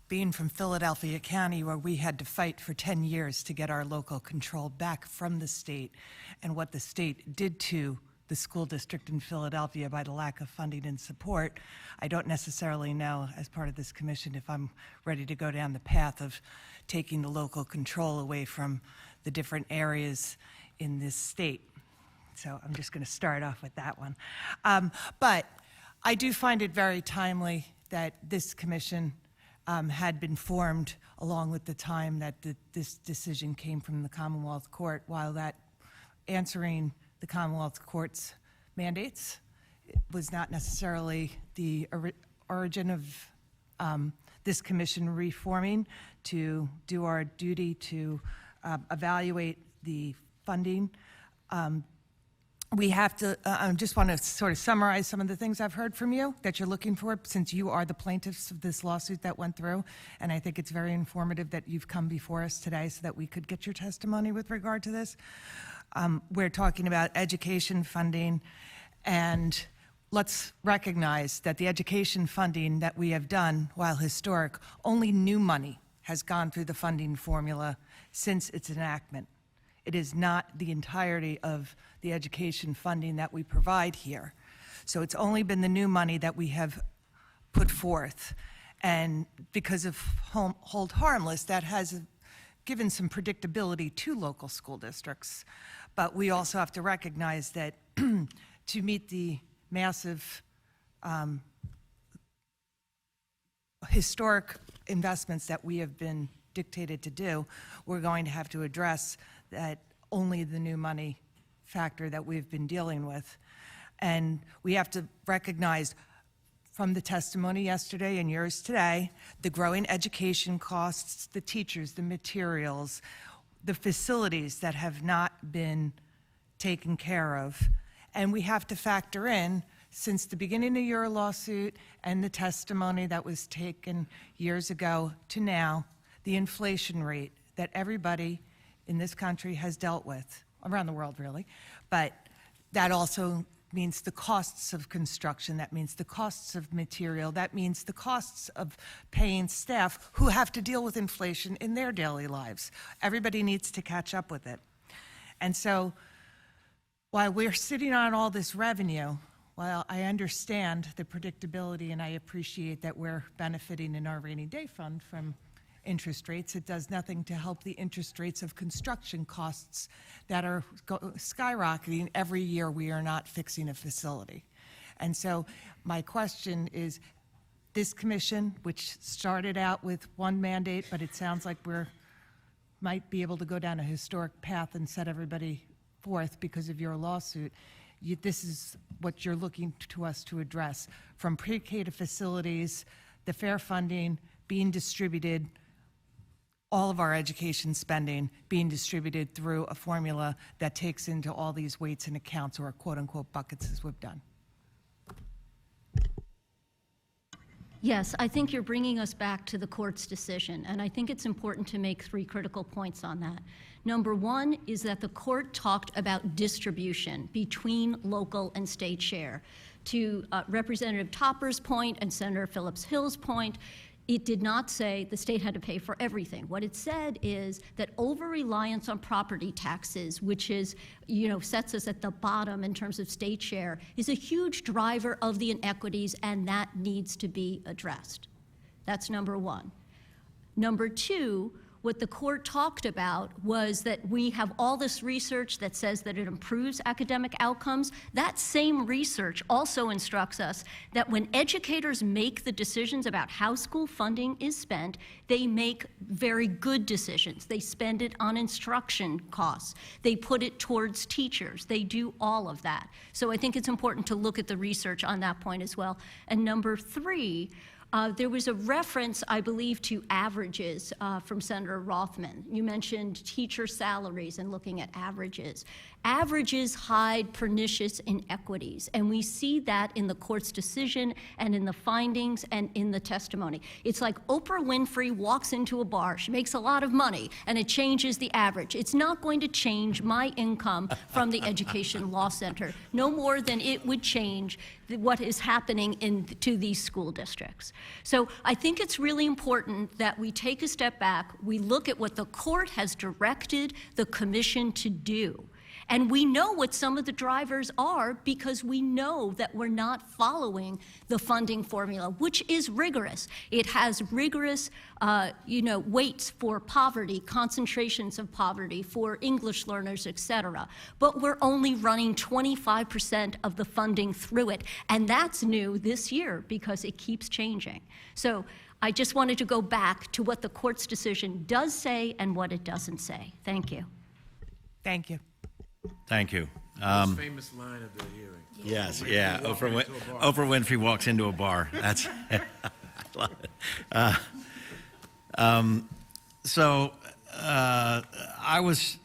being from Philadelphia County, where we had to fight for 10 years to get our local control back from the state, and what the state did to the school district in Philadelphia by the lack of funding and support, I don't necessarily know, as part of this commission, if I'm ready to go down the path of taking the local control away from the different areas in this state. So I'm just going to start off with that one. But I do find it very timely that this commission had been formed along with the time that this decision came from the Commonwealth Court, while that answering the Commonwealth Court's mandates was not necessarily the origin of this commission reforming, to do our duty to evaluate the funding. We have to, I just want to sort of summarize some of the things I've heard from you that you're looking for, since you are the plaintiffs of this lawsuit that went through. And I think it's very informative that you've come before us today so that we could get your testimony with regard to this. We're talking about education funding, and let's recognize that the education funding that we have done, while historic, only new money has gone through the funding formula since its enactment. It is not the entirety of the education funding that we provide here. So it's only been the new money that we have put forth. And because of hold harmless, that has given some predictability to local school districts. But we also have to recognize that to meet the massive historic investments that we have been dictated to do, we're going to have to address that only the new money factor that we've been dealing with. And we have to recognize from the testimony yesterday and yours today, the growing education costs, the teachers, the materials, the facilities that have not been taken care of. And we have to factor in, since the beginning of your lawsuit and the testimony that was taken years ago to now, the inflation rate that everybody in this country has dealt with, around the world really, but that also means the costs of construction, that means the costs of material, that means the costs of paying staff who have to deal with inflation in their daily lives. Everybody needs to catch up with it. And so while we're sitting on all this revenue, While I understand the predictability and I appreciate that we're benefiting in our rainy day fund from interest rates, it does nothing to help the interest rates of construction costs that are skyrocketing every year we are not fixing a facility. And so my question is, this commission, which started out with one mandate, but it sounds like might be able to go down a historic path and set everybody forth because of your lawsuit. This is what you're looking to us to address, from pre-K to facilities, the fair funding being distributed, all of our education spending being distributed through a formula that takes into all these weights and accounts, or quote-unquote buckets, as we've done. Yes, I think you're bringing us back to the court's decision, and I think it's important to make 3 critical points on that. Number 1 is that the court talked about distribution between local and state share. To Representative Topper's point and Senator Phillips-Hill's point, it did not say the state had to pay for everything. What it said is that over-reliance on property taxes, which is, sets us at the bottom in terms of state share, is a huge driver of the inequities, and that needs to be addressed. That's number 1. Number 2, what the court talked about was that we have all this research that says that it improves academic outcomes. That same research also instructs us that when educators make the decisions about how school funding is spent, they make very good decisions. They spend it on instruction costs. They put it towards teachers. They do all of that. So I think it's important to look at the research on that point as well. And number 3, there was a reference, I believe, to averages from Senator Rothman. You mentioned teacher salaries and looking at averages. Averages hide pernicious inequities, and we see that in the court's decision and in the findings and in the testimony. It's like Oprah Winfrey walks into a bar, she makes a lot of money, and it changes the average. It's not going to change my income from the Education Law Center, no more than it would change what is happening to these school districts. So I think it's really important that we take a step back, we look at what the court has directed the commission to do. And we know what some of the drivers are because we know that we're not following the funding formula, which is rigorous. It has rigorous, weights for poverty, concentrations of poverty, for English learners, et cetera. But we're only running 25% of the funding through it. And that's new this year because it keeps changing. So I just wanted to go back to what the court's decision does say and what it doesn't say. Thank you. Thank you. Thank you. Most famous line of the hearing. Yes, yeah. Oprah Winfrey walks into a bar. That's I love it. I was,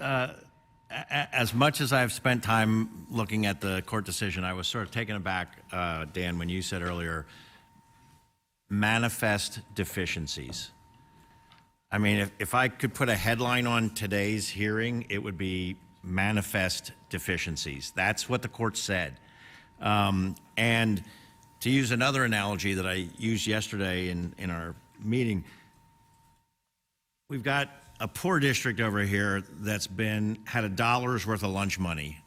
as much as I've spent time looking at the court decision, I was sort of taken aback, Dan, when you said earlier, manifest deficiencies. I mean, if I could put a headline on today's hearing, it would be manifest deficiencies. That's what the court said. And to use another analogy that I used yesterday in our meeting, we've got a poor district over here that's had $1 worth of lunch money.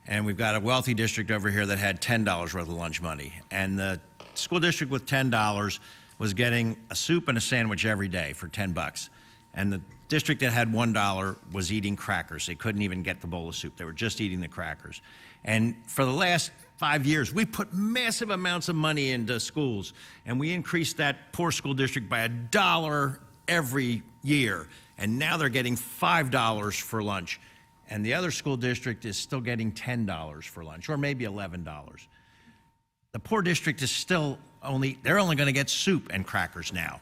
And we've got a wealthy district over here that had $10 worth of lunch money. And the school district with $10 was getting a soup and a sandwich every day for $10. And the district that had $1 was eating crackers. They couldn't even get the bowl of soup. They were just eating the crackers. And for the last 5 years, we put massive amounts of money into schools, and we increased that poor school district by $1 every year. And now they're getting $5 for lunch. And the other school district is still getting $10 for lunch, or maybe $11. The poor district is still they're only going to get soup and crackers now.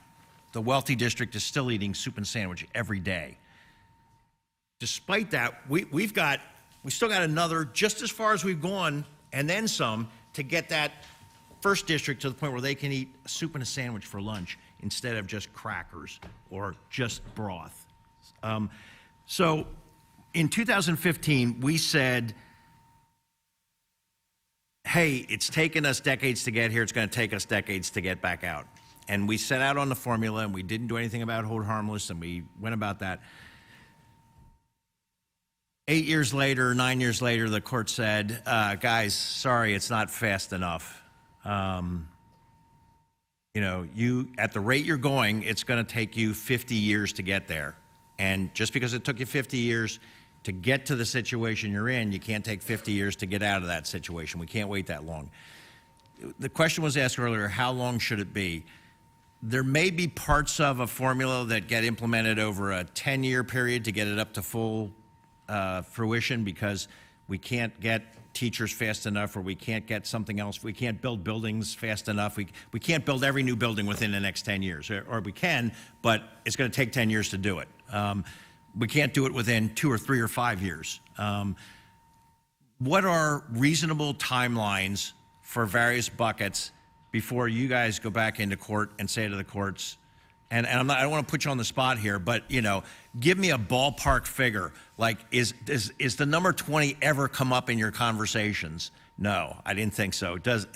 The wealthy district is still eating soup and sandwich every day. Despite that, we still got another, just as far as we've gone, and then some, to get that first district to the point where they can eat a soup and a sandwich for lunch instead of just crackers or just broth. So in 2015, we said, hey, it's taken us decades to get here. It's going to take us decades to get back out. And we set out on the formula, and we didn't do anything about hold harmless, and we went about that. 8 years later, 9 years later, the court said, guys, sorry, it's not fast enough. At the rate you're going, it's going to take you 50 years to get there. And just because it took you 50 years to get to the situation you're in, you can't take 50 years to get out of that situation. We can't wait that long. The question was asked earlier, how long should it be? There may be parts of a formula that get implemented over a 10-year period to get it up to full fruition because we can't get teachers fast enough, or we can't get something else. We can't build buildings fast enough. We can't build every new building within the next 10 years, or we can, but it's going to take 10 years to do it. We can't do it within 2 or 3 or 5 years. What are reasonable timelines for various buckets before you guys go back into court and say to the courts, and I don't want to put you on the spot here, but give me a ballpark figure. Like, is the number 20 ever come up in your conversations? No, I didn't think so. Does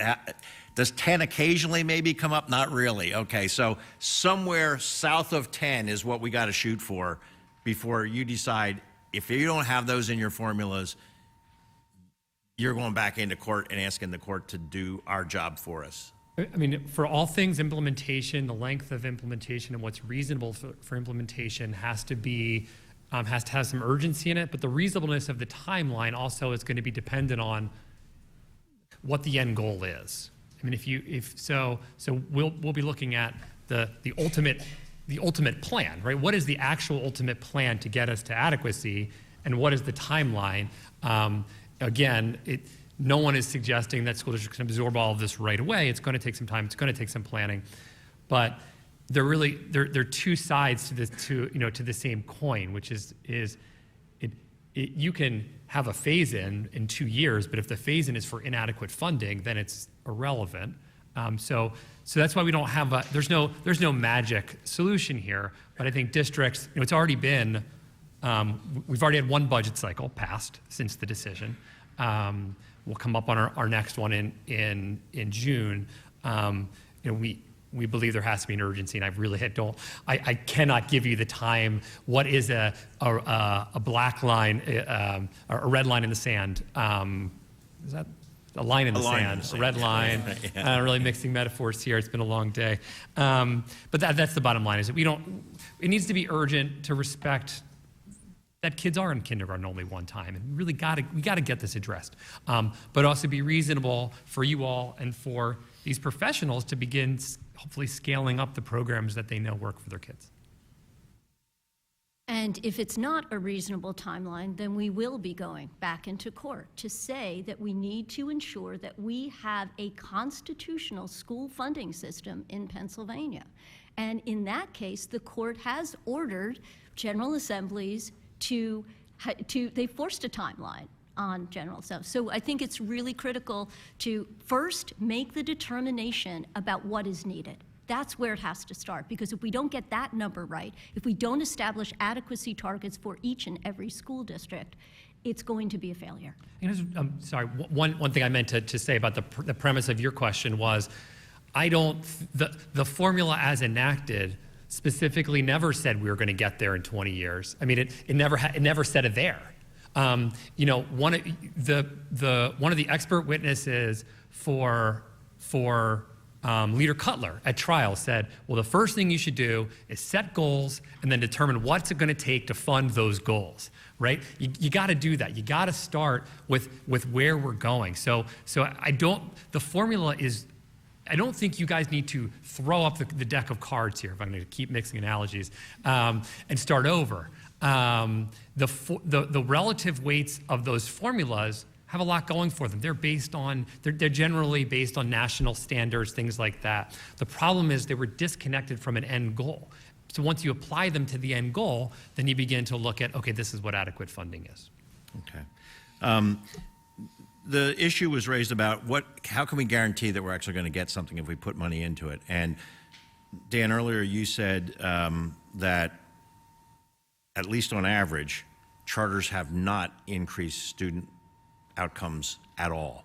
10 occasionally maybe come up? Not really. Okay, so somewhere south of 10 is what we got to shoot for before you decide. If you don't have those in your formulas, you're going back into court and asking the court to do our job for us. I mean, for all things implementation, the length of implementation and what's reasonable for implementation has to have some urgency in it, but the reasonableness of the timeline also is going to be dependent on what the end goal is. I mean, so we'll be looking at the ultimate plan, right? What is the actual ultimate plan to get us to adequacy, and what is the timeline? Again, no one is suggesting that school districts can absorb all of this right away. It's going to take some time. It's going to take some planning, but there are two sides to this, to the same coin, which is you can have a phase-in 2 years, but if the phase-in is for inadequate funding, then it's irrelevant. So that's why we don't have there's no magic solution here. But I think districts, it's already been we've already had one budget cycle passed since the decision. We'll come up on our next one in June. We believe there has to be an urgency, and I cannot give you the time. What is a black line, a red line in the sand? Is that a line in the sand? A red line. I'm really mixing metaphors here. It's been a long day, but that's the bottom line. Is that it needs to be urgent to respect that kids are in kindergarten only one time, and we got to get this addressed, but also be reasonable for you all and for these professionals to begin hopefully scaling up the programs that they know work for their kids. And if it's not a reasonable timeline, then we will be going back into court to say that we need to ensure that we have a constitutional school funding system in Pennsylvania. And in that case, the court has ordered General Assemblies they forced a timeline on General Assembly. So I think it's really critical to first make the determination about what is needed. That's where it has to start, because if we don't get that number right, if we don't establish adequacy targets for each and every school district, it's going to be a failure. Sorry, one thing I meant to say about the premise of your question was, the formula as enacted specifically never said we were going to get there in 20 years. I mean, it never said it there. One of the expert witnesses for Leader Cutler at trial said, well, the first thing you should do is set goals and then determine what's it going to take to fund those goals, right? You got to do that. You got to start with where we're going. So the formula is, I don't think you guys need to throw up the deck of cards here, if I'm going to keep mixing analogies, and start over. The relative weights of those formulas have a lot going for them. They're generally based on national standards, things like that. The problem is they were disconnected from an end goal. So once you apply them to the end goal, then you begin to look at, okay, this is what adequate funding is. Okay. The issue was raised about how can we guarantee that we're actually going to get something if we put money into it? And Dan, earlier you said that at least on average, charters have not increased student outcomes at all.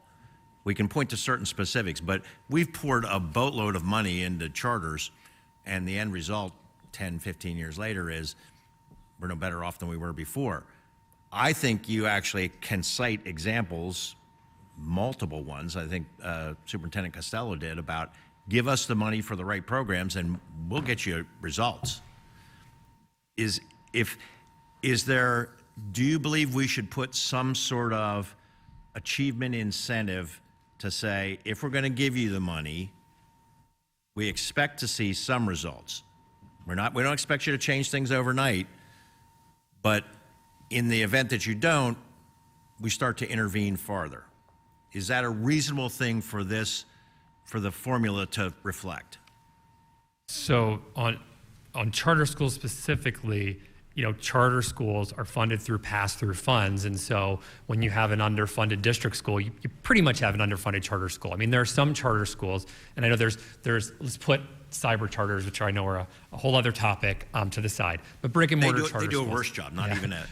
We can point to certain specifics, but we've poured a boatload of money into charters, and the end result 10, 15 years later is we're no better off than we were before. I think you actually can cite examples, multiple ones, I think Superintendent Costello did, about give us the money for the right programs and we'll get you results. Do you believe we should put some sort of achievement incentive to say, if we're going to give you the money, we expect to see some results? We don't expect you to change things overnight, but in the event that you don't, we start to intervene farther. Is that a reasonable thing for the formula to reflect? So on charter schools specifically, charter schools are funded through pass-through funds, and so when you have an underfunded district school, you pretty much have an underfunded charter school. I mean, there are some charter schools, and I know there's let's put cyber charters, which I know are a whole other topic, to the side. But brick and mortar charter schools. They do a worse job, not even an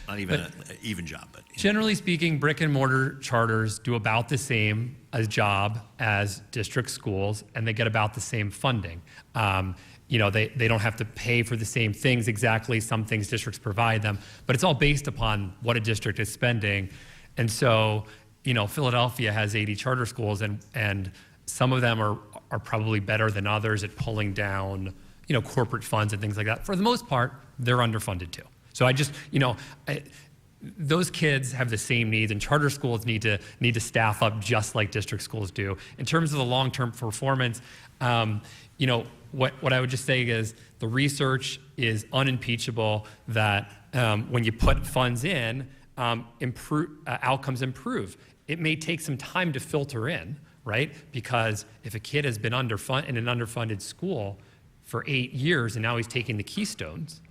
even job. But generally speaking, brick and mortar charters do about the same job as district schools, and they get about the same funding. They don't have to pay for the same things exactly. Some things districts provide them, but it's all based upon what a district is spending. And so, Philadelphia has 80 charter schools, and some of them are probably better than others at pulling down, corporate funds and things like that. For the most part, they're underfunded too. So I just, those kids have the same needs, and charter schools need to staff up just like district schools do. In terms of the long-term performance, what I would just say is the research is unimpeachable that when you put funds in, outcomes improve. It may take some time to filter in, right? Because if a kid has been in an underfunded school for 8 years and now he's taking the Keystones,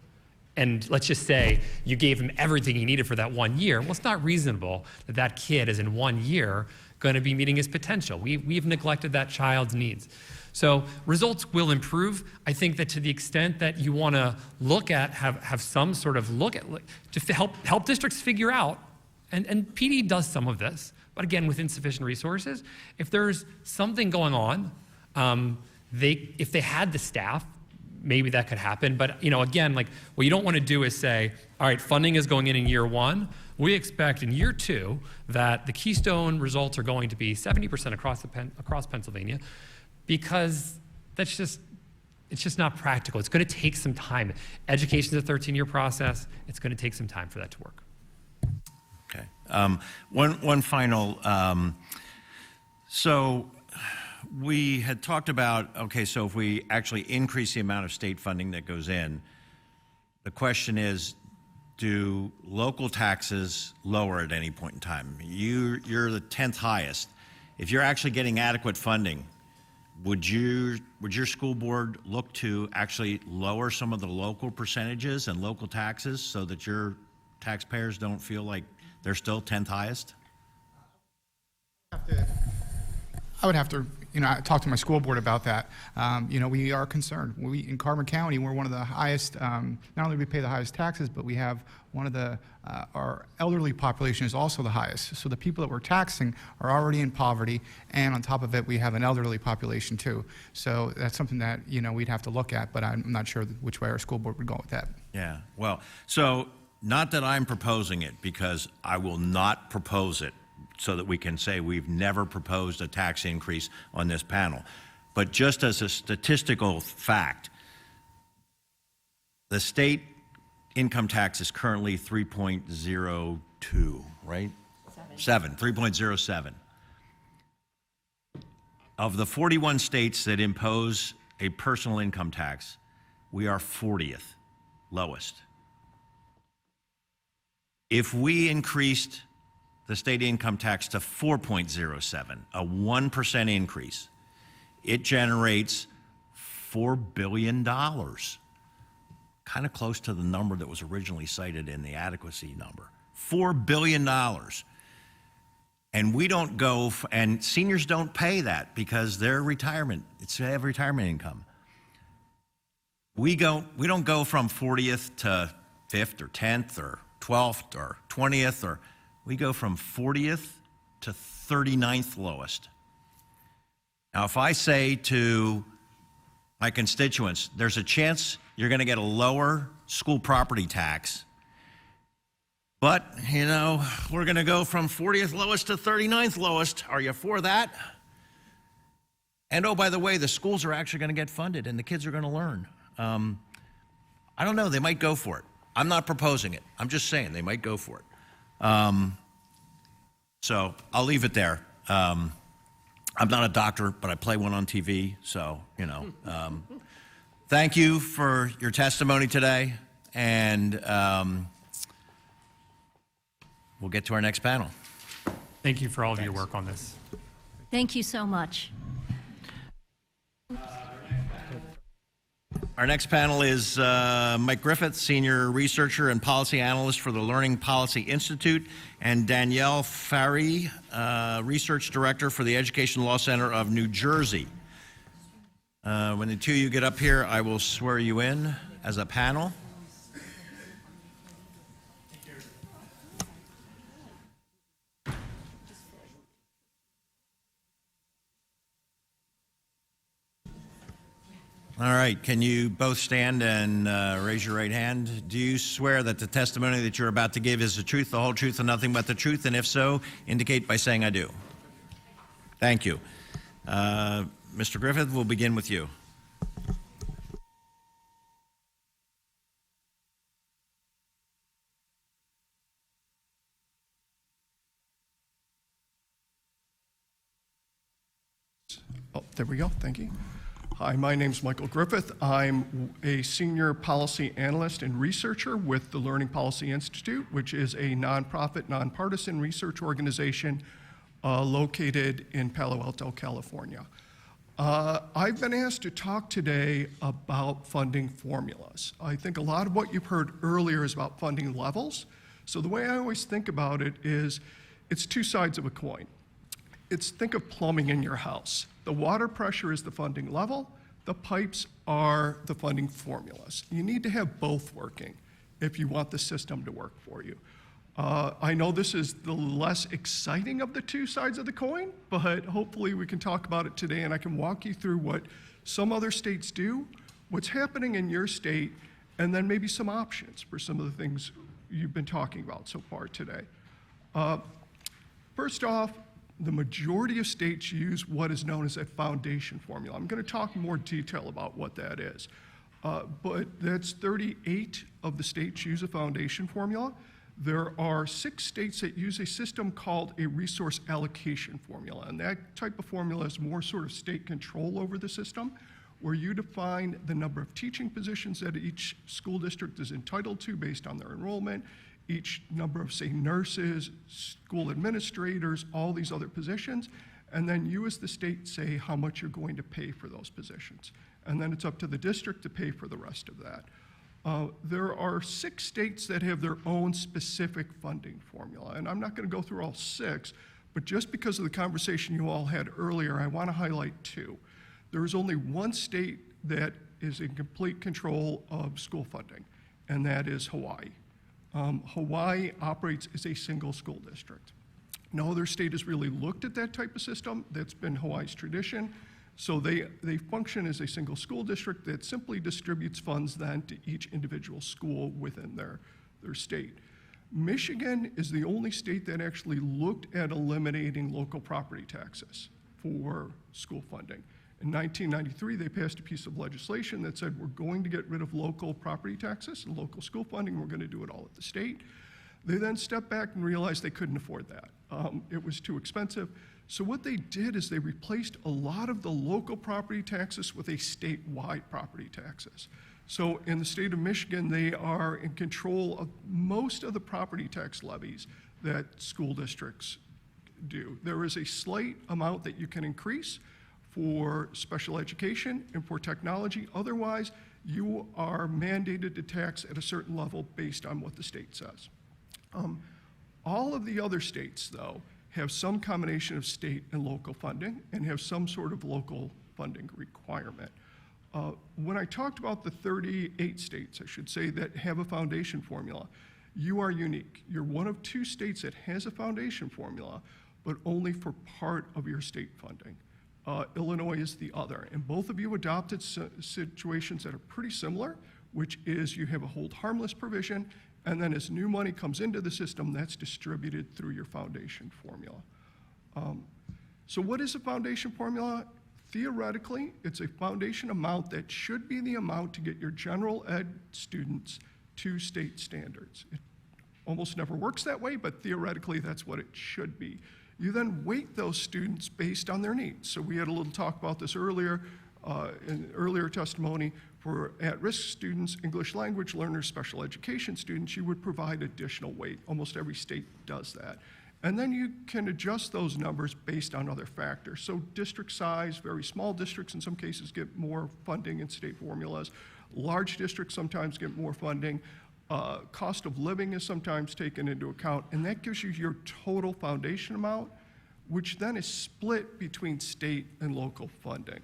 and let's just say you gave him everything he needed for that 1 year, well, it's not reasonable that that kid is in 1 year going to be meeting his potential. We've neglected that child's needs. So results will improve. I think that to the extent that you want to look at, have some sort of look at, to help districts figure out, and PD does some of this, but again, with insufficient resources, if there's something going on, if they had the staff, maybe that could happen. But again, what you don't want to do is say, all right, funding is going in year one. We expect in year two that the Keystone results are going to be 70% across Pennsylvania, because it's just not practical. It's going to take some time. Education's a 13-year process. It's going to take some time for that to work. Okay. One final. So we had talked about, okay, so if we actually increase the amount of state funding that goes in, the question is, do local taxes lower at any point in time? You're the 10th highest. If you're actually getting adequate funding, would your school board look to actually lower some of the local percentages and local taxes so that your taxpayers don't feel like they're still 10th highest? I would have to, talk to my school board about that. We are concerned. In Carbon County, we're one of the highest, not only do we pay the highest taxes, but we have one of the, our elderly population is also the highest. So the people that we're taxing are already in poverty, and on top of it, we have an elderly population too. So that's something that, we'd have to look at, but I'm not sure which way our school board would go with that. Yeah, well, so not that I'm proposing it, because I will not propose it, so that we can say we've never proposed a tax increase on this panel. But just as a statistical fact, the state income tax is currently 3.02, right? 3.07. Of the 41 states that impose a personal income tax, we are 40th lowest. If we increased the state income tax to 4.07, a 1% increase, it generates $4 billion, kind of close to the number that was originally cited in the adequacy number. $4 billion. And we don't go, and seniors don't pay that because they're retirement, they have retirement income. We don't go from 40th to 5th or 10th or 12th or 20th, or we go from 40th to 39th lowest. Now, if I say to my constituents, there's a chance you're going to get a lower school property tax, But, you know, we're going to go from 40th lowest to 39th lowest. Are you for that? And oh, by the way, the schools are actually going to get funded and the kids are going to learn. I don't know, they might go for it. I'm not proposing it. I'm just saying they might go for it. So I'll leave it there. I'm not a doctor, but I play one on TV, so, you know. Thank you for your testimony today, and we'll get to our next panel. Thank you for all of your work on this. Thank you so much. Our next panel is Mike Griffith, Senior Researcher and Policy Analyst for the Learning Policy Institute, and Danielle Farrie, Research Director for the Education Law Center of New Jersey. When the two of you get up here, I will swear you in as a panel. All right, can you both stand and raise your right hand? Do you swear that the testimony that you're about to give is the truth, the whole truth, and nothing but the truth? And if so, indicate by saying I do. Thank you. Mr. Griffith, we'll begin with you. Oh, there we go, thank you. Hi, my name's Michael Griffith. I'm a senior policy analyst and researcher with the Learning Policy Institute, which is a nonprofit, nonpartisan research organization located in Palo Alto, California. I've been asked to talk today about funding formulas. I think a lot of what you've heard earlier is about funding levels. So the way I always think about it is it's two sides of a coin. Think of plumbing in your house. The water pressure is the funding level. The pipes are the funding formulas. You need to have both working if you want the system to work for you. I know this is the less exciting of the two sides of the coin, but hopefully we can talk about it today and I can walk you through what some other states do, what's happening in your state, and then maybe some options for some of the things you've been talking about so far today. First off, the majority of states use what is known as a foundation formula. I'm going to talk in more detail about what that is. But that's 38 of the states use a foundation formula. There are 6 states that use a system called a resource allocation formula. And that type of formula is more sort of state control over the system, where you define the number of teaching positions that each school district is entitled to based on their enrollment, each number of, say, nurses, school administrators, all these other positions, and then you as the state say how much you're going to pay for those positions. And then it's up to the district to pay for the rest of that. There are 6 states that have their own specific funding formula, and I'm not going to go through all 6, but just because of the conversation you all had earlier, I want to highlight 2. There is only one state that is in complete control of school funding, and that is Hawaii. Hawaii operates as a single school district. No other state has really looked at that type of system. That's been Hawaii's tradition. So they function as a single school district that simply distributes funds then to each individual school within their state. Michigan is the only state that actually looked at eliminating local property taxes for school funding. In 1993, they passed a piece of legislation that said we're going to get rid of local property taxes and local school funding. We're going to do it all at the state. They then stepped back and realized they couldn't afford that. It was too expensive. So what they did is they replaced a lot of the local property taxes with a statewide property taxes. So in the state of Michigan, they are in control of most of the property tax levies that school districts do. There is a slight amount that you can increase for special education and for technology. Otherwise, you are mandated to tax at a certain level based on what the state says. All of the other states, though, have some combination of state and local funding and have some sort of local funding requirement. When I talked about the 38 states, I should say, that have a foundation formula, you are unique. You're one of 2 states that has a foundation formula, but only for part of your state funding. Illinois is the other, and both of you adopted situations that are pretty similar, which is you have a hold harmless provision, and then as new money comes into the system, that's distributed through your foundation formula. So what is a foundation formula? Theoretically, it's a foundation amount that should be the amount to get your general ed students to state standards. It almost never works that way, but theoretically that's what it should be. You then weight those students based on their needs. So we had a little talk about this earlier, in earlier testimony. For at-risk students, English language learners, special education students, you would provide additional weight. Almost every state does that. And then you can adjust those numbers based on other factors. So district size, very small districts in some cases get more funding in state formulas. Large districts sometimes get more funding. Cost of living is sometimes taken into account, and that gives you your total foundation amount, which then is split between state and local funding.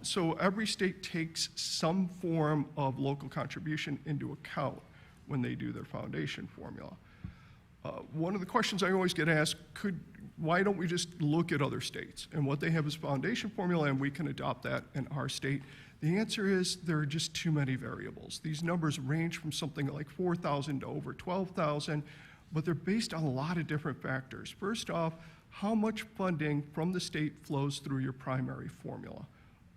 So every state takes some form of local contribution into account when they do their foundation formula. One of the questions I always get asked, why don't we just look at other states and what they have as foundation formula and we can adopt that in our state? The answer is there are just too many variables. These numbers range from something like 4,000 to over 12,000, but they're based on a lot of different factors. First off, how much funding from the state flows through your primary formula?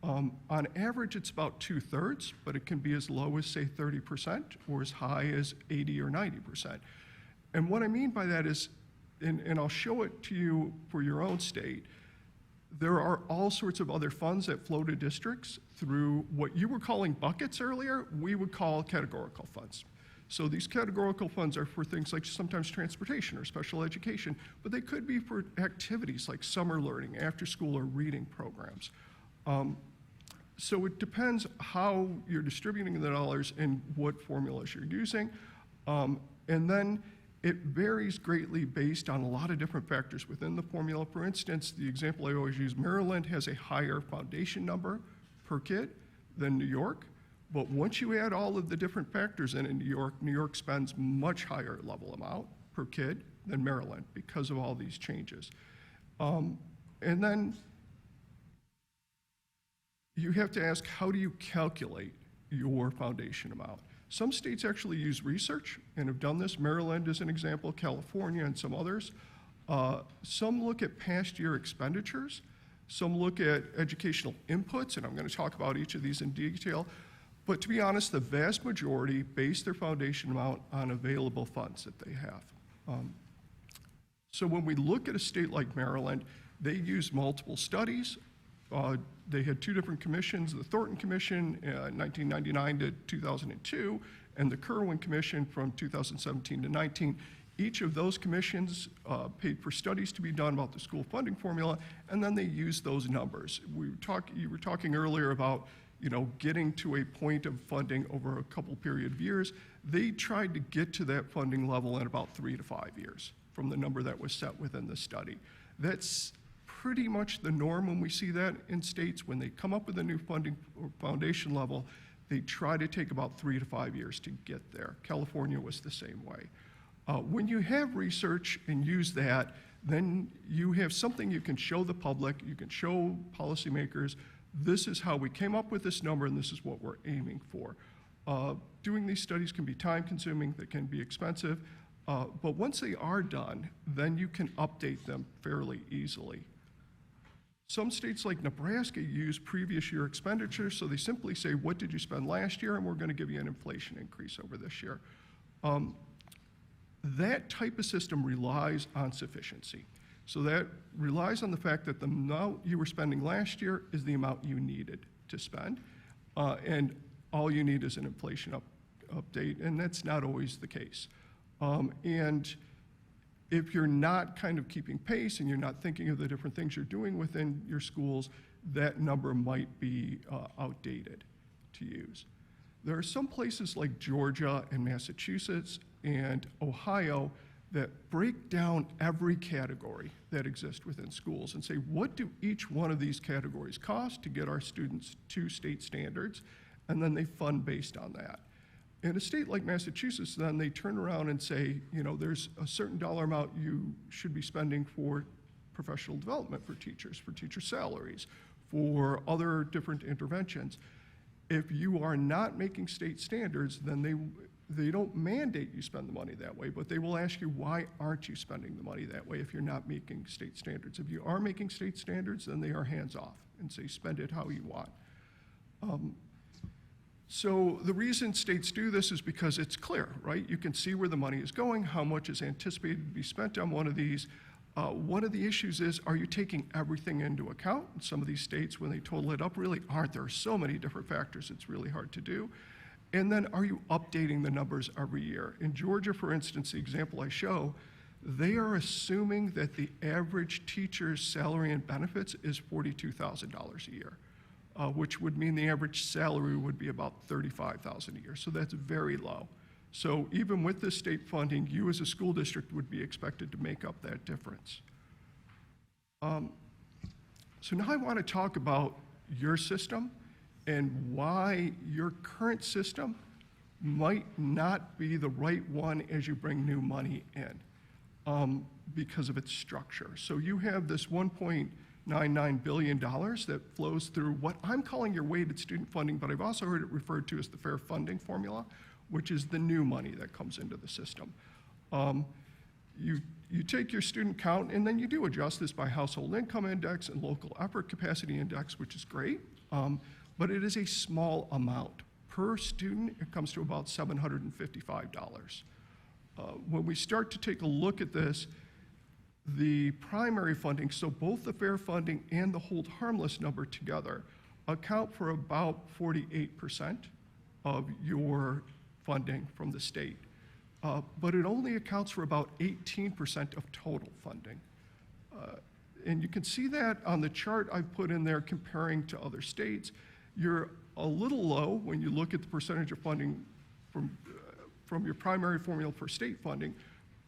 On average, it's about 2/3, but it can be as low as, say, 30% or as high as 80 or 90%. And what I mean by that is, and I'll show it to you for your own state, there are all sorts of other funds that flow to districts through what you were calling buckets earlier, we would call categorical funds. So these categorical funds are for things like sometimes transportation or special education, but they could be for activities like summer learning, after school or reading programs. So it depends how you're distributing the dollars and what formulas you're using. And then it varies greatly based on a lot of different factors within the formula. For instance, the example I always use, Maryland has a higher foundation number per kid than New York. But once you add all of the different factors in New York spends much higher level amount per kid than Maryland because of all these changes. And then you have to ask, how do you calculate your foundation amount? Some states actually use research and have done this. Maryland is an example, California and some others. Some look at past year expenditures. Some look at educational inputs, and I'm going to talk about each of these in detail. But to be honest, the vast majority base their foundation amount on available funds that they have. So when we look at a state like Maryland, they use multiple studies. They had two different commissions, the Thornton Commission, 1999 to 2002, and the Kirwan Commission from 2017 to 19. Each of those commissions paid for studies to be done about the school funding formula, and then they used those numbers. You were talking earlier about getting to a point of funding over a couple period of years. They tried to get to that funding level in about 3 to 5 years from the number that was set within the study. That's pretty much the norm when we see that in states. When they come up with a new funding or foundation level, they try to take about 3 to 5 years to get there. California was the same way. When you have research and use that, then you have something you can show the public, you can show policymakers, this is how we came up with this number and this is what we're aiming for. Doing these studies can be time consuming, they can be expensive, but once they are done, then you can update them fairly easily. Some states like Nebraska use previous year expenditures, so they simply say, what did you spend last year, and we're going to give you an inflation increase over this year. That type of system relies on sufficiency. So that relies on the fact that the amount you were spending last year is the amount you needed to spend, and all you need is an inflation update, and that's not always the case. And if you're not kind of keeping pace and you're not thinking of the different things you're doing within your schools, that number might be outdated to use. There are some places like Georgia and Massachusetts and Ohio that break down every category that exists within schools and say, what do each one of these categories cost to get our students to state standards? And then they fund based on that. In a state like Massachusetts, then they turn around and say, there's a certain dollar amount you should be spending for professional development for teacher salaries, for other different interventions. If you are not making state standards, then they don't mandate you spend the money that way, but they will ask you, why aren't you spending the money that way if you're not making state standards? If you are making state standards, then they are hands-off and say, spend it how you want. So the reason states do this is because it's clear, right? You can see where the money is going, how much is anticipated to be spent on one of these. One of the issues is, are you taking everything into account? And some of these states, when they total it up, really aren't. There are so many different factors, it's really hard to do. And then are you updating the numbers every year? In Georgia, for instance, the example I show, they are assuming that the average teacher's salary and benefits is $42,000 a year, which would mean the average salary would be about $35,000 a year. So that's very low. So even with this state funding, you as a school district would be expected to make up that difference. So now I want to talk about your system and why your current system might not be the right one as you bring new money in because of its structure. So you have this $1.99 billion that flows through what I'm calling your weighted student funding, but I've also heard it referred to as the fair funding formula, which is the new money that comes into the system. You take your student count, and then you do adjust this by household income index and local effort capacity index, which is great, but it is a small amount. Per student, it comes to about $755. When we start to take a look at this, the primary funding, so both the fair funding and the hold harmless number together, account for about 48% of your funding from the state. But it only accounts for about 18% of total funding. And you can see that on the chart I've put in there comparing to other states. You're a little low when you look at the percentage of funding from your primary formula for state funding,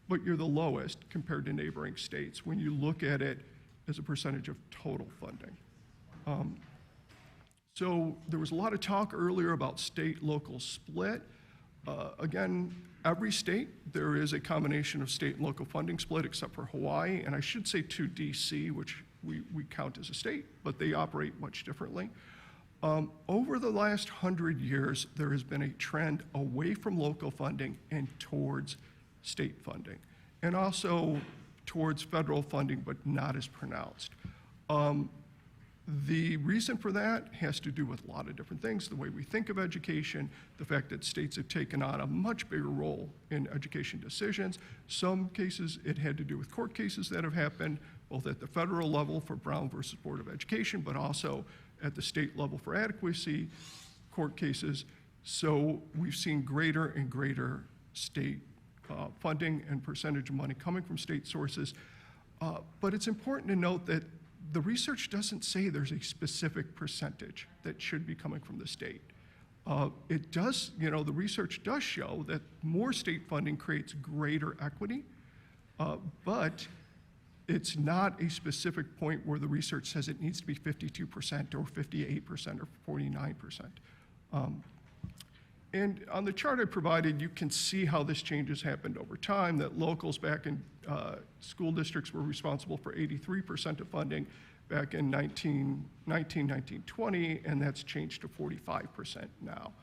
but you're the lowest compared to neighboring states when you look at it as a percentage of total funding. So there was a lot of talk earlier about state-local split. Again, every state, there is a combination of state and local funding split except for Hawaii, and I should say to DC, which we count as a state, but they operate much differently. Over the last 100 years, there has been a trend away from local funding and towards state funding, and also towards federal funding, but not as pronounced. The reason for that has to do with a lot of different things, the way we think of education, the fact that states have taken on a much bigger role in education decisions. Some cases, it had to do with court cases that have happened, both at the federal level for Brown versus Board of Education, but also at the state level for adequacy court cases. So we've seen greater and greater state funding and percentage of money coming from state sources. But it's important to note that the research doesn't say there's a specific percentage that should be coming from the state. It does, the research does show that more state funding creates greater equity, but it's not a specific point where the research says it needs to be 52% or 58% or 49%. And on the chart I provided, you can see how this change has happened over time, that locals back in school districts were responsible for 83% of funding back in 1920, and that's changed to 45% now.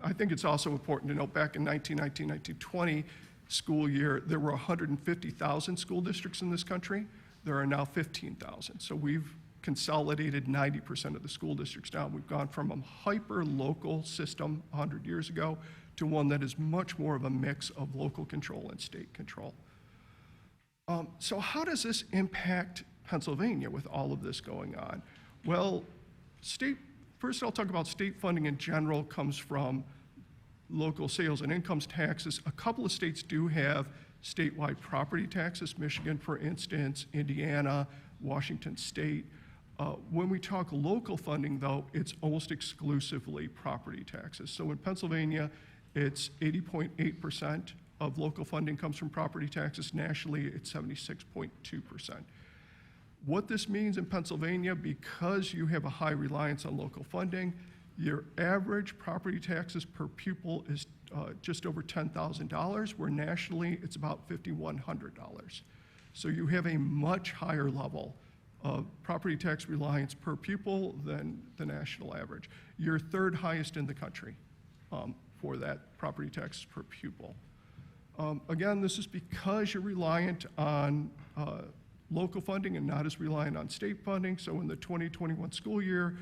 I think it's also important to note back in 1919-1920 school year, there were 150,000 school districts in this country. There are now 15,000. So we've consolidated 90% of the school districts down. We've gone from a hyper-local system 100 years ago to one that is much more of a mix of local control and state control. So how does this impact Pennsylvania with all of this going on? Well, first I'll talk about state funding in general comes from local sales and incomes taxes. A couple of states do have statewide property taxes, Michigan, for instance, Indiana, Washington State. When we talk local funding, though, it's almost exclusively property taxes. So in Pennsylvania, it's 80.8% of local funding comes from property taxes. Nationally, it's 76.2%. What this means in Pennsylvania, because you have a high reliance on local funding, your average property taxes per pupil is just over $10,000, where nationally it's about $5,100. So you have a much higher level property tax reliance per pupil than the national average. You're third highest in the country for that property tax per pupil. Again, this is because you're reliant on local funding and not as reliant on state funding. So in the 2021 school year,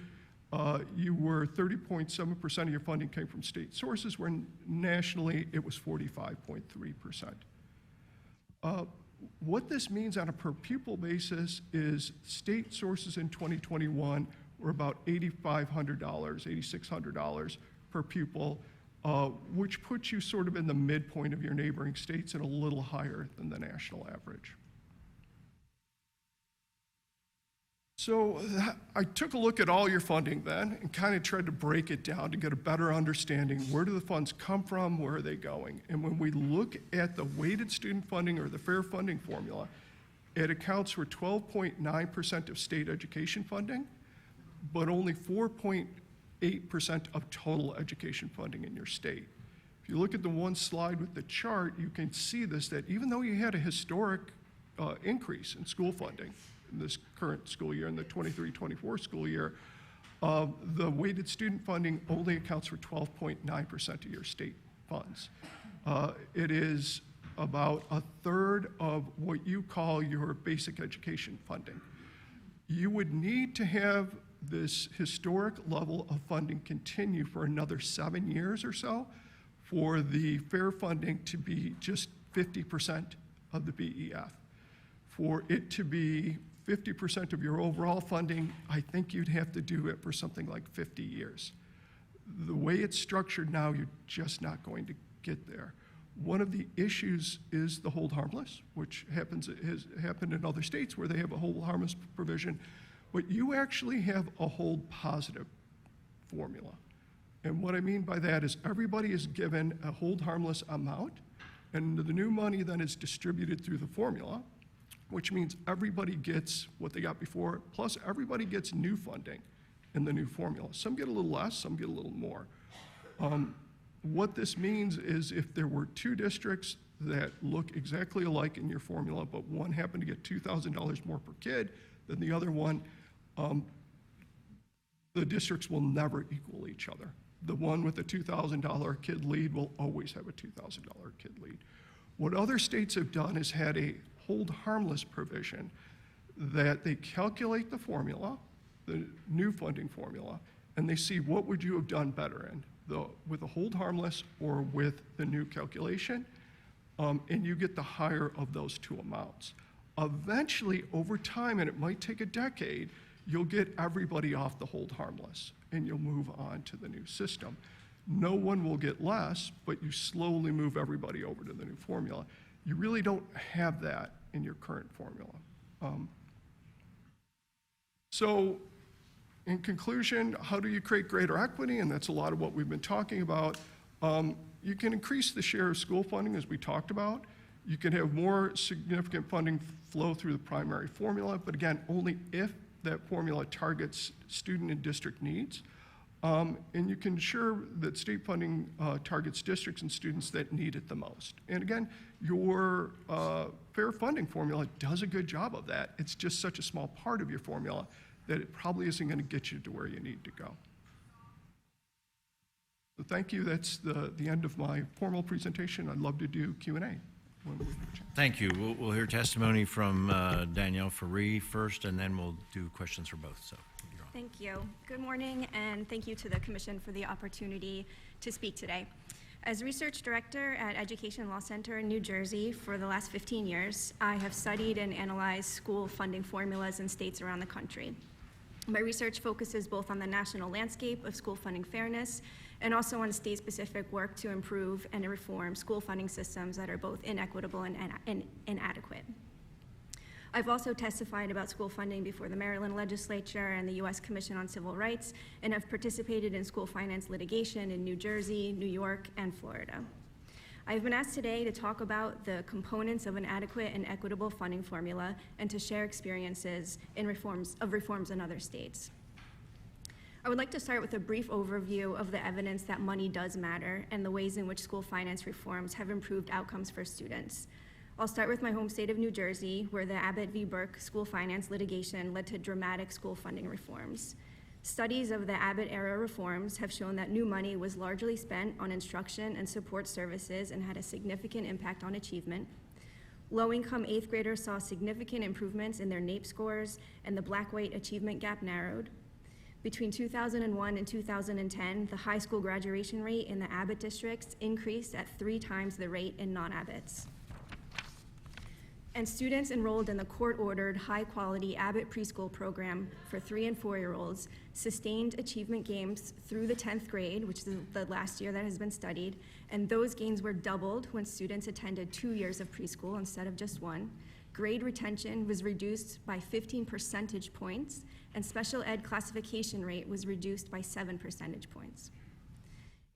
you were 30.7% of your funding came from state sources, where nationally it was 45.3%. What this means on a per pupil basis is state sources in 2021 were about $8,500, $8,600 per pupil, which puts you sort of in the midpoint of your neighboring states and a little higher than the national average. So I took a look at all your funding then and kind of tried to break it down to get a better understanding. Where do the funds come from? Where are they going? And when we look at the weighted student funding or the fair funding formula, it accounts for 12.9% of state education funding, but only 4.8% of total education funding in your state. If you look at the one slide with the chart, you can see this, that even though you had a historic increase in school funding in this current school year, in the 23-24 school year, the weighted student funding only accounts for 12.9% of your state funds. It is about a third of what you call your basic education funding. You would need to have this historic level of funding continue for another 7 years or so for the fair funding to be just 50% of the BEF. For it to be 50% of your overall funding, I think you'd have to do it for something like 50 years. The way it's structured now, you're just not going to get there. One of the issues is the hold harmless, which has happened in other states where they have a hold harmless provision, but you actually have a hold positive formula. And what I mean by that is everybody is given a hold harmless amount, and the new money then is distributed through the formula, which means everybody gets what they got before, plus everybody gets new funding in the new formula. Some get a little less, some get a little more. What this means is if there were two districts that look exactly alike in your formula, but one happened to get $2,000 more per kid than the other one, the districts will never equal each other. The one with the $2,000 kid lead will always have a $2,000 kid lead. What other states have done is had a hold harmless provision that they calculate the formula, the new funding formula, and they see what would you have done better in, with a hold harmless or with the new calculation, and you get the higher of those two amounts. Eventually, over time, and it might take a decade, you'll get everybody off the hold harmless, and you'll move on to the new system. No one will get less, but you slowly move everybody over to the new formula. You really don't have that in your current formula. So in conclusion, how do you create greater equity? And that's a lot of what we've been talking about. You can increase the share of school funding, as we talked about. You can have more significant funding flow through the primary formula, but again, only if that formula targets student and district needs. And you can ensure that state funding targets districts and students that need it the most. And again, your fair funding formula does a good job of that. It's just such a small part of your formula that it probably isn't going to get you to where you need to go. So thank you. That's the end of my formal presentation. I'd love to do Q&A. Thank you. We'll hear testimony from Danielle Farrie first, and then we'll do questions for both. So. Thank you. Good morning, and thank you to the Commission for the opportunity to speak today. As Research Director at Education Law Center in New Jersey for the last 15 years, I have studied and analyzed school funding formulas in states around the country. My research focuses both on the national landscape of school funding fairness and also on state-specific work to improve and reform school funding systems that are both inequitable and inadequate. I've also testified about school funding before the Maryland Legislature and the U.S. Commission on Civil Rights, and have participated in school finance litigation in New Jersey, New York, and Florida. I've been asked today to talk about the components of an adequate and equitable funding formula and to share experiences in reforms in other states. I would like to start with a brief overview of the evidence that money does matter and the ways in which school finance reforms have improved outcomes for students. I'll start with my home state of New Jersey, where the Abbott v. Burke school finance litigation led to dramatic school funding reforms. Studies of the Abbott-era reforms have shown that new money was largely spent on instruction and support services and had a significant impact on achievement. Low-income 8th graders saw significant improvements in their NAEP scores, and the black-white achievement gap narrowed. Between 2001 and 2010, the high school graduation rate in the Abbott districts increased at 3 times the rate in non-Abbotts. And students enrolled in the court-ordered, high-quality Abbott preschool program for 3- and 4-year-olds sustained achievement gains through the 10th grade, which is the last year that has been studied, and those gains were doubled when students attended 2 years of preschool instead of just 1. Grade retention was reduced by 15 percentage points, and special ed classification rate was reduced by 7 percentage points.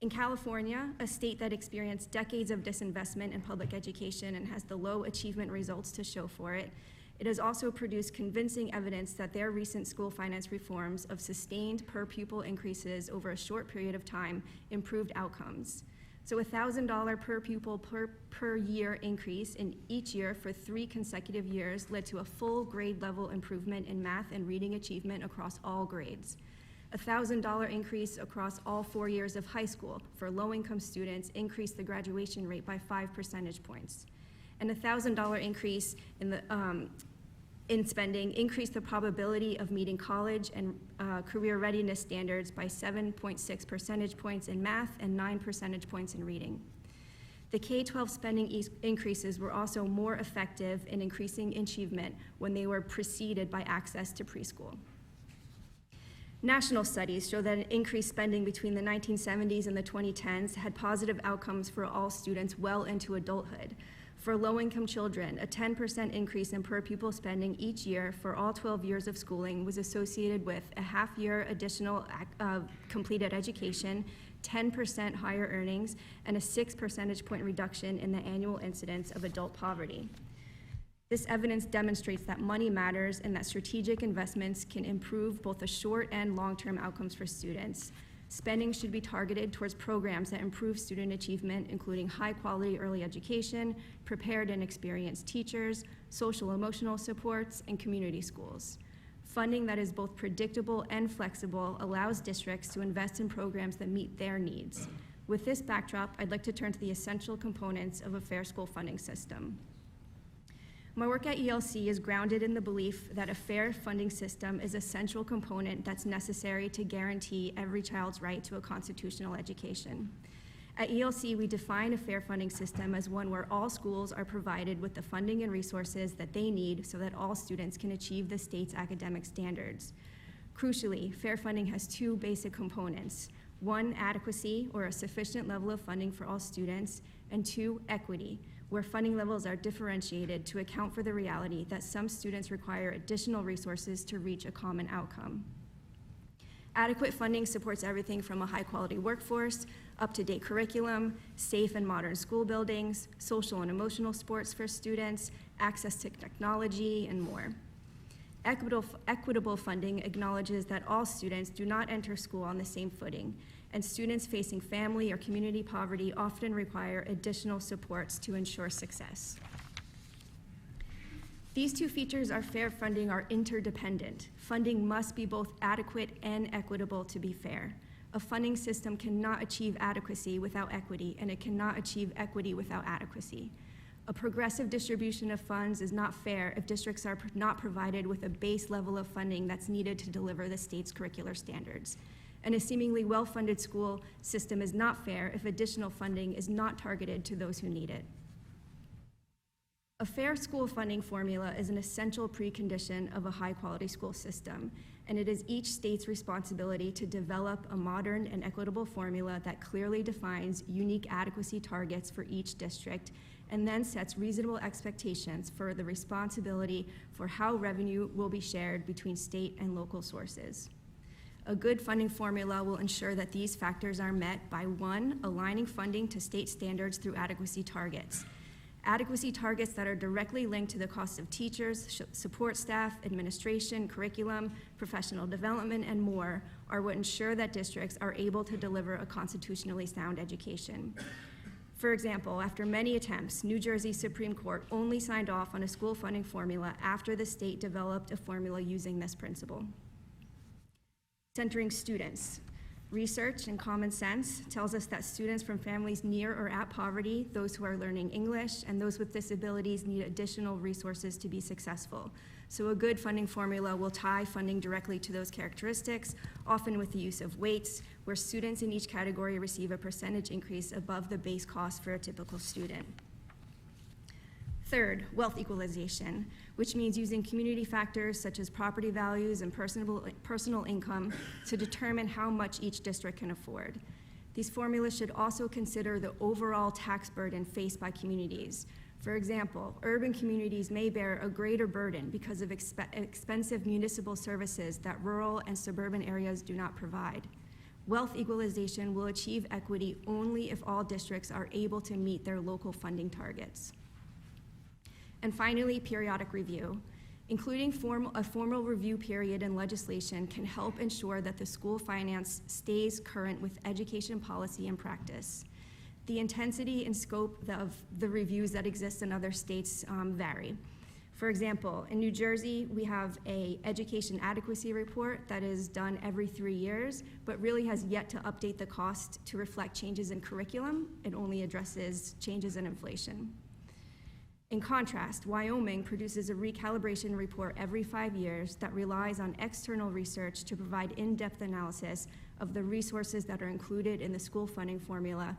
In California, a state that experienced decades of disinvestment in public education and has the low achievement results to show for it, it has also produced convincing evidence that their recent school finance reforms of sustained per pupil increases over a short period of time improved outcomes. So a $1,000 per pupil per year increase in each year for 3 consecutive years led to a full grade level improvement in math and reading achievement across all grades. A $1,000 increase across all 4 years of high school for low-income students increased the graduation rate by 5 percentage points. And a $1,000 increase in spending increased the probability of meeting college and career readiness standards by 7.6 percentage points in math and 9 percentage points in reading. The K-12 spending increases were also more effective in increasing achievement when they were preceded by access to preschool. National studies show that an increased spending between the 1970s and the 2010s had positive outcomes for all students well into adulthood. For low-income children, a 10% increase in per pupil spending each year for all 12 years of schooling was associated with a half-year additional completed education, 10% higher earnings, and a 6 percentage point reduction in the annual incidence of adult poverty. This evidence demonstrates that money matters and that strategic investments can improve both the short and long-term outcomes for students. Spending should be targeted towards programs that improve student achievement, including high-quality early education, prepared and experienced teachers, social emotional supports, and community schools. Funding that is both predictable and flexible allows districts to invest in programs that meet their needs. With this backdrop, I'd like to turn to the essential components of a fair school funding system. My work at ELC is grounded in the belief that a fair funding system is a central component that's necessary to guarantee every child's right to a constitutional education. At ELC, we define a fair funding system as one where all schools are provided with the funding and resources that they need so that all students can achieve the state's academic standards. Crucially, fair funding has 2 basic components. 1, adequacy, or a sufficient level of funding for all students, and 2, equity, where funding levels are differentiated to account for the reality that some students require additional resources to reach a common outcome. Adequate funding supports everything from a high-quality workforce, up-to-date curriculum, safe and modern school buildings, social and emotional supports for students, access to technology, and more. Equitable funding acknowledges that all students do not enter school on the same footing, and students facing family or community poverty often require additional supports to ensure success. These 2 features of fair funding are interdependent. Funding must be both adequate and equitable to be fair. A funding system cannot achieve adequacy without equity, and it cannot achieve equity without adequacy. A progressive distribution of funds is not fair if districts are not provided with a base level of funding that's needed to deliver the state's curricular standards. And a seemingly well-funded school system is not fair if additional funding is not targeted to those who need it. A fair school funding formula is an essential precondition of a high-quality school system, and it is each state's responsibility to develop a modern and equitable formula that clearly defines unique adequacy targets for each district and then sets reasonable expectations for the responsibility for how revenue will be shared between state and local sources. A good funding formula will ensure that these factors are met by 1, aligning funding to state standards through adequacy targets. Adequacy targets that are directly linked to the cost of teachers, support staff, administration, curriculum, professional development, and more are what ensure that districts are able to deliver a constitutionally sound education. For example, after many attempts, New Jersey Supreme Court only signed off on a school funding formula after the state developed a formula using this principle. Centering students. Research and common sense tells us that students from families near or at poverty, those who are learning English, and those with disabilities need additional resources to be successful. So a good funding formula will tie funding directly to those characteristics, often with the use of weights, where students in each category receive a percentage increase above the base cost for a typical student. Third, wealth equalization, which means using community factors such as property values and personal income to determine how much each district can afford. These formulas should also consider the overall tax burden faced by communities. For example, urban communities may bear a greater burden because of expensive municipal services that rural and suburban areas do not provide. Wealth equalization will achieve equity only if all districts are able to meet their local funding targets. And finally, periodic review. Including a formal review period in legislation can help ensure that the school finance stays current with education policy and practice. The intensity and scope of the reviews that exist in other states vary. For example, in New Jersey, we have an education adequacy report that is done every 3 years, but really has yet to update the cost to reflect changes in curriculum. It only addresses changes in inflation. In contrast, Wyoming produces a recalibration report every 5 years that relies on external research to provide in-depth analysis of the resources that are included in the school funding formula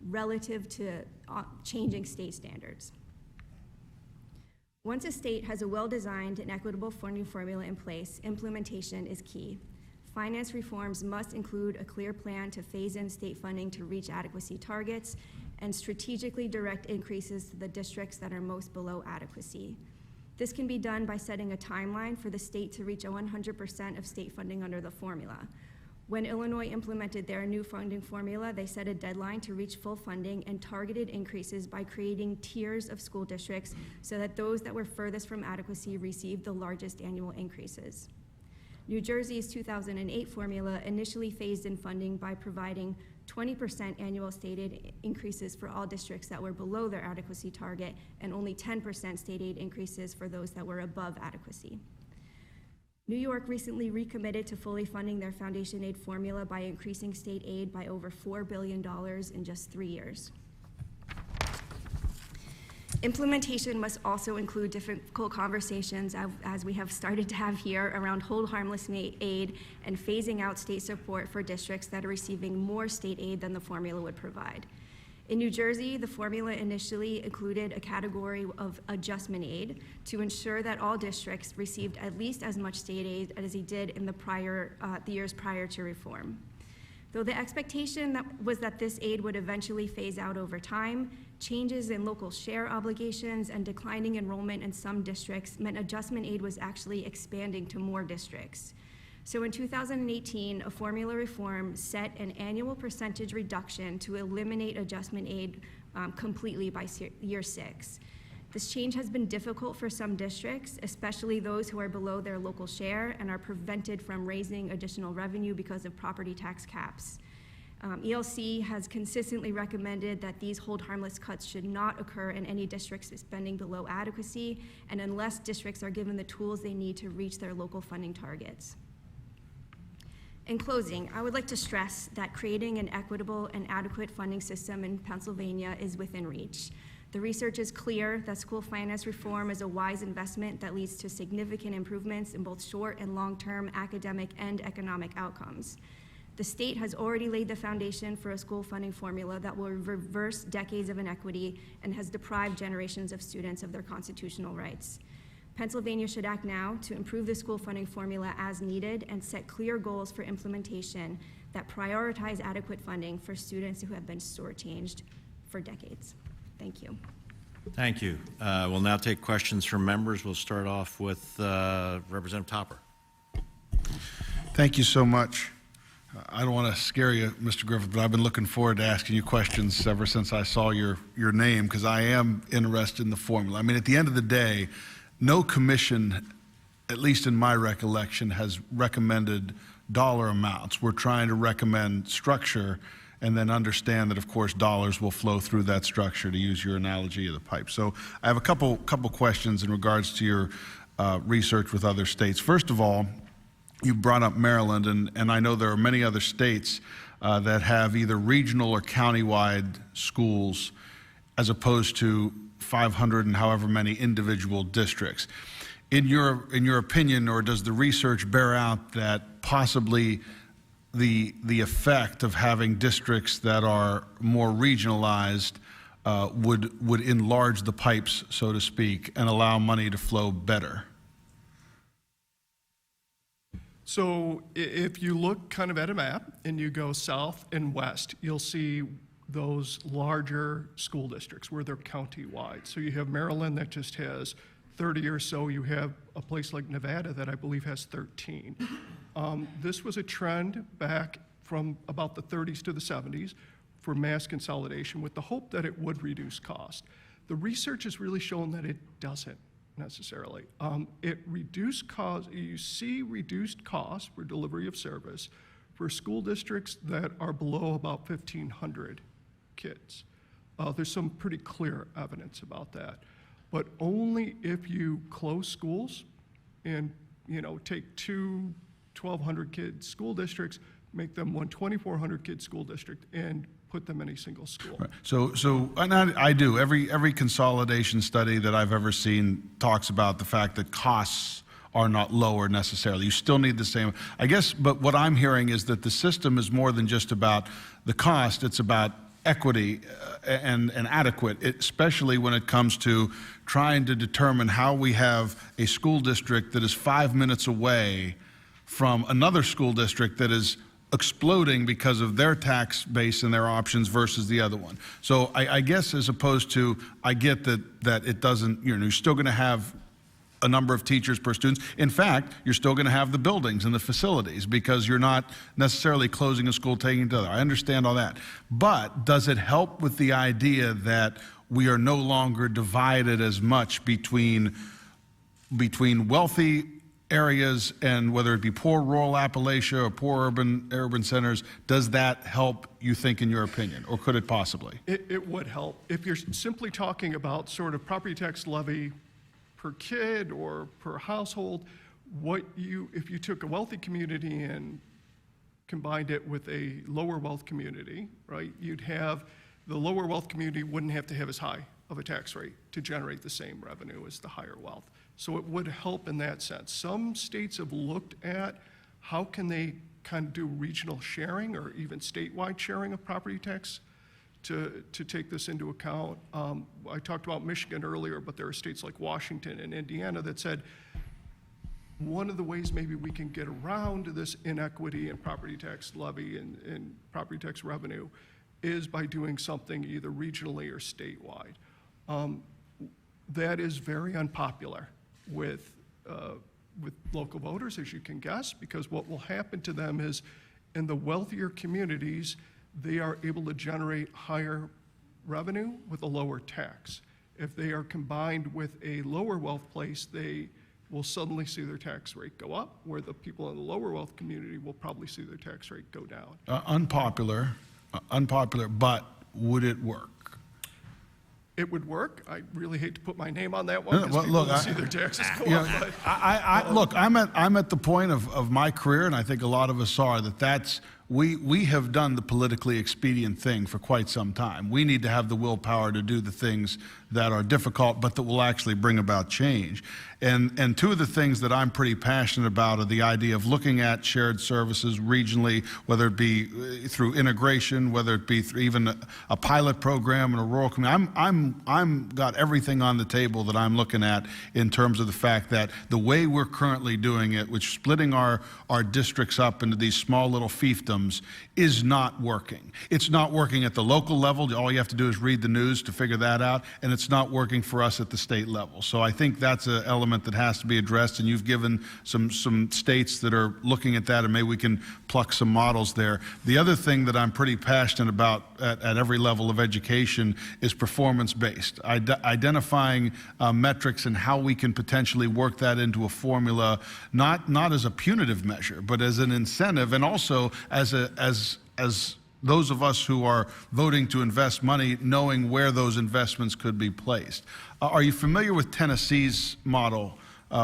relative to changing state standards. Once a state has a well-designed and equitable funding formula in place, implementation is key. Finance reforms must include a clear plan to phase in state funding to reach adequacy targets and strategically direct increases to the districts that are most below adequacy. This can be done by setting a timeline for the state to reach 100% of state funding under the formula. When Illinois implemented their new funding formula, they set a deadline to reach full funding and targeted increases by creating tiers of school districts so that those that were furthest from adequacy received the largest annual increases. New Jersey's 2008 formula initially phased in funding by providing 20% annual stated increases for all districts that were below their adequacy target and only 10% state aid increases for those that were above adequacy. New York recently recommitted to fully funding their foundation aid formula by increasing state aid by over $4 billion in just 3 years. Implementation must also include difficult conversations, as we have started to have here, around hold harmless aid and phasing out state support for districts that are receiving more state aid than the formula would provide. In New Jersey, the formula initially included a category of adjustment aid to ensure that all districts received at least as much state aid as they did in the years prior to reform. Though the expectation was that this aid would eventually phase out over time, changes in local share obligations and declining enrollment in some districts meant adjustment aid was actually expanding to more districts. So in 2018, a formula reform set an annual percentage reduction to eliminate adjustment aid completely by year 6. This change has been difficult for some districts, especially those who are below their local share and are prevented from raising additional revenue because of property tax caps. ELC has consistently recommended that these hold harmless cuts should not occur in any districts spending below adequacy, and unless districts are given the tools they need to reach their local funding targets. In closing, I would like to stress that creating an equitable and adequate funding system in Pennsylvania is within reach. The research is clear that school finance reform is a wise investment that leads to significant improvements in both short and long-term academic and economic outcomes. The state has already laid the foundation for a school funding formula that will reverse decades of inequity and has deprived generations of students of their constitutional rights. Pennsylvania should act now to improve the school funding formula as needed and set clear goals for implementation that prioritize adequate funding for students who have been shortchanged for decades. Thank you. Thank you. We'll now take questions from members. We'll start off with Representative Topper. Thank you so much. I don't want to scare you, Mr. Griffith, but I've been looking forward to asking you questions ever since I saw your name, because I am interested in the formula. I mean, at the end of the day, no commission, at least in my recollection, has recommended dollar amounts. We're trying to recommend structure and then understand that, of course, dollars will flow through that structure, to use your analogy of the pipe. So I have a couple questions in regards to your research with other states. First of all, you brought up Maryland, and I know there are many other states that have either regional or countywide schools as opposed to 500 and however many individual districts. In your opinion, or does the research bear out that possibly the effect of having districts that are more regionalized would enlarge the pipes, so to speak, and allow money to flow better? So if you look kind of at a map and you go south and west, you'll see those larger school districts where they're county-wide. So you have Maryland that just has 30 or so. You have a place like Nevada that I believe has 13. This was a trend back from about the 30s to the 70s for mass consolidation with the hope that it would reduce cost. The research has really shown that it doesn't necessarily. It reduced cost. You see reduced costs for delivery of service for school districts that are below about 1,500 kids. There's some pretty clear evidence about that, but only if you close schools and take two 1,200 kid school districts, make them one 2,400 kid school district, and put them in a single school. Right. So and I do. Every consolidation study that I've ever seen talks about the fact that costs are not lower necessarily. You still need the same, I guess, but what I'm hearing is that the system is more than just about the cost, it's about equity and adequate, especially when it comes to trying to determine how we have a school district that is 5 minutes away from another school district that is exploding because of their tax base and their options versus the other one. So I guess, as opposed to, I get that it doesn't, you're still going to have a number of teachers per student. In fact, you're still going to have the buildings and the facilities because you're not necessarily closing a school, taking it to the other. I understand all that. But does it help with the idea that we are no longer divided as much between wealthy areas and whether it be poor rural Appalachia or poor urban centers? Does that help, you think, in your opinion, or could it possibly? It would help. If you're simply talking about sort of property tax levy per kid or per household, if you took a wealthy community and combined it with a lower wealth community, right, you'd have the lower wealth community wouldn't have to have as high of a tax rate to generate the same revenue as the higher wealth. So it would help in that sense. Some states have looked at how can they kind of do regional sharing or even statewide sharing of property tax to take this into account. I talked about Michigan earlier, but there are states like Washington and Indiana that said one of the ways maybe we can get around this inequity in property tax levy and property tax revenue is by doing something either regionally or statewide. That is very unpopular with local voters, as you can guess, because what will happen to them is in the wealthier communities, they are able to generate higher revenue with a lower tax. If they are combined with a lower wealth place, they will suddenly see their tax rate go up, where the people in the lower wealth community will probably see their tax rate go down. Unpopular, but would it work? It would work. I really hate to put my name on that one because people will see their taxes go up. Look, I'm at the point of my career, and I think a lot of us are, that's we have done the politically expedient thing for quite some time. We need to have the willpower to do the things that are difficult, but that will actually bring about change. And two of the things that I'm pretty passionate about are the idea of looking at shared services regionally, whether it be through integration, whether it be through even a pilot program in a rural community. I'm got everything on the table that I'm looking at in terms of the fact that the way we're currently doing it, which splitting our districts up into these small little fiefdoms, is not working. It's not working at the local level. All you have to do is read the news to figure that out, and it's not working for us at the state level. So I think that's an element that has to be addressed, and you've given some states that are looking at that, and maybe we can pluck some models there. The other thing that I'm pretty passionate about at every level of education is performance-based, identifying metrics and how we can potentially work that into a formula, not as a punitive measure, but as an incentive, and also as those of us who are voting to invest money knowing where those investments could be placed. Are you familiar with Tennessee's model,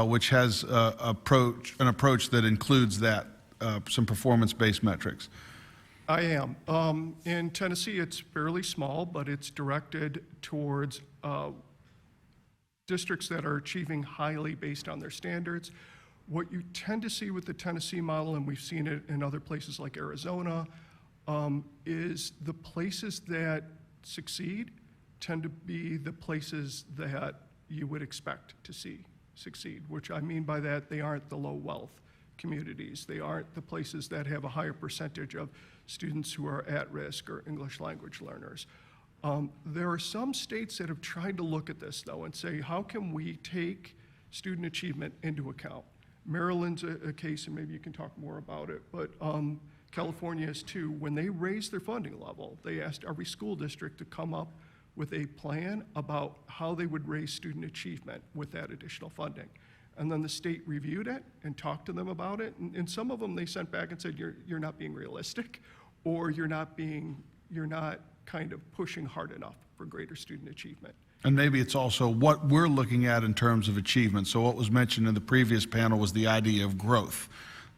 which has an approach that includes that, some performance-based metrics? I am. In Tennessee, it's fairly small, but it's directed towards districts that are achieving highly based on their standards. What you tend to see with the Tennessee model, and we've seen it in other places like Arizona, is the places that succeed tend to be the places that you would expect to see succeed, which I mean by that, they aren't the low wealth communities. They aren't the places that have a higher percentage of students who are at risk or English language learners. There are some states that have tried to look at this, though, and say, how can we take student achievement into account? Maryland's a case, and maybe you can talk more about it, but California is too. When they raised their funding level, they asked every school district to come up with a plan about how they would raise student achievement with that additional funding. And then the state reviewed it and talked to them about it. And some of them they sent back and said, you're not being realistic, or you're not kind of pushing hard enough for greater student achievement. And maybe it's also what we're looking at in terms of achievement. So what was mentioned in the previous panel was the idea of growth.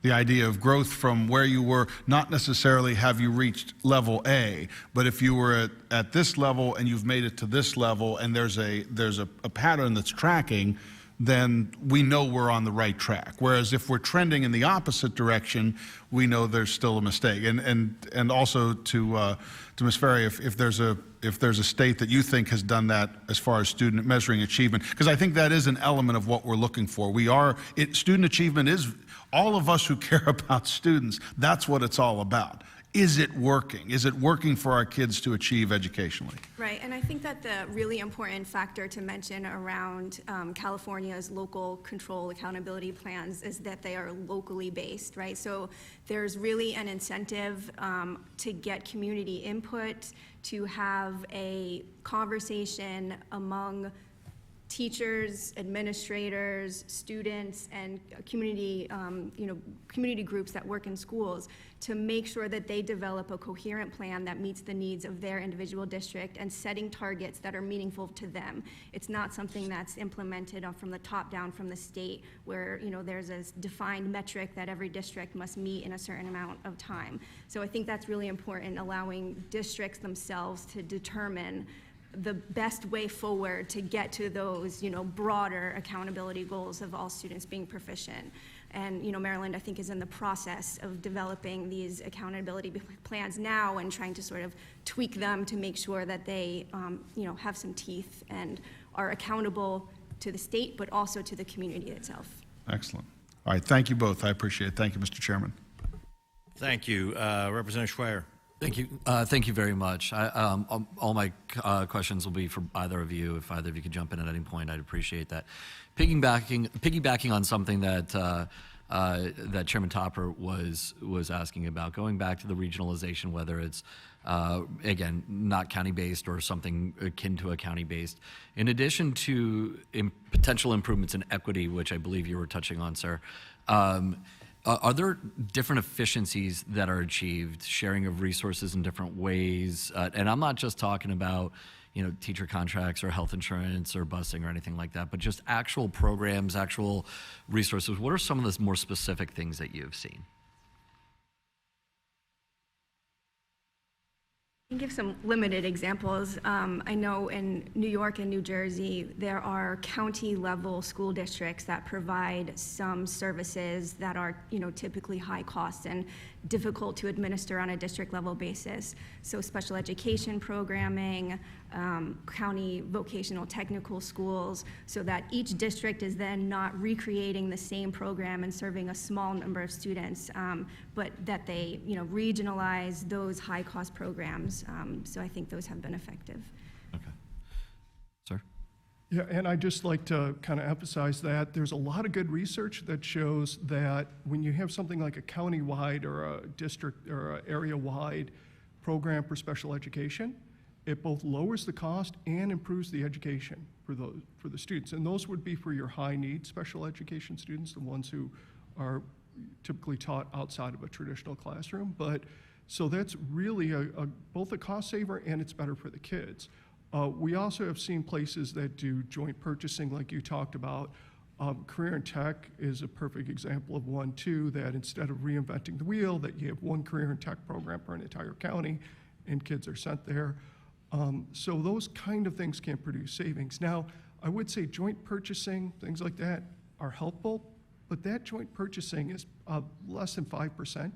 The idea of growth from where you were, not necessarily have you reached level A, but if you were at this level and you've made it to this level and there's a pattern that's tracking, then we know we're on the right track. Whereas if we're trending in the opposite direction, we know there's still a mistake. And also to Ms. Farrie, if there's a state that you think has done that as far as student measuring achievement, because I think that is an element of what we're looking for. Student achievement is, all of us who care about students, that's what it's all about. Is it working? Is it working for our kids to achieve educationally? Right, and I think that the really important factor to mention around California's local control accountability plans is that they are locally based, right? So there's really an incentive to get community input, to have a conversation among teachers, administrators, students, and community, community groups that work in schools to make sure that they develop a coherent plan that meets the needs of their individual district and setting targets that are meaningful to them. It's not something that's implemented from the top down from the state where there's a defined metric that every district must meet in a certain amount of time. So I think that's really important, allowing districts themselves to determine the best way forward to get to those, broader accountability goals of all students being proficient. And, Maryland, I think, is in the process of developing these accountability plans now and trying to sort of tweak them to make sure that they, have some teeth and are accountable to the state, but also to the community itself. Excellent. All right, thank you both. I appreciate it. Thank you, Mr. Chairman. Thank you. Representative Schweier. Thank you. Thank you very much. All my questions will be for either of you. If either of you could jump in at any point, I'd appreciate that. Piggybacking on something that that Chairman Topper was asking about, going back to the regionalization, whether it's again not county-based or something akin to a county-based. In addition to potential improvements in equity, which I believe you were touching on, sir. Are there different efficiencies that are achieved, sharing of resources in different ways? And I'm not just talking about, teacher contracts or health insurance or busing or anything like that, but just actual programs, actual resources. What are some of the more specific things that you've seen? I can give some limited examples. I know in New York and New Jersey, there are county-level school districts that provide some services that are, typically high cost and difficult to administer on a district-level basis. So special education programming, county vocational technical schools, so that each district is then not recreating the same program and serving a small number of students, but that they, regionalize those high-cost programs. So I think those have been effective. Okay. Sir? Yeah, and I'd just like to kind of emphasize that there's a lot of good research that shows that when you have something like a county-wide or a district or an area-wide program for special education, it both lowers the cost and improves the education for the students. And those would be for your high-need special education students, the ones who are typically taught outside of a traditional classroom. But So that's really both a cost saver and it's better for the kids. We also have seen places that do joint purchasing like you talked about. Career and Tech is a perfect example of one too, that instead of reinventing the wheel, that you have one Career and Tech program per an entire county and kids are sent there. So those kind of things can produce savings. Now, I would say joint purchasing, things like that are helpful, but that joint purchasing is less than 5%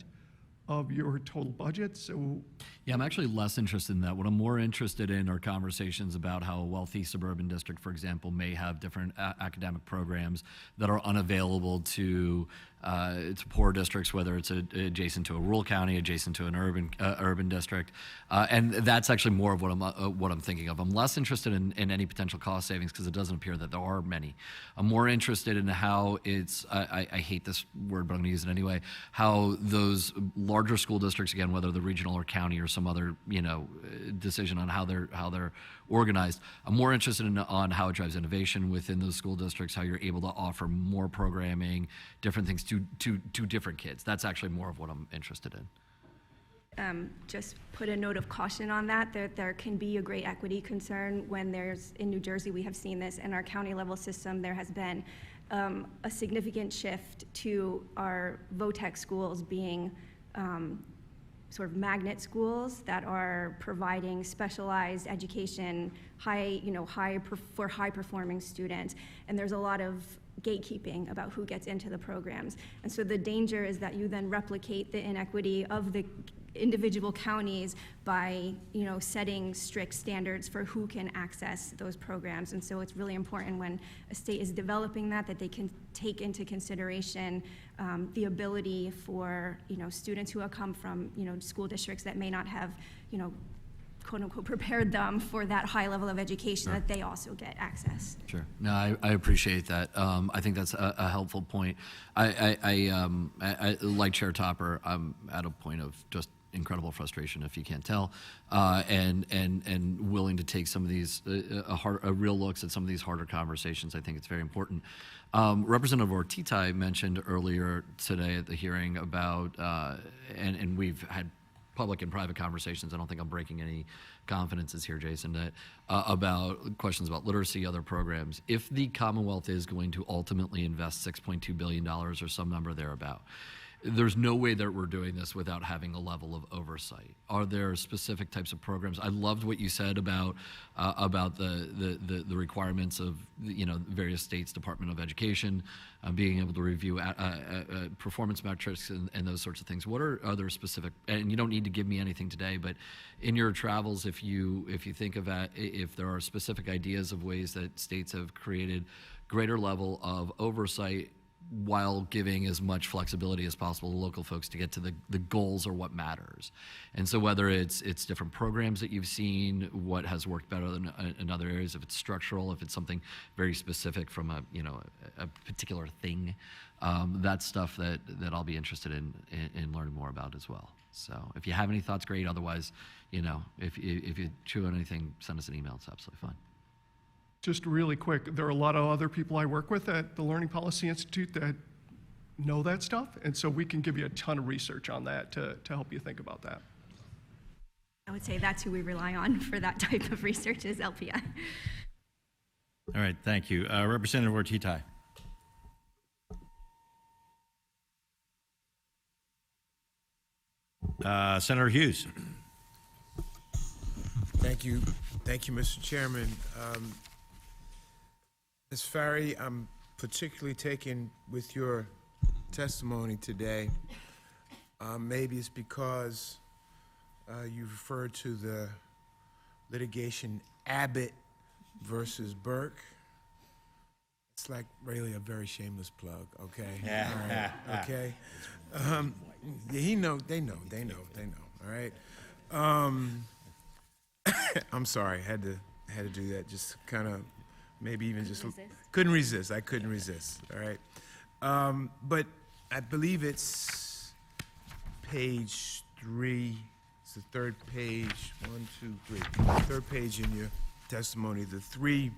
of your total budget. So yeah, I'm actually less interested in that. What I'm more interested in are conversations about how a wealthy suburban district, for example, may have different academic programs that are unavailable to poor districts, whether it's adjacent to a rural county, adjacent to an urban district, and that's actually more of what I'm thinking of. I'm less interested in any potential cost savings because it doesn't appear that there are many. I'm more interested in how it's. I hate this word, but I'm going to use it anyway. How those larger school districts, again, whether the regional or county or some other decision on how they're organized. I'm more interested on how it drives innovation within those school districts, how you're able to offer more programming, different things to different kids. That's actually more of what I'm interested in. Just put a note of caution on that. There can be a great equity concern when in New Jersey, we have seen this in our county level system, there has been a significant shift to our VOTEC schools being sort of magnet schools that are providing specialized education, for high performing students. And there's a lot of gatekeeping about who gets into the programs. And so the danger is that you then replicate the inequity of the individual counties by setting strict standards for who can access those programs. And so it's really important when a state is developing that they can take into consideration the ability for students who have come from school districts that may not have quote unquote prepared them for that high level of education, that they also get access. Sure. No, I appreciate that. I think that's a helpful point. I like Chair Topper. I'm at a point of just incredible frustration, if you can't tell, and willing to take some of these real looks at some of these harder conversations. I think it's very important. Representative Ortiz mentioned earlier today at the hearing about, and we've had public and private conversations. I don't think I'm breaking any confidences here, Jason, that, about questions about literacy, other programs. If the Commonwealth is going to ultimately invest $6.2 billion or some number thereabout, there's no way that we're doing this without having a level of oversight. Are there specific types of programs? I loved what you said about the requirements of various states' Department of Education, being able to review performance metrics and those sorts of things. What are other specific? And you don't need to give me anything today, but in your travels, if you think of if there are specific ideas of ways that states have created greater level of oversight while giving as much flexibility as possible to local folks to get to the goals or what matters. And so whether it's different programs that you've seen, what has worked better than in other areas, if it's structural, if it's something very specific from a particular thing, that's stuff that I'll be interested in learning more about as well. So if you have any thoughts, great. Otherwise, if you chew on anything, send us an email. It's absolutely fine. Just really quick, there are a lot of other people I work with at the Learning Policy Institute that know that stuff, and so we can give you a ton of research on that to help you think about that. I would say that's who we rely on for that type of research is LPI. All right, thank you. Representative Ortiz. Senator Hughes. Thank you, Mr. Chairman. Ms. Farrie, I'm particularly taken with your testimony today. Maybe it's because you referred to the litigation Abbott versus Burke. It's like really a very shameless plug, okay? Yeah. All right, okay? Yeah, they know, all right? I'm sorry, had to do that, just kind of, maybe even just couldn't resist. I couldn't resist. All right, but I believe it's page 3. It's the third page. 1, 2, 3. Third page in your testimony. The 3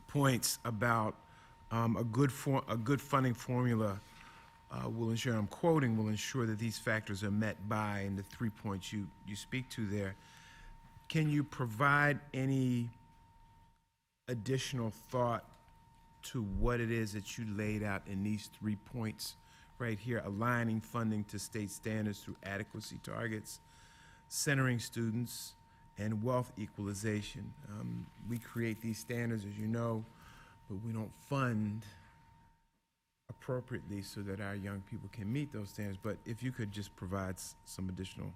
points about a good funding formula will ensure, I'm quoting, will ensure that these factors are met by, and the 3 points you speak to there. Can you provide any additional thought to what it is that you laid out in these 3 points right here? Aligning funding to state standards through adequacy targets, centering students, and wealth equalization. We create these standards, as you know, but we don't fund appropriately so that our young people can meet those standards. But if you could just provide some additional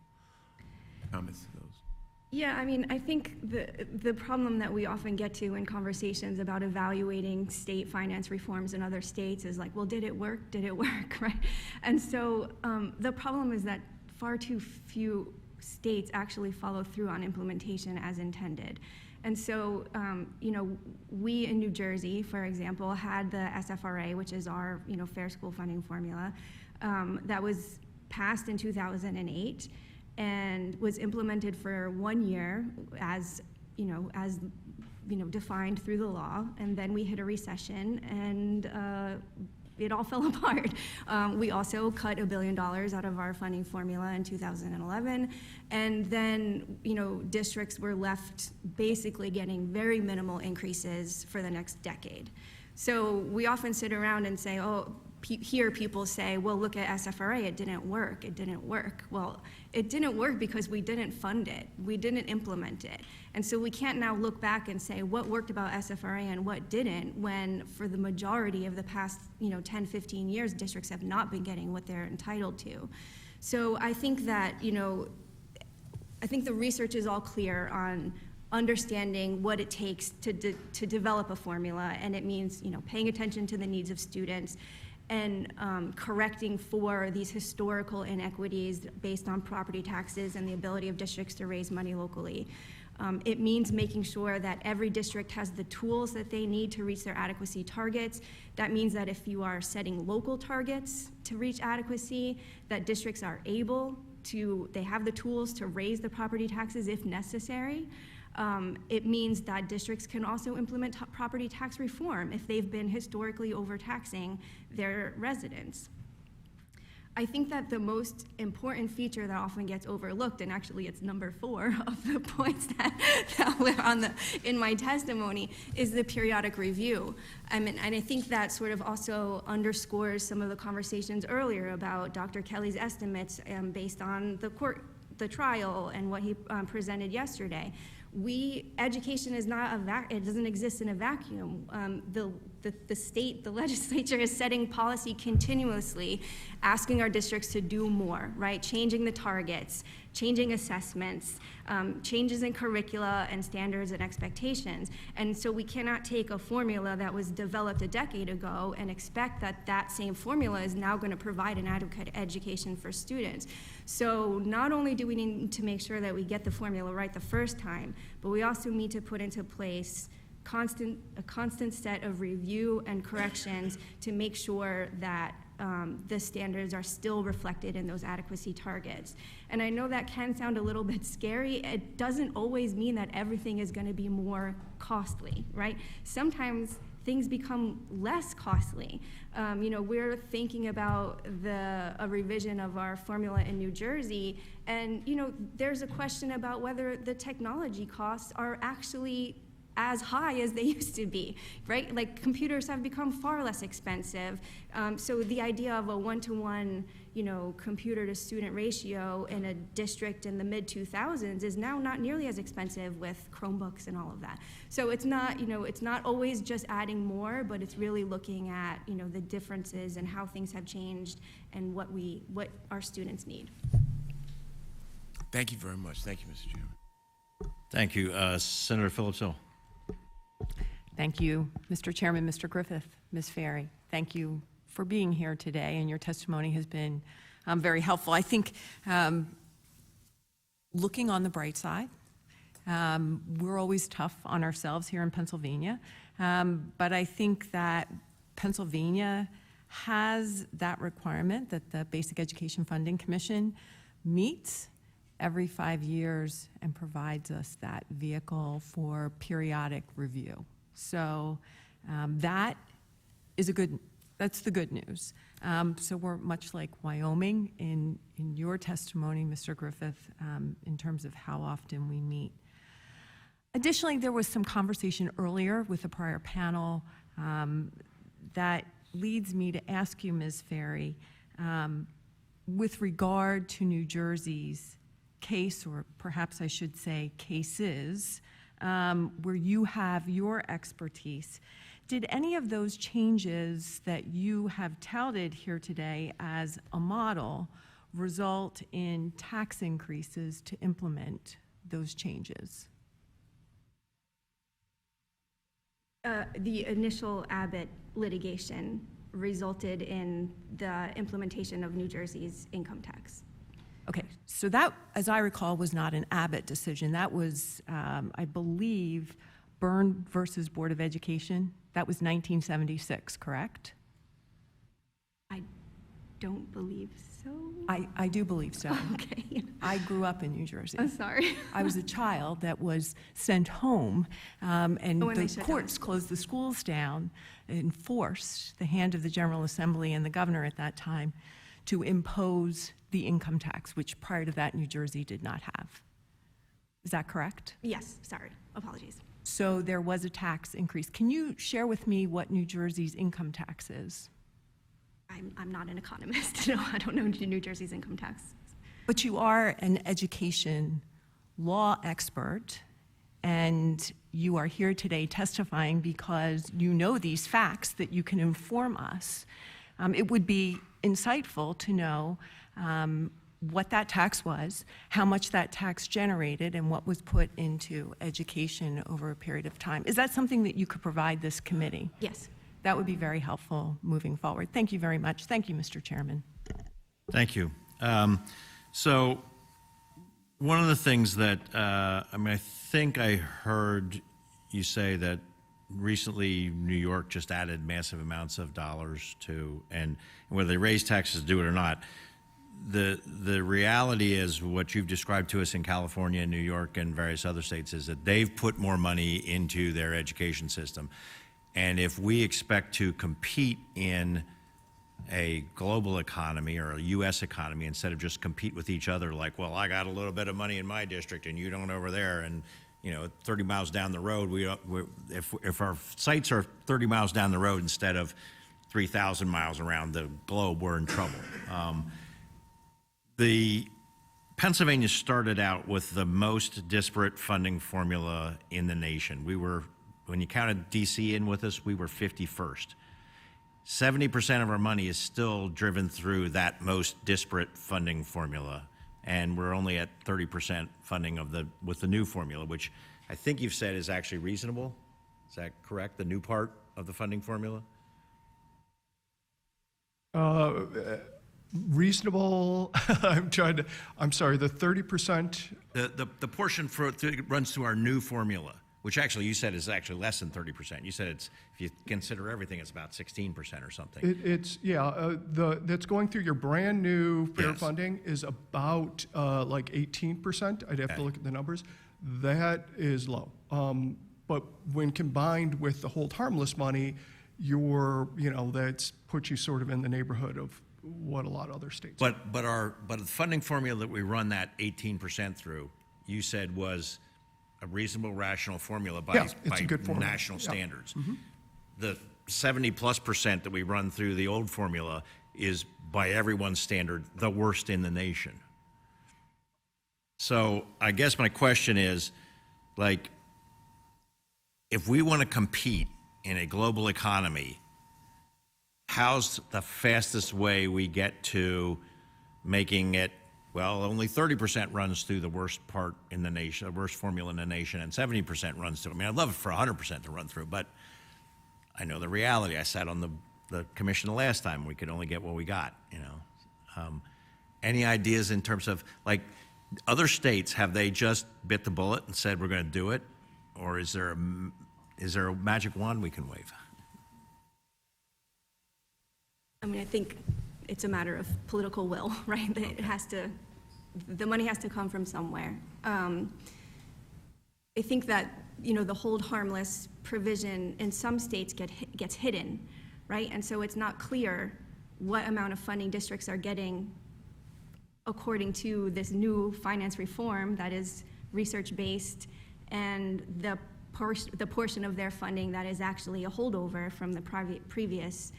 comments to those. Yeah, I mean, I think the problem that we often get to in conversations about evaluating state finance reforms in other states is like, well, did it work? Did it work, right? And so the problem is that far too few states actually follow through on implementation as intended. And so, you know, we in New Jersey, for example, had the SFRA, which is our, you know, fair school funding formula, that was passed in 2008 and was implemented for 1 year as defined through the law. And then we hit a recession and it all fell apart. We also cut $1 billion out of our funding formula in 2011. And then, you know, districts were left basically getting very minimal increases for the next decade. So we often sit around and say, oh, hear people say, well, look at SFRA, it didn't work, it didn't work. Well, it didn't work because we didn't fund it, we didn't implement it. And so we can't now look back and say what worked about SFRA and what didn't, when for the majority of the past, you know, 10, 15 years, districts have not been getting what they're entitled to. So I think that, you know, I think the research is all clear on understanding what it takes to develop a formula, and it means, you know, paying attention to the needs of students and correcting for these historical inequities based on property taxes and the ability of districts to raise money locally. It means making sure that every district has the tools that they need to reach their adequacy targets. That means that if you are setting local targets to reach adequacy, that districts are able to, they have the tools to raise the property taxes if necessary. It means that districts can also implement property tax reform if they've been historically overtaxing their residents. I think that the most important feature that often gets overlooked, and actually it's number 4 of the points that were in my testimony, is the periodic review. I mean, and I think that sort of also underscores some of the conversations earlier about Dr. Kelly's estimates based on the trial and what he presented yesterday. Education is not it doesn't exist in a vacuum. The state, the legislature is setting policy continuously, asking our districts to do more, right? Changing the targets, changing assessments, changes in curricula and standards and expectations. And so we cannot take a formula that was developed a decade ago and expect that that same formula is now going to provide an adequate education for students. So not only do we need to make sure that we get the formula right the first time, but we also need to put into place a constant set of review and corrections to make sure that the standards are still reflected in those adequacy targets. And I know that can sound a little bit scary. It doesn't always mean that everything is going to be more costly, right? Sometimes things become less costly. You know, we're thinking about a revision of our formula in New Jersey, and you know, there's a question about whether the technology costs are actually as high as they used to be, right? Like computers have become far less expensive. So the idea of a 1-to-1, you know, computer to student ratio in a district in the mid-2000s is now not nearly as expensive with Chromebooks and all of that. So it's not, you know, it's not always just adding more, but it's really looking at, you know, the differences and how things have changed and what our students need. Thank you very much. Thank you, Mr. Chairman. Thank you. Senator Phillips-Hill. Thank you, Mr. Chairman, Mr. Griffith, Ms. Farrie. Thank you for being here today, and your testimony has been very helpful. I think looking on the bright side, we're always tough on ourselves here in Pennsylvania, but I think that Pennsylvania has that requirement that the Basic Education Funding Commission meets every 5 years and provides us that vehicle for periodic review. So that is a good That's the good news. So we're much like Wyoming in your testimony, Mr. Griffith, in terms of how often we meet. Additionally, there was some conversation earlier with the prior panel that leads me to ask you, Ms. Farrie, with regard to New Jersey's case, or perhaps I should say cases, where you have your expertise, did any of those changes that you have touted here today as a model result in tax increases to implement those changes? The initial Abbott litigation resulted in the implementation of New Jersey's income tax. Okay, so that, as I recall, was not an Abbott decision. That was, I believe, Byrne versus Board of Education. That was 1976, correct? I don't believe so. I do believe so. Okay. I grew up in New Jersey. I'm sorry. I was a child that was sent home, and when they the shut courts closed the schools down and forced the hand of the General Assembly and the governor at that time to impose the income tax, which prior to that New Jersey did not have. Is that correct? Yes, sorry. Apologies. So there was a tax increase. Can you share with me what New Jersey's income tax is? I'm not an economist. No, I don't know New Jersey's income tax. But you are an education law expert, and you are here today testifying because you know these facts that you can inform us. It would be insightful to know what that tax was, how much that tax generated, and what was put into education over a period of time. Is that something that you could provide this committee? Yes. That would be very helpful moving forward. Thank you very much. Thank you, Mr. Chairman. Thank you. So one of the things that, I think I heard you say that recently New York just added massive amounts of dollars to, and whether they raise taxes, do it or not, the reality is what you've described to us in California and New York and various other states is that they've put more money into their education system. And if we expect to compete in a global economy or a U.S. economy instead of just compete with each other like, well, I got a little bit of money in my district and you don't over there, and 30 miles down the road, if our sites are 30 miles down the road instead of 3,000 miles around the globe, we're in trouble. The Pennsylvania started out with the most disparate funding formula in the nation. When you counted DC in with us, we were 51st. 70% of our money is still driven through that most disparate funding formula, and we're only at 30% funding with the new formula, which I think you've said is actually reasonable. Is that correct? The new part of the funding formula? Reasonable. I'm sorry. The 30%. The portion runs through our new formula, which actually you said is actually less than 30%. You said it's, if you consider everything, it's about 16% or something. That's going through your brand new fair Yes. funding is about like 18%. I'd have to look at the numbers. That is low. But when combined with the hold harmless money, that's puts you sort of in the neighborhood of what a lot of other states. But the funding formula that we run that 18% through, you said was a reasonable, rational formula by it's a good formula. national standards. Mm-hmm. The 70+% that we run through the old formula is, by everyone's standard, the worst in the nation. So I guess my question is, if we want to compete in a global economy, how's the fastest way we get to making it, well, only 30% runs through the worst part in the nation, the worst formula in the nation, and 70% runs through. I mean, I'd love for 100% to run through, but I know the reality. I sat on the commission the last time. We could only get what we got, Any ideas in terms of, other states, have they just bit the bullet and said we're going to do it? Or is there a magic wand we can wave? I mean, I think it's a matter of political will, right? The money has to come from somewhere. I think that, the hold harmless provision in some states gets hidden right? And so it's not clear what amount of funding districts are getting according to this new finance reform that is research-based, and the portion of their funding that is actually a holdover from the previous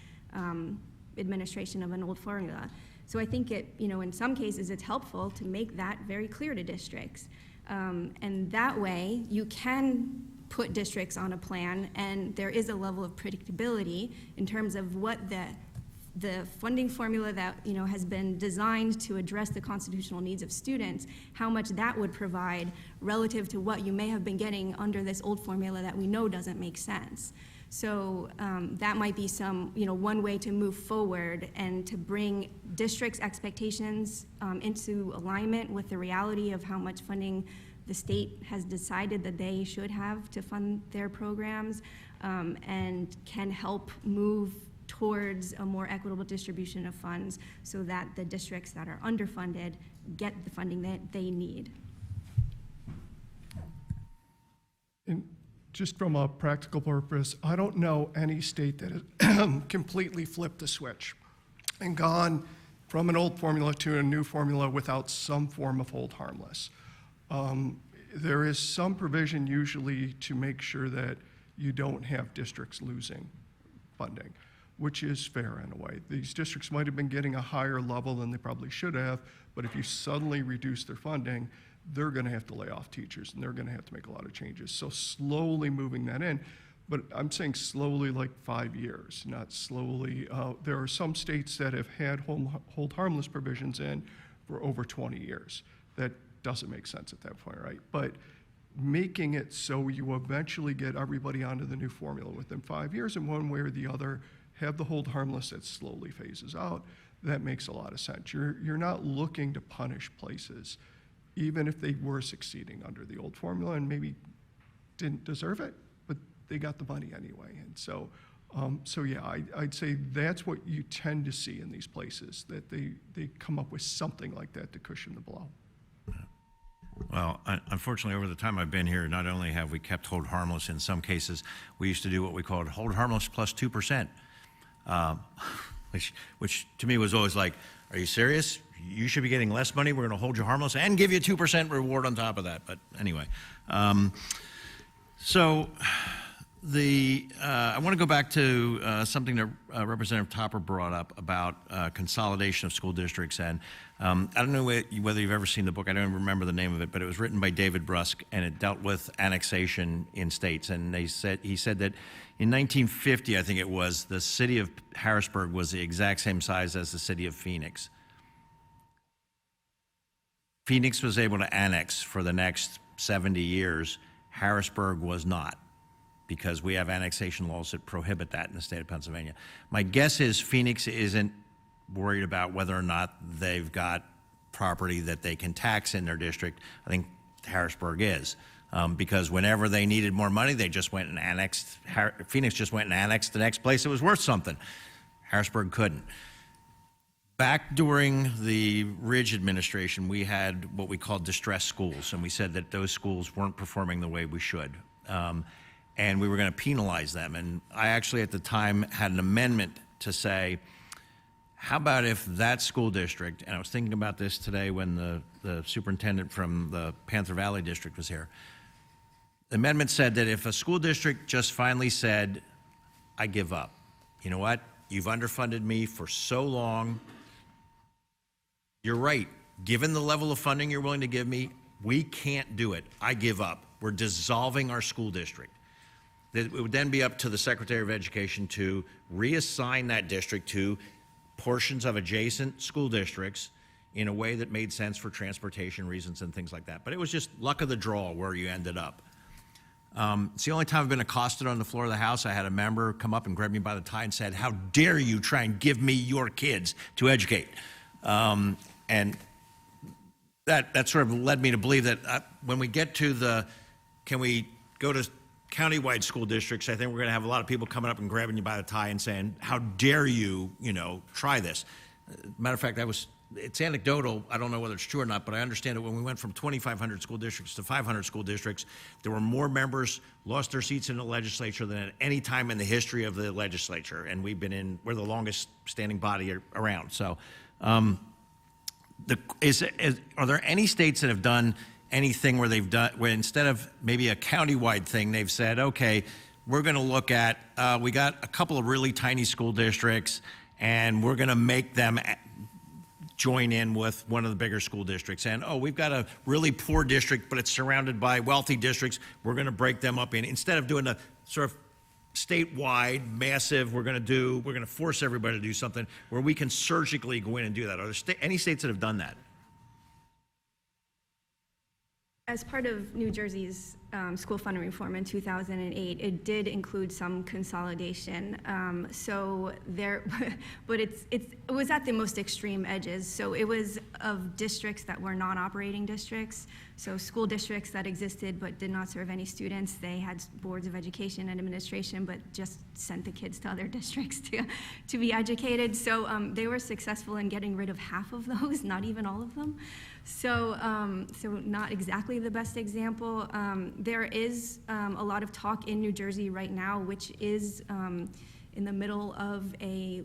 administration of an old formula. So I think in some cases it's helpful to make that very clear to districts. And that way you can put districts on a plan, and there is a level of predictability in terms of what the funding formula that has been designed to address the constitutional needs of students, how much that would provide relative to what you may have been getting under this old formula that we know doesn't make sense. So that might be one way to move forward and to bring districts' expectations into alignment with the reality of how much funding the state has decided that they should have to fund their programs, and can help move towards a more equitable distribution of funds so that the districts that are underfunded get the funding that they need. And just from a practical purpose, I don't know any state that has completely flipped the switch and gone from an old formula to a new formula without some form of hold harmless. There is some provision usually to make sure that you don't have districts losing funding, which is fair in a way. These districts might have been getting a higher level than they probably should have, but if you suddenly reduce their funding, they're gonna have to lay off teachers and they're gonna have to make a lot of changes. So slowly moving that in, but I'm saying slowly like 5 years, not slowly. There are some states that have had hold harmless provisions in for over 20 years. That doesn't make sense at that point, right? But making it so you eventually get everybody onto the new formula within 5 years in one way or the other, have the hold harmless that slowly phases out, that makes a lot of sense. You're not looking to punish places, even if they were succeeding under the old formula and maybe didn't deserve it, but they got the money anyway. And so yeah, I'd say that's what you tend to see in these places, that they come up with something like that to cushion the blow. Well, unfortunately, over the time I've been here, not only have we kept hold harmless in some cases, we used to do what we called hold harmless plus 2%, which to me was always like, are you serious? You should be getting less money. We're going to hold you harmless and give you a 2% reward on top of that. But anyway, so I want to go back to something that Representative Topper brought up about consolidation of school districts. And I don't know whether you've ever seen the book. I don't even remember the name of it, but it was written by David Brusk, and it dealt with annexation in states. And he said that in 1950, I think it was, the city of Harrisburg was the exact same size as the city of Phoenix. Phoenix was able to annex for the next 70 years. Harrisburg was not, because we have annexation laws that prohibit that in the state of Pennsylvania. My guess is Phoenix isn't worried about whether or not they've got property that they can tax in their district. I think Harrisburg is, because whenever they needed more money, they just went and annexed. Phoenix just went and annexed the next place that was worth something. Harrisburg couldn't. Back during the Ridge administration, we had what we called distressed schools, and we said that those schools weren't performing the way we should. And we were going to penalize them. And I actually at the time had an amendment to say, how about if that school district, and I was thinking about this today when the superintendent from the Panther Valley district was here. The amendment said that if a school district just finally said, I give up, you know what, you've underfunded me for so long, you're right, given the level of funding you're willing to give me, we can't do it, I give up. We're dissolving our school district. It would then be up to the Secretary of Education to reassign that district to portions of adjacent school districts in a way that made sense for transportation reasons and things like that. But it was just luck of the draw where you ended up. It's the only time I've been accosted on the floor of the House. I had a member come up and grab me by the tie and said, how dare you try and give me your kids to educate? And that sort of led me to believe that when we get to can we go to countywide school districts, I think we're going to have a lot of people coming up and grabbing you by the tie and saying, how dare you, try this. Matter of fact, that was it's anecdotal, I don't know whether it's true or not, but I understand that when we went from 2,500 school districts to 500 school districts, there were more members lost their seats in the legislature than at any time in the history of the legislature, and we're the longest standing body around. So, are there any states that have done anything where instead of maybe a county-wide thing, they've said, okay, we're going to look at, we got a couple of really tiny school districts, and we're going to make them join in with one of the bigger school districts. And, we've got a really poor district, but it's surrounded by wealthy districts. We're going to break them up instead of doing a sort of statewide, massive, we're going to force everybody to do something where we can surgically go in and do that. Are there any states that have done that? As part of New Jersey's school funding reform in 2008, it did include some consolidation. But it was at the most extreme edges. So it was of districts that were non-operating districts. So school districts that existed but did not serve any students. They had boards of education and administration, but just sent the kids to other districts to be educated. So they were successful in getting rid of half of those, not even all of them. So not exactly the best example. There is a lot of talk in New Jersey right now, which is in the middle of a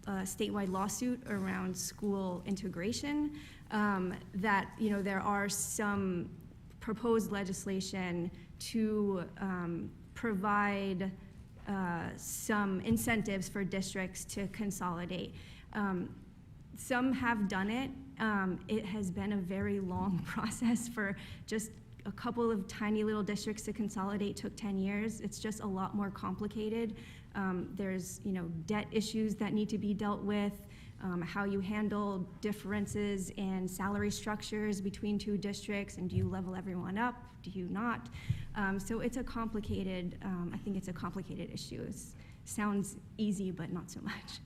statewide lawsuit around school integration, that there are some proposed legislation to provide some incentives for districts to consolidate. Some have done it. It has been a very long process. For just a couple of tiny little districts to consolidate took 10 years. It's just a lot more complicated. There's debt issues that need to be dealt with, how you handle differences in salary structures between two districts, and do you level everyone up, do you not? So it's a complicated, I think it's a complicated issue. It sounds easy, but not so much.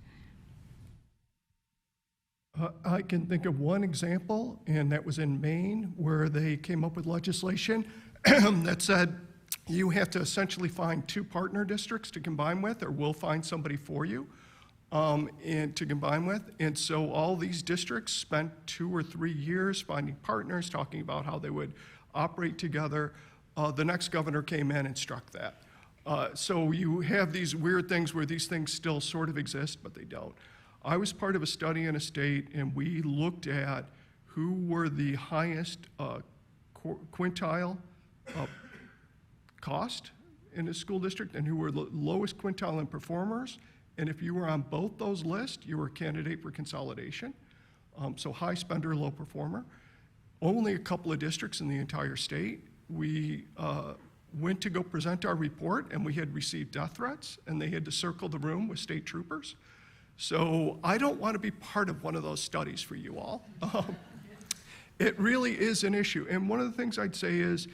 I can think of one example, and that was in Maine, where they came up with legislation that said you have to essentially find two partner districts to combine with, or we'll find somebody for you and to combine with. And so all these districts spent 2 or 3 years finding partners, talking about how they would operate together. The next governor came in and struck that. So you have these weird things where these things still sort of exist, but they don't. I was part of a study in a state, and we looked at who were the highest quintile cost in a school district and who were the lowest quintile in performers. And if you were on both those lists, you were a candidate for consolidation. So high spender, low performer. Only a couple of districts in the entire state. We went to go present our report, and we had received death threats, and they had to circle the room with state troopers. So I don't want to be part of one of those studies for you all. It really is an issue. And one of the things I'd say is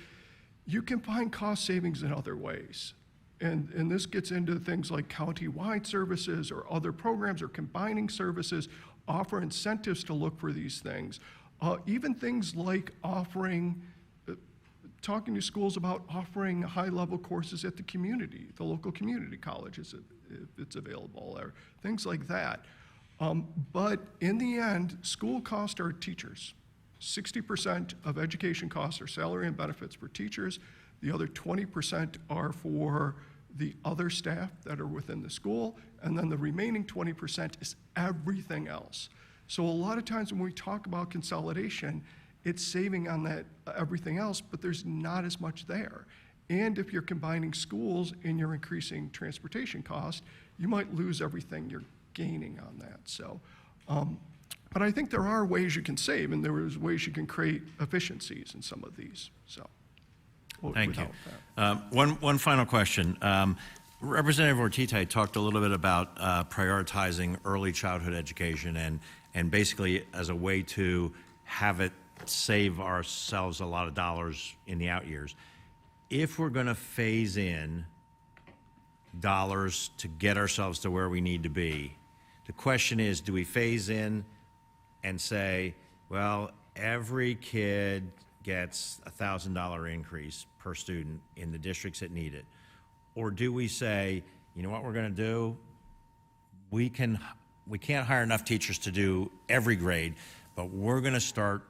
you can find cost savings in other ways. And this gets into things like county-wide services or other programs or combining services, offer incentives to look for these things. Even things like talking to schools about offering high-level courses at the local community colleges, if it's available, or things like that. But in the end, school costs are teachers. 60% of education costs are salary and benefits for teachers. The other 20% are for the other staff that are within the school, and then the remaining 20% is everything else. So a lot of times when we talk about consolidation, it's saving on that everything else, but there's not as much there. And if you're combining schools and you're increasing transportation costs, you might lose everything you're gaining on that. So, but I think there are ways you can save, and there is ways you can create efficiencies in some of these. So, thank you. One final question. Representative Ortita talked a little bit about prioritizing early childhood education and basically as a way to have it save ourselves a lot of dollars in the out years. If we're going to phase in dollars to get ourselves to where we need to be, the question is, do we phase in and say, well, every kid gets a $1,000 increase per student in the districts that need it? Or do we say, you know what we're going to do? We can't hire enough teachers to do every grade, but we're going to start,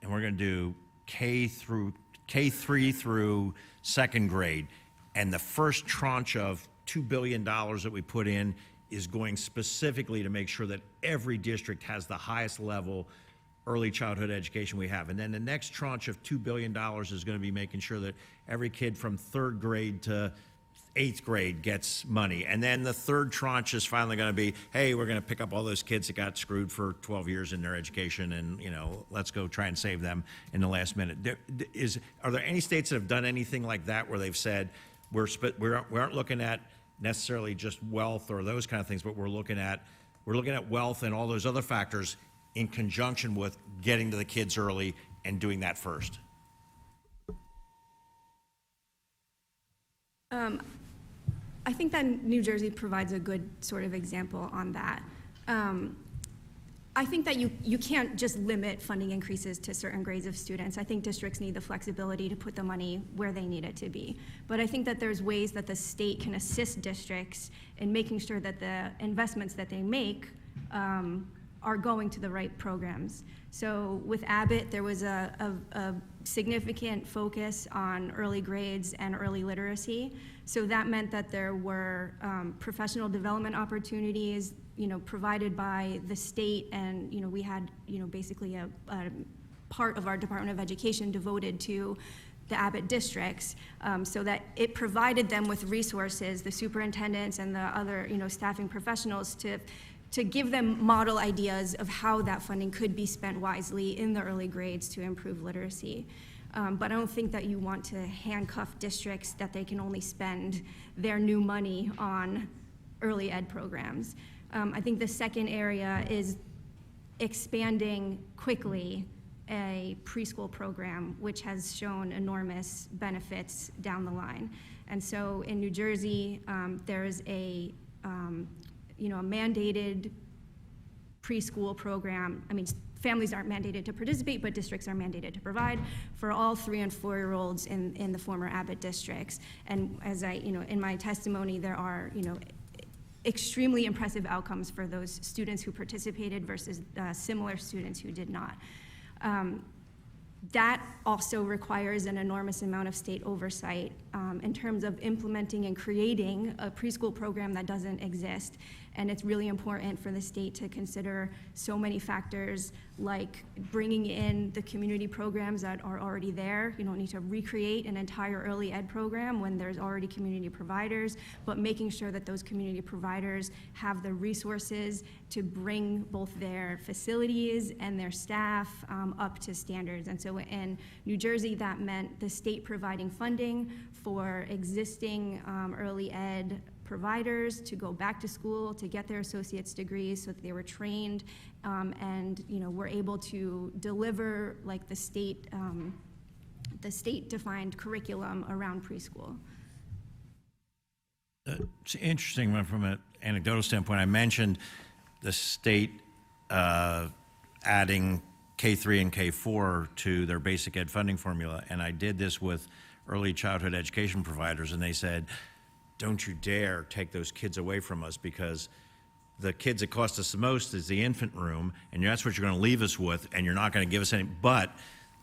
and we're going to do K3 through second grade. And the first tranche of $2 billion that we put in is going specifically to make sure that every district has the highest level early childhood education we have. And then the next tranche of $2 billion is going to be making sure that every kid from third grade to eighth grade gets money. And then the third tranche is finally going to be, hey, we're going to pick up all those kids that got screwed for 12 years in their education, and let's go try and save them in the last minute. Are there any states that have done anything like that where they've said we aren't looking at necessarily just wealth or those kind of things, but we're looking at wealth and all those other factors in conjunction with getting to the kids early and doing that first? I think that New Jersey provides a good sort of example on that. I think that you can't just limit funding increases to certain grades of students. I think districts need the flexibility to put the money where they need it to be. But I think that there's ways that the state can assist districts in making sure that the investments that they make are going to the right programs. So with Abbott, there was a significant focus on early grades and early literacy. So that meant that there were professional development opportunities, provided by the state, and we had basically a part of our Department of Education devoted to the Abbott districts, so that it provided them with resources, the superintendents and the other staffing professionals, to give them model ideas of how that funding could be spent wisely in the early grades to improve literacy. But I don't think that you want to handcuff districts that they can only spend their new money on early ed programs. I think the second area is expanding quickly a preschool program, which has shown enormous benefits down the line. And so in New Jersey, there's a mandated preschool program. I mean, families aren't mandated to participate, but districts are mandated to provide for all 3- and 4-year-olds in the former Abbott districts. And as in my testimony, there are, extremely impressive outcomes for those students who participated versus similar students who did not. That also requires an enormous amount of state oversight in terms of implementing and creating a preschool program that doesn't exist. And it's really important for the state to consider so many factors, like bringing in the community programs that are already there. You don't need to recreate an entire early ed program when there's already community providers, but making sure that those community providers have the resources to bring both their facilities and their staff up to standards. And so in New Jersey, that meant the state providing funding for existing early ed providers to go back to school to get their associate's degrees so that they were trained and were able to deliver like the state defined curriculum around preschool. It's interesting from an anecdotal standpoint. I mentioned the state adding K3 and K4 to their basic ed funding formula, and I did this with early childhood education providers, and they said, don't you dare take those kids away from us, because the kids that cost us the most is the infant room, and that's what you're going to leave us with, and you're not going to give us any. But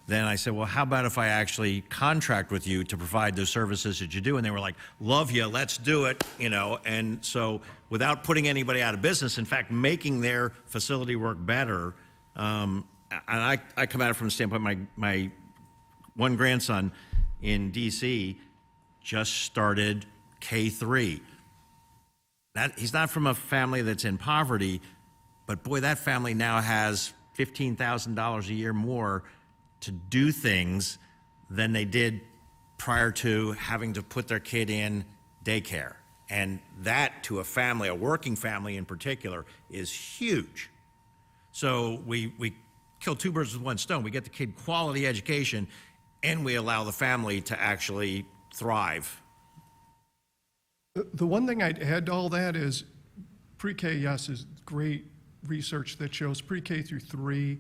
then I said, well, how about if I actually contract with you to provide those services that you do? And they were like, love you, let's do it, And so without putting anybody out of business, in fact, making their facility work better. And I come at it from the standpoint, my one grandson in D.C. just started K3. He's not from a family that's in poverty, but boy, that family now has $15,000 a year more to do things than they did prior to having to put their kid in daycare. And that, to a family, a working family in particular, is huge. So we kill two birds with one stone. We get the kid quality education, and we allow the family to actually thrive. The one thing I'd add to all that is pre-K, yes, is great research that shows pre-K through 3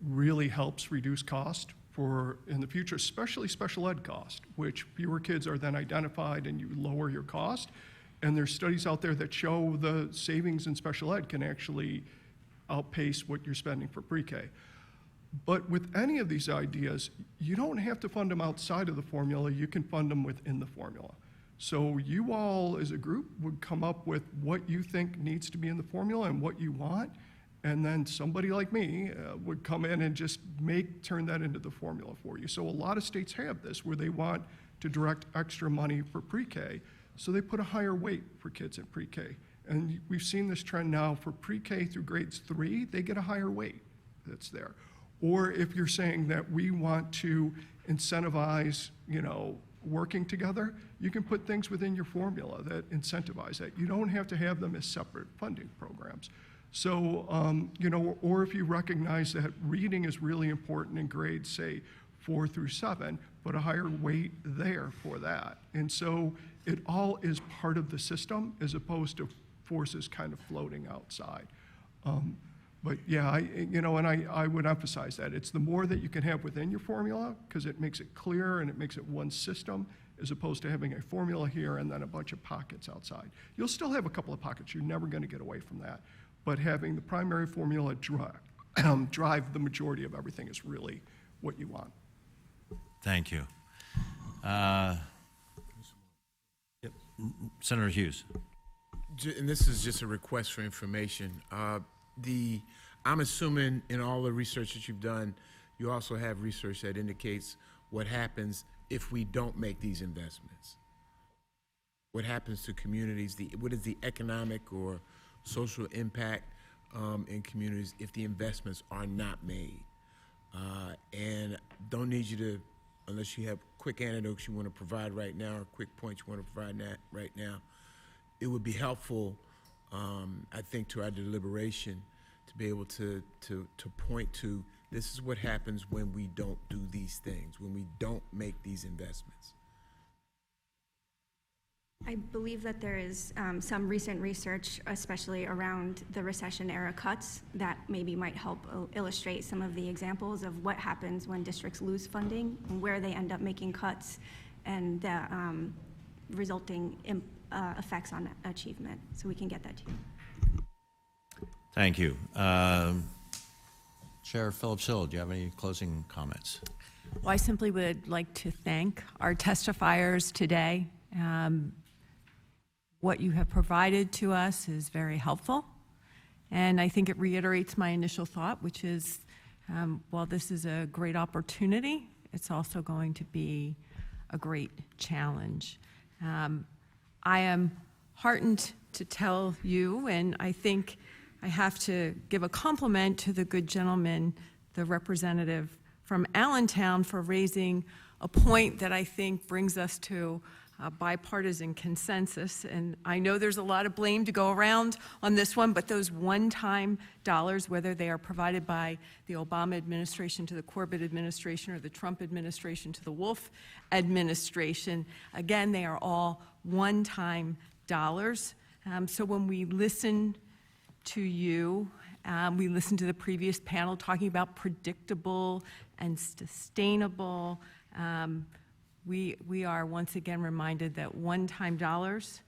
really helps reduce cost in the future, especially special ed cost, which fewer kids are then identified and you lower your cost. And there's studies out there that show the savings in special ed can actually outpace what you're spending for pre-K. But with any of these ideas, you don't have to fund them outside of the formula. You can fund them within the formula. So you all, as a group, would come up with what you think needs to be in the formula and what you want, and then somebody like me would come in and just turn that into the formula for you. So a lot of states have this, where they want to direct extra money for pre-K, so they put a higher weight for kids in pre-K. And we've seen this trend now for pre-K through grades 3, they get a higher weight that's there. Or if you're saying that we want to incentivize, working together, you can put things within your formula that incentivize that. You don't have to have them as separate funding programs. So, or if you recognize that reading is really important in grades, say, 4 through 7, put a higher weight there for that. And so it all is part of the system as opposed to forces kind of floating outside. But yeah, I would emphasize that. It's the more that you can have within your formula, because it makes it clear and it makes it one system, as opposed to having a formula here and then a bunch of pockets outside. You'll still have a couple of pockets. You're never going to get away from that. But having the primary formula drive the majority of everything is really what you want. Thank you. Senator Hughes. And this is just a request for information. I'm assuming in all the research that you've done, you also have research that indicates what happens if we don't make these investments. What happens to communities, what is the economic or social impact in communities if the investments are not made? And don't need you to, unless you have quick anecdotes you want to provide right now or quick points you want to provide right now, it would be helpful, I think, to our deliberation to be able to point to this is what happens when we don't do these things, when we don't make these investments. I believe that there is some recent research, especially around the recession-era cuts, that maybe might help illustrate some of the examples of what happens when districts lose funding and where they end up making cuts and the resulting effects on achievement. So we can get that to you. Thank you. Chair Phillips-Hill, do you have any closing comments? Well, I simply would like to thank our testifiers today. What you have provided to us is very helpful, and I think it reiterates my initial thought, which is while this is a great opportunity, it's also going to be a great challenge. I am heartened to tell you, and I think I have to give a compliment to the good gentleman, the representative from Allentown, for raising a point that I think brings us to a bipartisan consensus. And I know there's a lot of blame to go around on this one, but those one-time dollars, whether they are provided by the Obama administration to the Corbett administration or the Trump administration to the Wolf administration, again, they are all one-time dollars. So when we listen to you, we listened to the previous panel talking about predictable and sustainable. We are once again reminded that one-time dollars,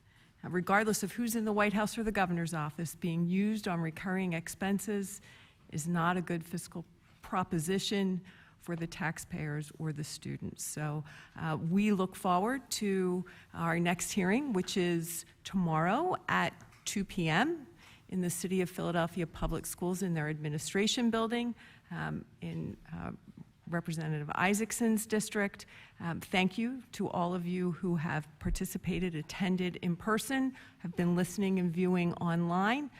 regardless of who's in the White House or the governor's office, being used on recurring expenses is not a good fiscal proposition for the taxpayers or the students. So we look forward to our next hearing, which is tomorrow at 2 p.m. in the City of Philadelphia Public Schools in their administration building in Representative Isaacson's district. Thank you to all of you who have participated, attended in person, have been listening and viewing online.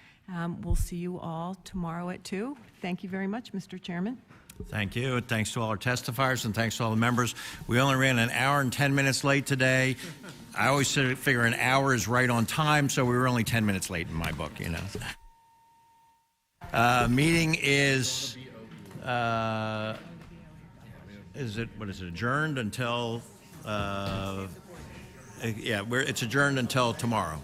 We'll see you all tomorrow at 2. Thank you very much, Mr. Chairman. Thank you. Thanks to all our testifiers and thanks to all the members. We only ran an hour and 10 minutes late today. I always figure an hour is right on time, so we were only 10 minutes late in my book, you know. Meeting is adjourned until, it's adjourned until tomorrow.